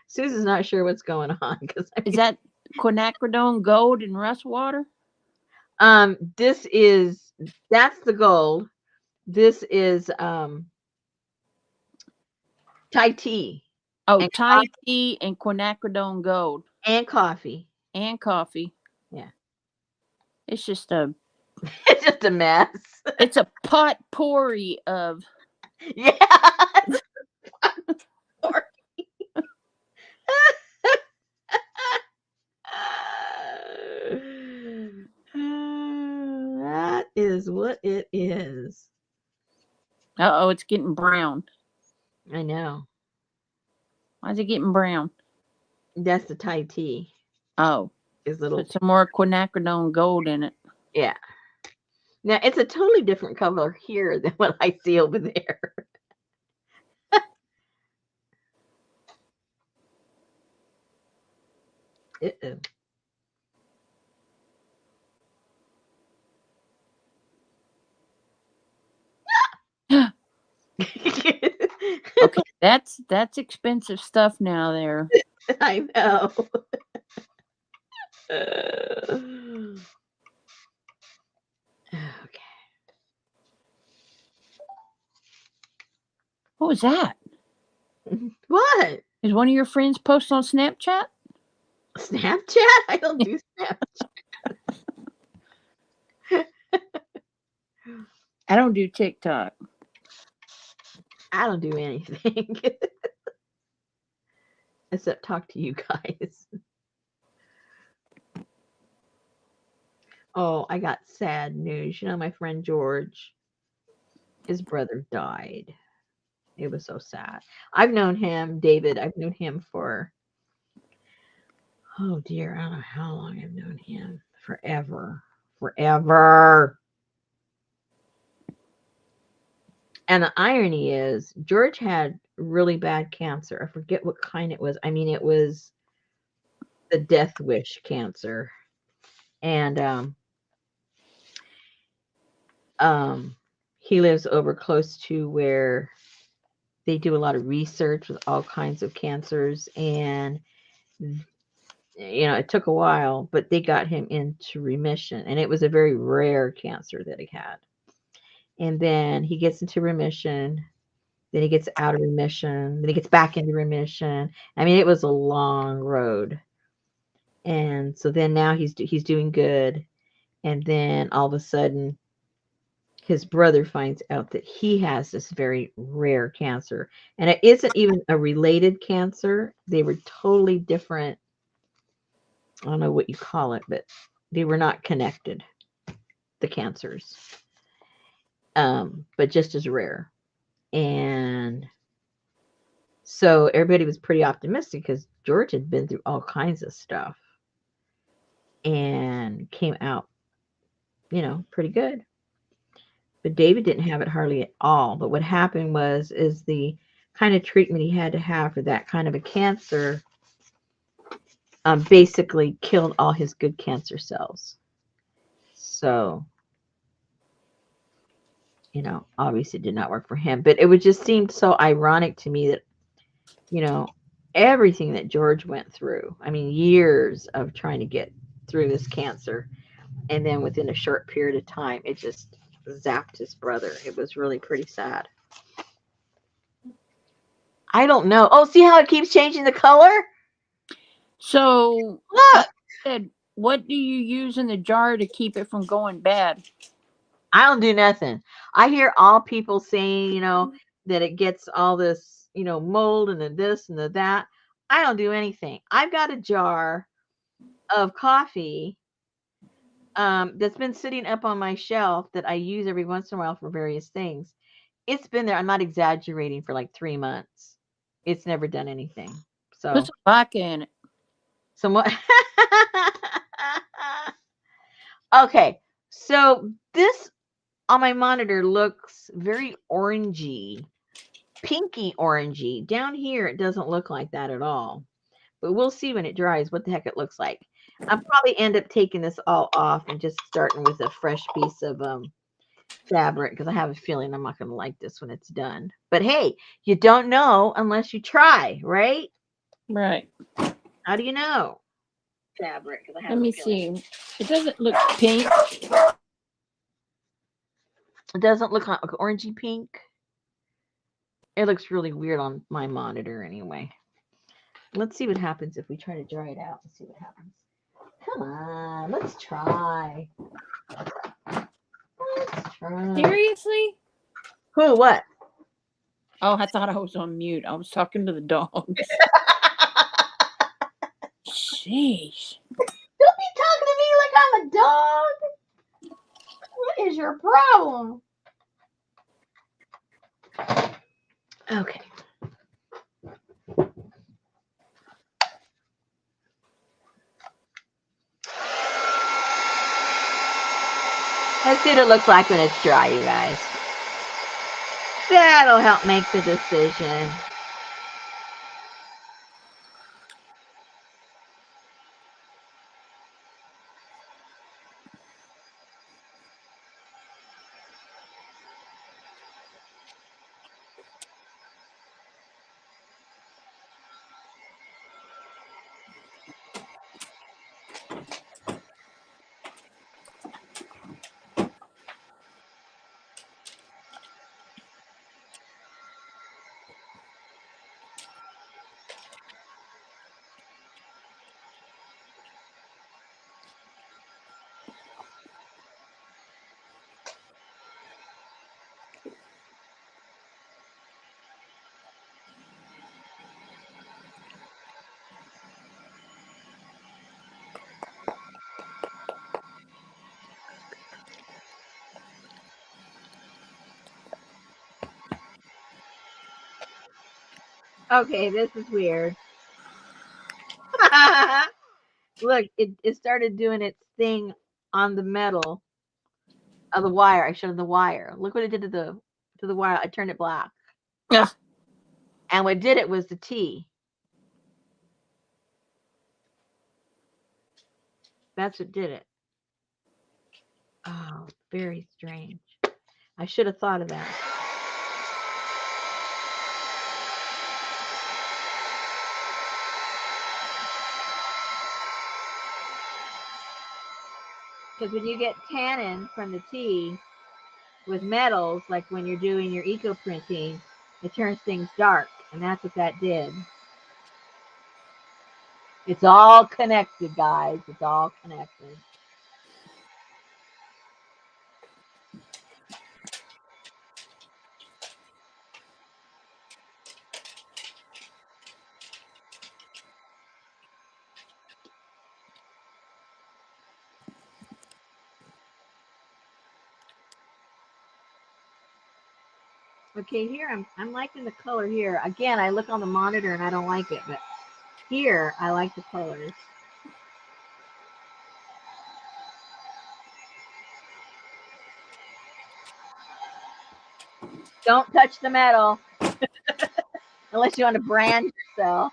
Susan's not sure what's going on. Is that quinacridone gold and rust water? That's the gold. This is Thai tea. Oh, Thai tea and quinacridone gold. And coffee. And coffee. Yeah. It's just it's just a mess. It's a potpourri of Yeah. That is what it is. Uh-oh, it's getting brown. I know. Why is it getting brown? That's the Thai tea. Oh, Is little. put some more quinacridone gold in it. Yeah. Now it's a totally different color here than what I see over there. Uh-oh. Okay, that's expensive stuff now there. I know. Okay. What was that? What? Is one of your friends posting on Snapchat? Snapchat? I don't do Snapchat. I don't do TikTok. I don't do anything except talk to you guys. Oh, I got sad news. You know, my friend George, his brother died. It was so sad. I've known him, David, I've known him for, oh dear, I don't know how long I've known him. Forever. Forever. And the irony is, George had really bad cancer. I forget what kind it was. I mean, it was the death wish cancer. And he lives over close to where they do a lot of research with all kinds of cancers. And, you know, it took a while, but they got him into remission. And it was a very rare cancer that he had. And then he gets into remission. Then he gets out of remission. Then he gets back into remission. I mean, it was a long road. And so then now he's doing good. And then all of a sudden, his brother finds out that he has this very rare cancer. And it isn't even a related cancer. They were totally different. I don't know what you call it, but they were not connected, the cancers. But just as rare. And so everybody was pretty optimistic because George had been through all kinds of stuff and came out, you know, pretty good. But David didn't have it hardly at all. But what happened is the kind of treatment he had to have for that kind of a cancer basically killed all his good cancer cells. So, you know, obviously it did not work for him. But it would just seem so ironic to me that, you know, everything that George went through, I mean, years of trying to get through this cancer. And then within a short period of time, it just zapped his brother. It was really pretty sad. I don't know. Oh, see how it keeps changing the color? So, Look, what do you use in the jar to keep it from going bad? I don't do nothing. I hear all people saying, you know, that it gets all this, you know, mold and the this and the that. I don't do anything. I've got a jar of coffee that's been sitting up on my shelf that I use every once in a while for various things. It's been there. I'm not exaggerating for like 3 months. It's never done anything. Put So, some vodka in it. somewhat. Okay. So this on my monitor looks very orangey, pinky orangey. Down here, it doesn't look like that at all. But we'll see when it dries what the heck it looks like. I'll probably end up taking this all off and just starting with a fresh piece of fabric because I have a feeling I'm not going to like this when it's done. But hey, you don't know unless you try, right? Right. How do you know? Fabric because I have Let a me feeling. see. It doesn't look pink. It doesn't look like orangey pink. It looks really weird on my monitor anyway. Let's see what happens if we try to dry it out and see what happens. Come on, let's try. Let's try. Seriously? Who? What? Oh, I thought I was on mute. I was talking to the dogs. Sheesh. Don't be talking to me like I'm a dog. What is your problem? Okay. Let's see what it looks like when it's dry, you guys. That'll help make the decision. Okay, this is weird. Look, it started doing its thing on the metal of the wire. I showed the wire. Look what it did to the wire. I turned it black. Yeah. And what did it was the T. That's what did it. Oh, very strange. I should have thought of that. Because when you get tannin from the T with metals, like when you're doing your eco printing, it turns things dark. And that's what that did. It's all connected, guys. It's all connected. Okay, here I'm liking the color here. Again, I look on the monitor and I don't like it, but here I like the colors. Don't touch the metal unless you want to brand yourself.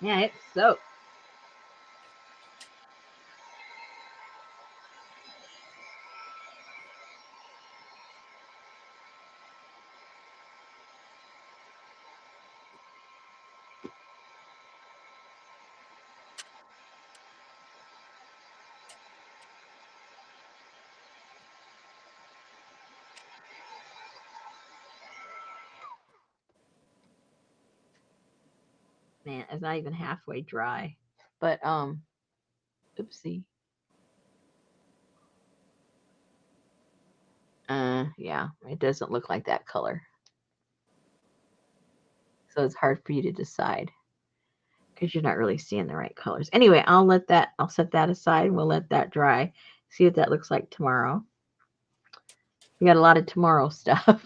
Yeah, it's soaked. Man, it's not even halfway dry. But oopsie. Yeah, it doesn't look like that color. So it's hard for you to decide because you're not really seeing the right colors. Anyway, I'll set that aside and we'll let that dry. See what that looks like tomorrow. We got a lot of tomorrow stuff.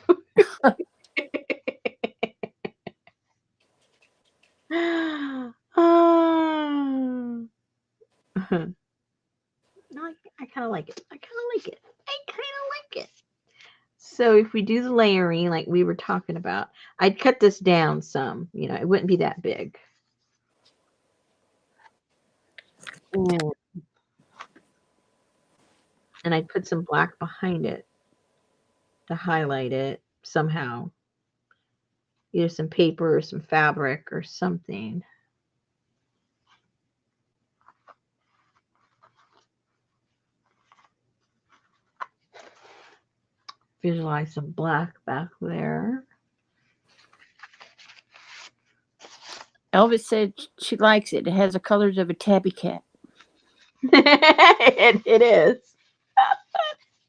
No, I kind of like it. I kind of like it. I kind of like it. So if we do the layering like we were talking about, I'd cut this down some. You know, it wouldn't be that big. And I'd put some black behind it to highlight it somehow. Either some paper or some fabric or something. Visualize some black back there. Elvis said she likes it. It has the colors of a tabby cat. It is.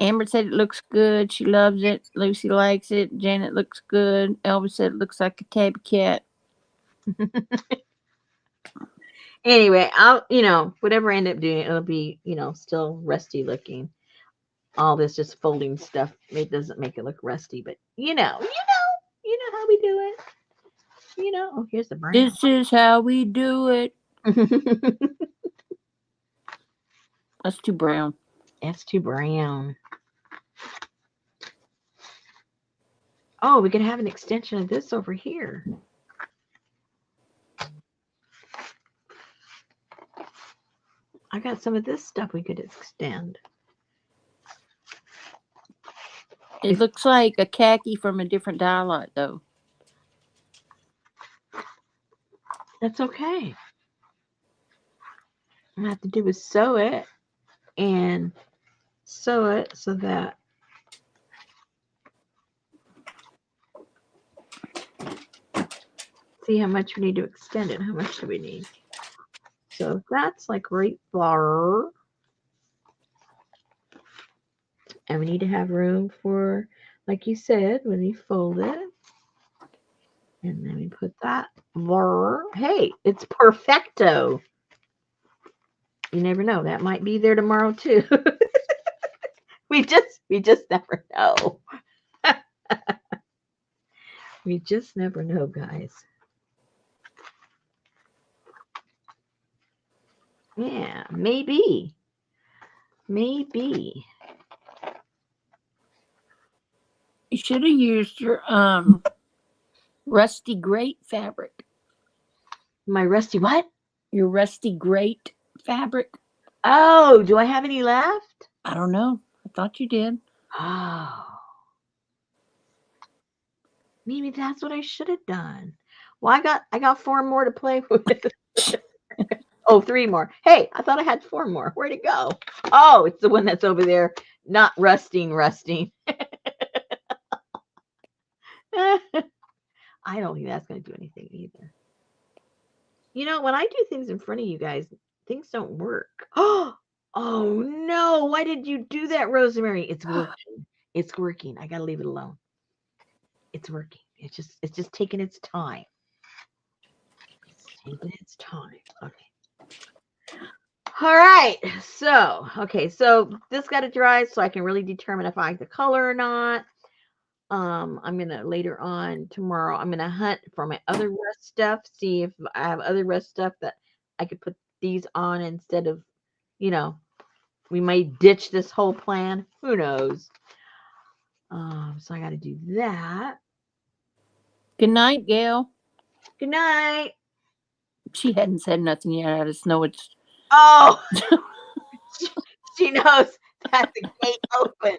Amber said it looks good. She loves it. Lucy likes it. Janet looks good. Elvis said it looks like a tabby cat. Anyway, I'll, whatever I end up doing, it'll be, still rusty looking. All this just folding stuff, it doesn't make it look rusty, but you know how we do it. Oh, here's the brown. This is how we do it. That's too brown. That's too brown. Oh, we could have an extension of this over here. I got some of this stuff we could extend. It looks like a khaki from a different dye lot, though. That's okay. All I have to do is sew it and sew it so that see how much we need to extend it. How much do we need? So that's like right there. And we need to have room for, like you said, when we fold it. And then we put that there. Hey, it's perfecto. You never know. That might be there tomorrow too. we just never know. We just never know, guys. Yeah, maybe. Maybe. You should have used your rusty grate fabric. My rusty what? Your rusty grate fabric. Oh, do I have any left? I don't know. I thought you did. Oh. Maybe that's what I should have done. Well, I got 4 more to play with. Oh, 3 more. Hey, I thought I had 4 more. Where'd it go? Oh, it's the one that's over there, not rusting. I don't think that's going to do anything either. When I do things in front of you guys, things don't work. Oh no. Why did you do that, Rosemary? It's working. It's working. I got to leave it alone. It's working. It's just taking its time. It's taking its time. Okay. All right. So this got to dry so I can really determine if I like the color or not. I'm gonna later on tomorrow. I'm gonna hunt for my other rust stuff. See if I have other rust stuff that I could put these on instead of, we might ditch this whole plan. Who knows? So I got to do that. Good night, Gail. Good night. She hadn't said nothing yet. I just know it's. Oh, she knows that the gate opened.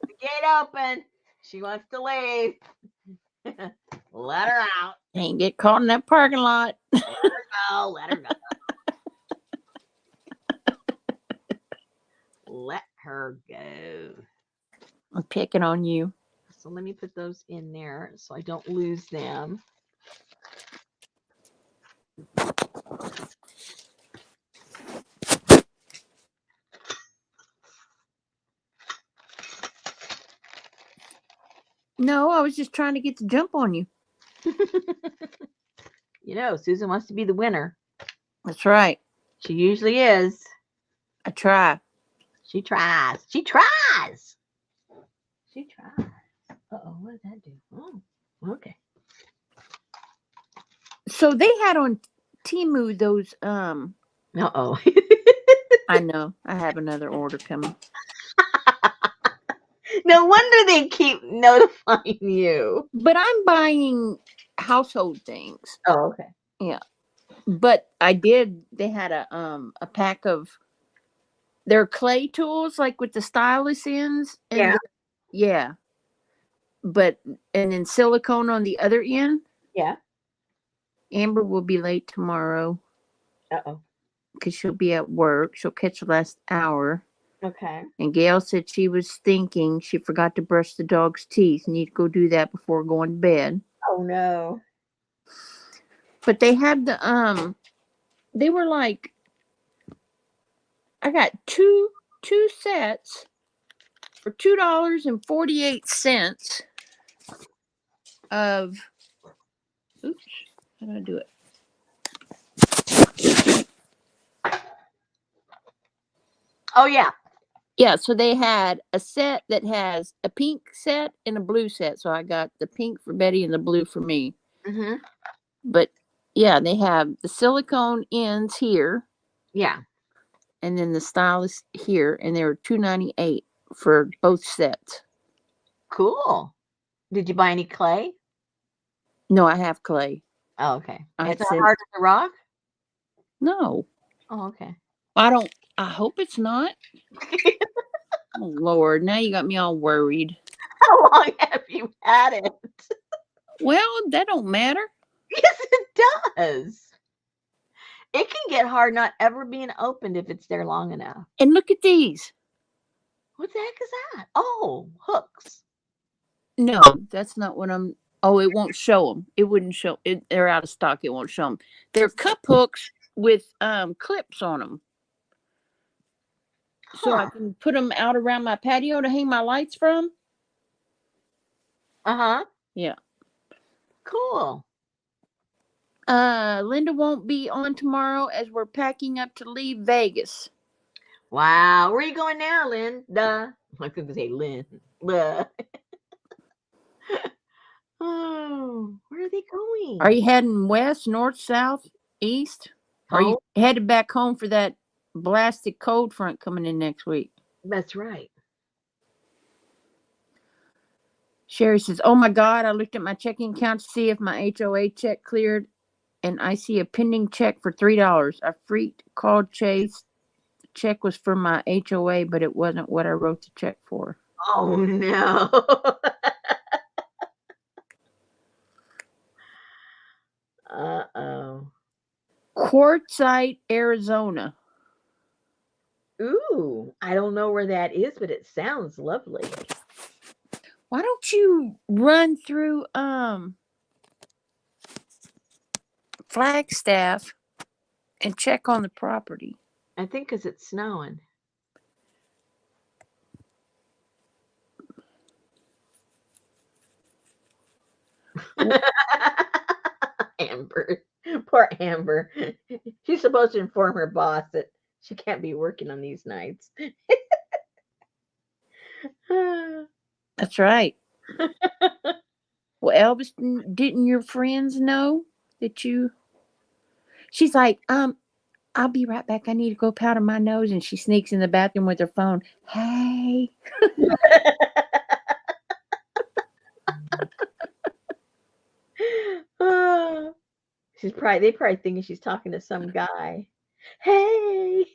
The gate open. She wants to leave. Let her out. Ain't get caught in that parking lot. Let her go. Let her go. Let her go. I'm picking on you. So let me put those in there so I don't lose them. No, I was just trying to get the jump on you. Susan wants to be the winner. That's right. She usually is. I try. She tries. She tries. She tries. Uh-oh, what did that do? Oh, okay. So they had on Temu those Uh-oh. I know. I have another order coming. No wonder they keep notifying you. But I'm buying household things. Oh, okay. Yeah. But they had a pack of their clay tools, like with the stylus ends. And Yeah. But and then silicone on the other end. Yeah. Amber will be late tomorrow. Uh-oh. because she'll be at work. She'll catch the last hour. Okay. And Gail said she was thinking she forgot to brush the dog's teeth. Need to go do that before going to bed. Oh no. But they have the they were like, I got two sets for $2.48 of, oops, how do I do it? Oh yeah. Yeah, so they had a set that has a pink set and a blue set. So I got the pink for Betty and the blue for me. Mm-hmm. But yeah, they have the silicone ends here. Yeah. And then the stylus here, and they were $2.98 for both sets. Cool. Did you buy any clay? No, I have clay. Oh, okay. I It's not said- hard as a rock? No, Oh, okay. I don't. I hope it's not. Oh Lord, now you got me all worried. How long have you had it? Well, that don't matter. Yes, it does. It can get hard not ever being opened if it's there long enough. And look at these. What the heck is that? Oh, hooks. No, that's not what I'm. Oh, it won't show them. It wouldn't show. They're out of stock. It won't show them. They're cup hooks with clips on them. So I can put them out around my patio to hang my lights from. Uh-huh. Yeah. Cool. Linda won't be on tomorrow as we're packing up to leave Vegas. Wow. Where are you going now, Linda? I couldn't say Linda. Oh, where are they going? Are you heading west, north, south, east? Are you headed back home for that blasted cold front coming in next week? That's right. Sherry says, oh my God, I looked at my checking account to see if my HOA check cleared, and I see a pending check for $3. I freaked, called Chase. The check was for my HOA, but it wasn't what I wrote the check for. Oh, no. Uh-oh. Quartzsite, Arizona. Ooh, I don't know where that is, but it sounds lovely. Why don't you run through Flagstaff and check on the property? I think because it's snowing. Amber. Poor Amber. She's supposed to inform her boss that she can't be working on these nights. That's right. Well, Elvis, didn't your friends know that you? She's like, I'll be right back. I need to go powder my nose. And she sneaks in the bathroom with her phone. Hey. They probably thinking she's talking to some guy. Hey.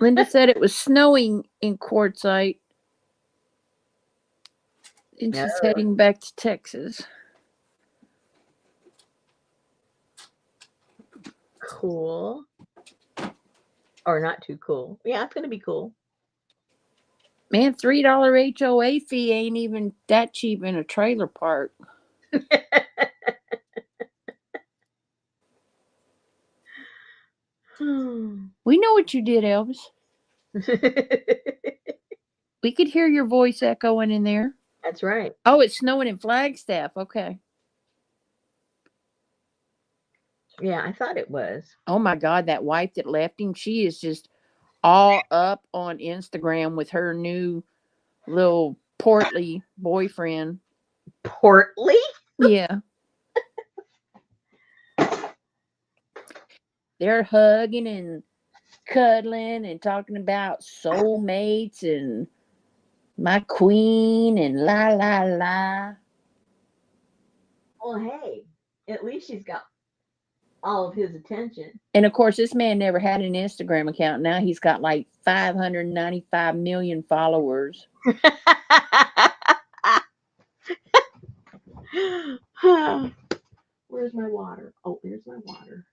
Linda said it was snowing in Quartzsite. And she's heading back to Texas. Cool. Or not too cool. Yeah, it's going to be cool. Man, $3 HOA fee ain't even that cheap in a trailer park. We know what you did, Elvis. We could hear your voice echoing in there. That's right. Oh, it's snowing in Flagstaff. Okay. Yeah, I thought it was. Oh my God, that wife that left him, she is just all up on Instagram with her new little portly boyfriend. Portly? Yeah. They're hugging and cuddling and talking about soulmates and my queen and la la la. Well, hey, at least she's got all of his attention. And of course, this man never had an Instagram account. Now he's got like 595 million followers. Where's my water? Oh, there's my water.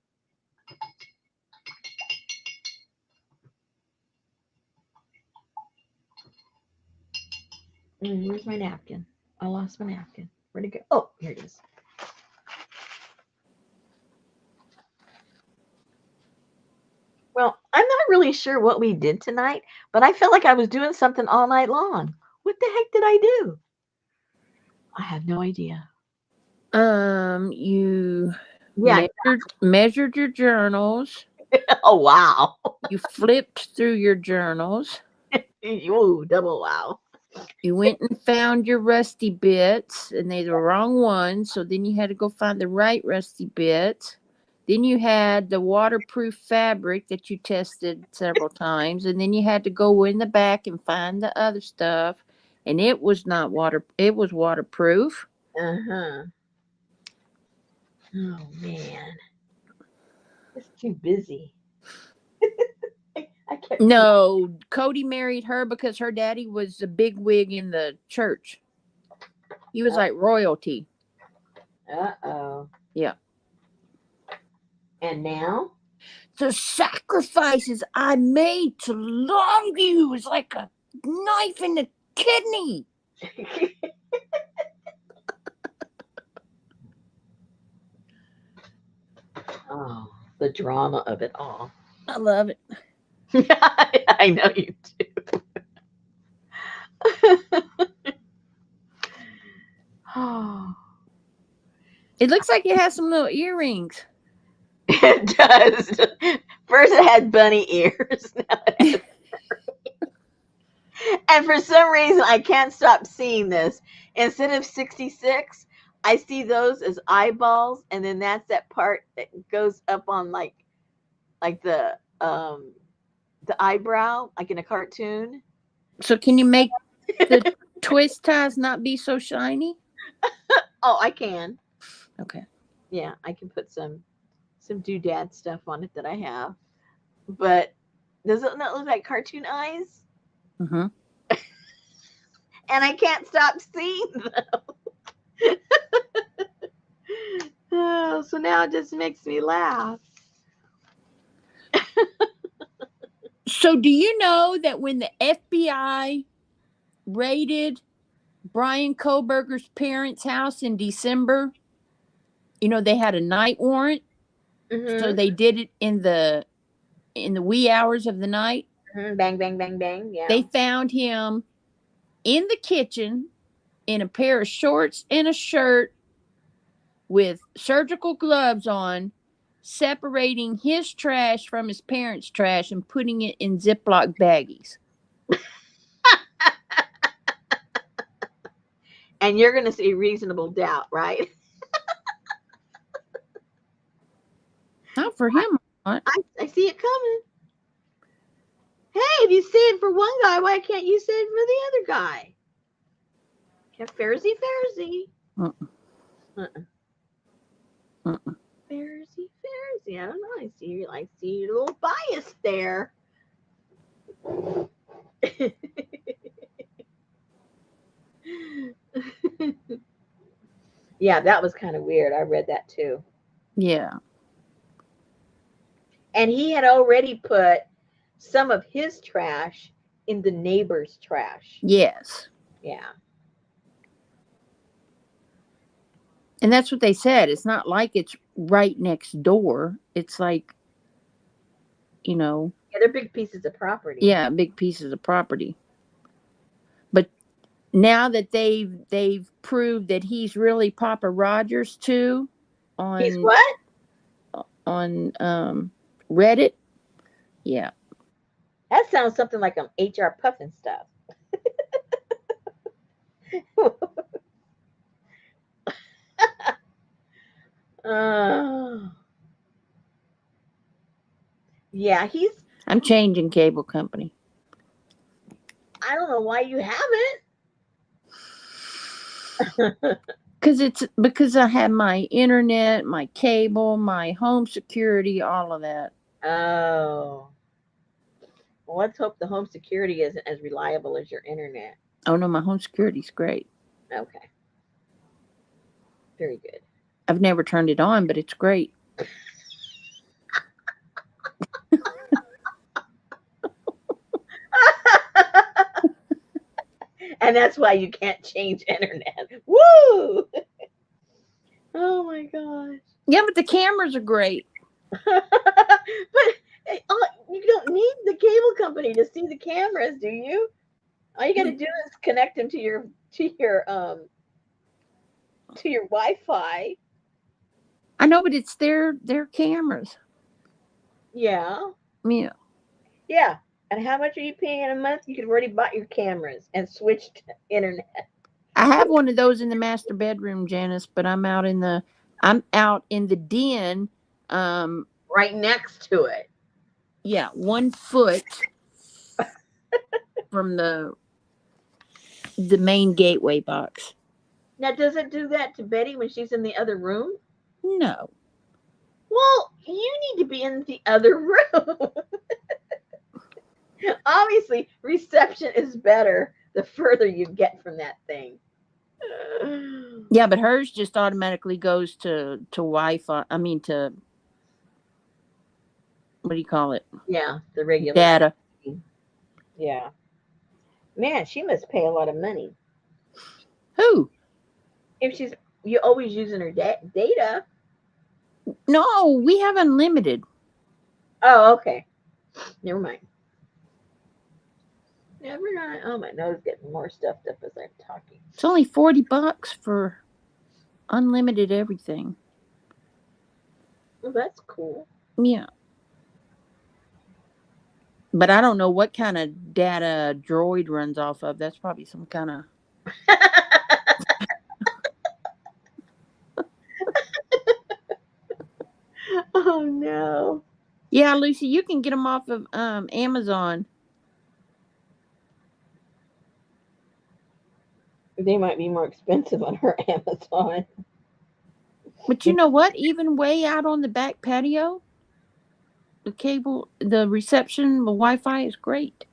Where's my napkin? I lost my napkin. Where'd it go? Oh, here it is. Well, I'm not really sure what we did tonight, but I felt like I was doing something all night long. What the heck did I do? I have no idea. You Yeah. measured your journals. Oh, wow. You flipped through your journals. Ooh, double wow. You went and found your rusty bits, and they were the wrong ones. So then you had to go find the right rusty bits. Then you had the waterproof fabric that you tested several times, and then you had to go in the back and find the other stuff, and it was not water. It was waterproof. Uh-huh. Oh man, it's too busy. I kept. No, Cody married her because her daddy was a big wig in the church. He was like royalty. Uh-oh. Yeah. And now? The sacrifices I made to love you is like a knife in the kidney. Oh, the drama of it all. I love it. I know you do. Oh, It looks like it has some little earrings. it does. First it had bunny ears. Now it has... And for some reason, I can't stop seeing this. Instead of 66, I see those as eyeballs, and then that's that part that goes up on like the eyebrow, like in a cartoon. So can you make the twist ties not be so shiny? Oh, I can. Okay. Yeah, I can put some doodad stuff on it that I have. But does it not look like cartoon eyes? Mm-hmm. And I can't stop seeing them. Oh, so now it just makes me laugh. So do you know that when the FBI raided Brian Koberger's parents' house in December, they had a night warrant? So Mm-hmm. they did it in the wee hours of the night. Mm-hmm. Bang, bang, bang, bang. Yeah. They found him in the kitchen in a pair of shorts and a shirt with surgical gloves on, separating his trash from his parents' trash and putting it in Ziploc baggies. And you're going to see reasonable doubt, right? Not for him. I see it coming. Hey, if you say it for one guy, why can't you say it for the other guy? Pharisee. Pharisee. I don't know. I see your little bias there. Yeah, that was kind of weird. I read that too. Yeah. And he had already put some of his trash in the neighbor's trash. Yes. Yeah. And that's what they said. It's not like it's right next door. It's like, Yeah, they're big pieces of property. Yeah, big pieces of property. But now that they've proved that he's really Papa Rogers too, He's what? On Reddit. Yeah. That sounds something like HR Puffin stuff. Yeah, I'm changing cable company. I don't know why you haven't. Because I have my internet, my cable, my home security, all of that. Oh. Well, let's hope the home security isn't as reliable as your internet. Oh no, my home security's great. Okay. Very good. I've never turned it on, but it's great. And that's why you can't change internet. Woo! Oh my gosh. Yeah, but the cameras are great. But you don't need the cable company to see the cameras, do you? All you got to do is connect them to your Wi-Fi. I know, but it's their cameras. Yeah. Yeah. Yeah. And how much are you paying in a month? You could have already bought your cameras and switched internet. I have one of those in the master bedroom, Janice, but I'm out in the den. Right next to it. Yeah, 1 foot from the main gateway box. Now, does it do that to Betty when she's in the other room? No. Well, you need to be in the other room. Obviously, reception is better the further you get from that thing. Yeah, but hers just automatically goes to Wi-Fi. I mean to, what do you call it? Yeah, the regular Data. Yeah. Man, she must pay a lot of money. Who? If you're always using her data. No, we have unlimited. Oh, okay. Never mind. Never mind. Oh, my nose is getting more stuffed up as I'm talking. It's only $40 for unlimited everything. Well, that's cool. Yeah. But I don't know what kind of data Droid runs off of. That's probably some kind of. Oh no. Yeah, Lucy, you can get them off of Amazon. They might be more expensive on her Amazon. But you know what? Even way out on the back patio, the reception, the Wi-Fi is great.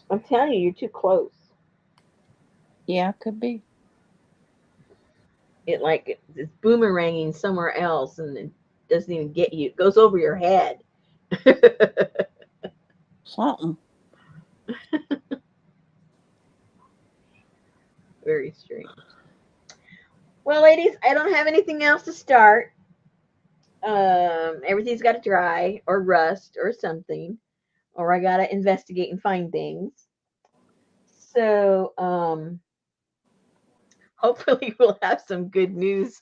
I'm telling you, you're too close. Yeah, could be. It's boomeranging somewhere else and it doesn't even get you. It goes over your head. Something. Very strange. Well, ladies, I don't have anything else to start. Everything's got to dry or rust or something, or I got to investigate and find things. So, hopefully, we'll have some good news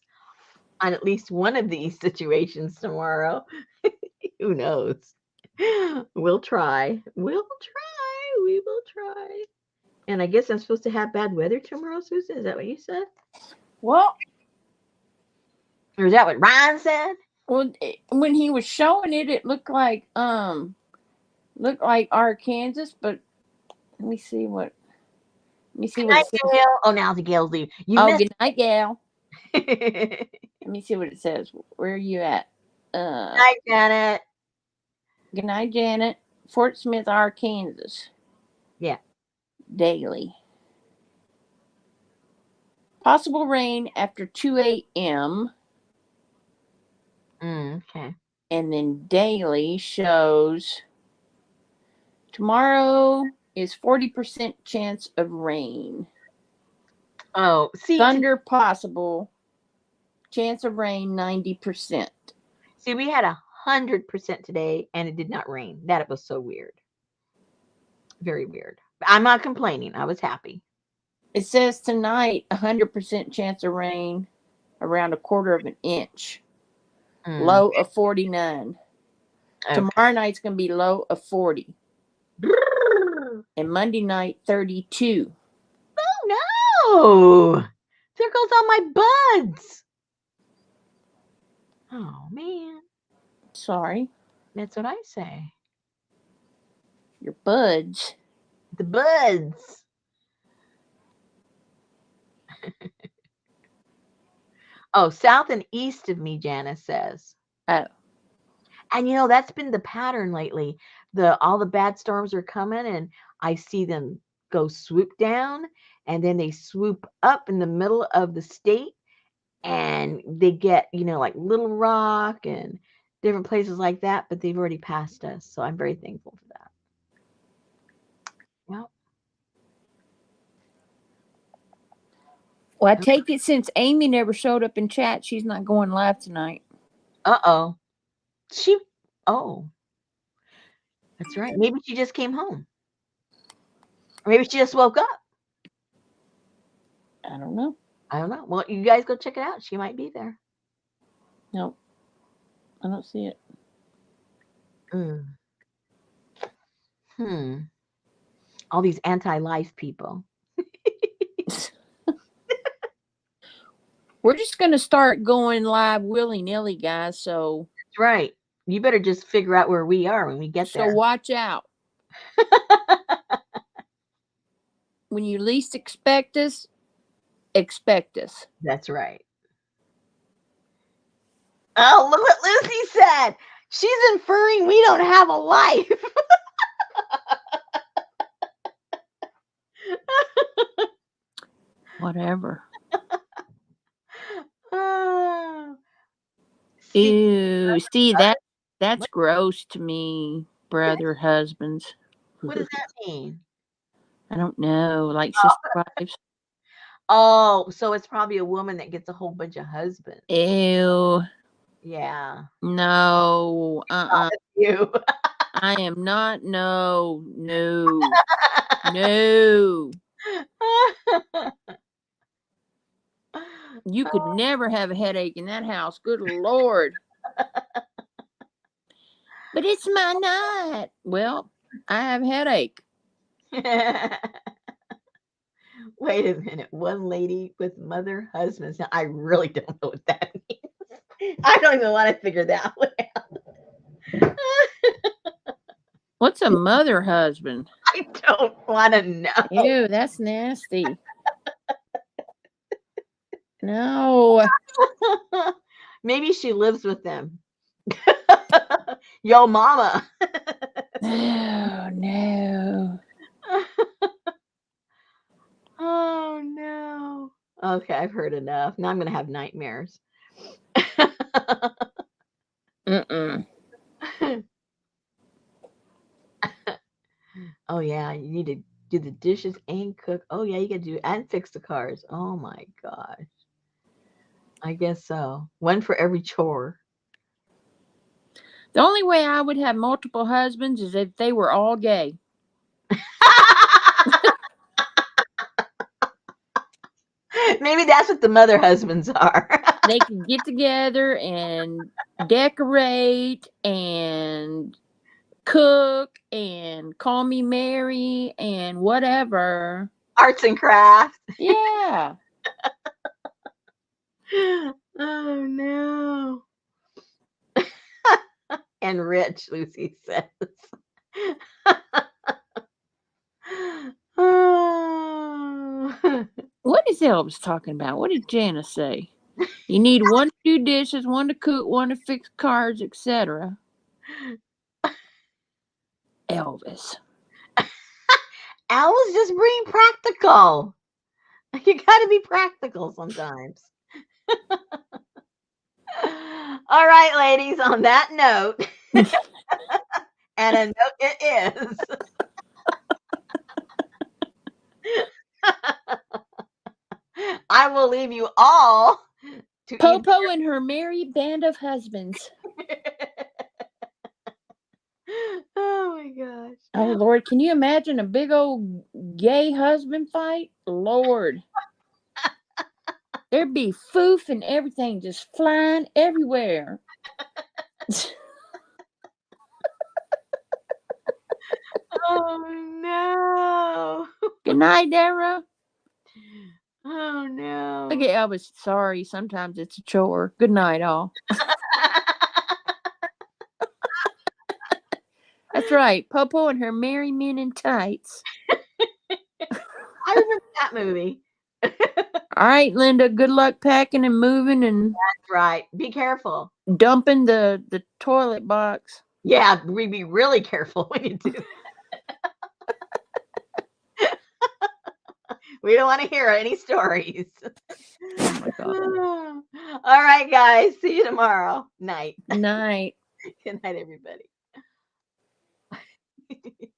on at least one of these situations tomorrow. Who knows? We'll try. We will try. And I guess I'm supposed to have bad weather tomorrow, Susan. Is that what you said? Well, or is that what Ryan said? Well, when he was showing it, it looked like Arkansas. But let me see what. It says. Gail. Oh, now the Gail's leave. Good night, Gail. Let me see what it says. Where are you at? Good night, Janet. Good night, Janet. Fort Smith, Arkansas. Yeah. Daily. Possible rain after 2 a.m. Okay. And then daily shows tomorrow is 40% chance of rain. Oh, see. Thunder possible. Chance of rain 90%. See, we had 100% today and it did not rain. That was so weird. Very weird. I'm not complaining. I was happy. It says tonight 100% chance of rain, around 1/4 of an inch. Low of 49. Okay. Tomorrow night's going to be low of 40. And Monday night 32. Oh no! There goes all my buds. Oh man. Sorry. That's what I say. Your buds. The buds. Oh, south and east of me, Janice says. Oh. And that's been the pattern lately. All the bad storms are coming and I see them go swoop down and then they swoop up in the middle of the state and they get, like Little Rock and different places like that, but they've already passed us. So I'm very thankful for that. Yep. Well, I take it since Amy never showed up in chat, she's not going live tonight. Uh-oh. Oh, that's right. Maybe she just came home. Or maybe she just woke up. I don't know. Well, you guys go check it out. She might be there. No, I don't see it. All these anti-life people. We're just going to start going live willy-nilly, guys. So That's right. You better just figure out where we are when we get there. So watch out. When you least expect us, expect us. That's right. Oh, look what Lucy said. She's inferring we don't have a life. Whatever. Oh. Ew. See, that's gross to me, brother husbands. What does that mean? I don't know. Like sister wives. Oh, so it's probably a woman that gets a whole bunch of husbands. Ew. Yeah. No. You. I am not. No. No. You could never have a headache in that house. Good Lord. But it's my night. Well, I have a headache. Wait a minute. One lady with mother husbands. Now, I really don't know what that means. I don't even want to figure that one out. What's a mother husband? I don't want to know. Ew, that's nasty. No. Maybe she lives with them. Yo, mama. Oh, no. Oh, no. Okay, I've heard enough. Now I'm going to have nightmares. Oh, yeah. You need to do the dishes and cook. Oh, yeah. You got to do and fix the cars. Oh, my gosh. I guess so. One for every chore. The only way I would have multiple husbands is if they were all gay. Maybe that's what the mother husbands are. They could get together and decorate and cook and call me Mary and whatever. Arts and crafts. Yeah. Oh, no. And rich, Lucy says. Oh. What is Elvis talking about? What did Janice say? You need one to do dishes, one to cook, one to fix cars, etc. Elvis. Elvis just being practical. You got to be practical sometimes. All right, ladies, on that note, and a note it is. I will leave you all to Popo and her merry band of husbands. Oh my gosh. Oh Lord, can you imagine a big old gay husband fight? Lord. There'd be foof and everything just flying everywhere. Oh no. Good night, Dara. Oh no. Look at Elvis. Sorry, sometimes it's a chore. Good night, all. That's right. Popo and her merry men in tights. I remember that movie. All right, Linda. Good luck packing and moving and That's right. Be careful. dumping the toilet box. Yeah, we be really careful when you do that. We don't want to hear any stories. Oh my God. All right, guys. See you tomorrow. Night. Night. Good night, everybody.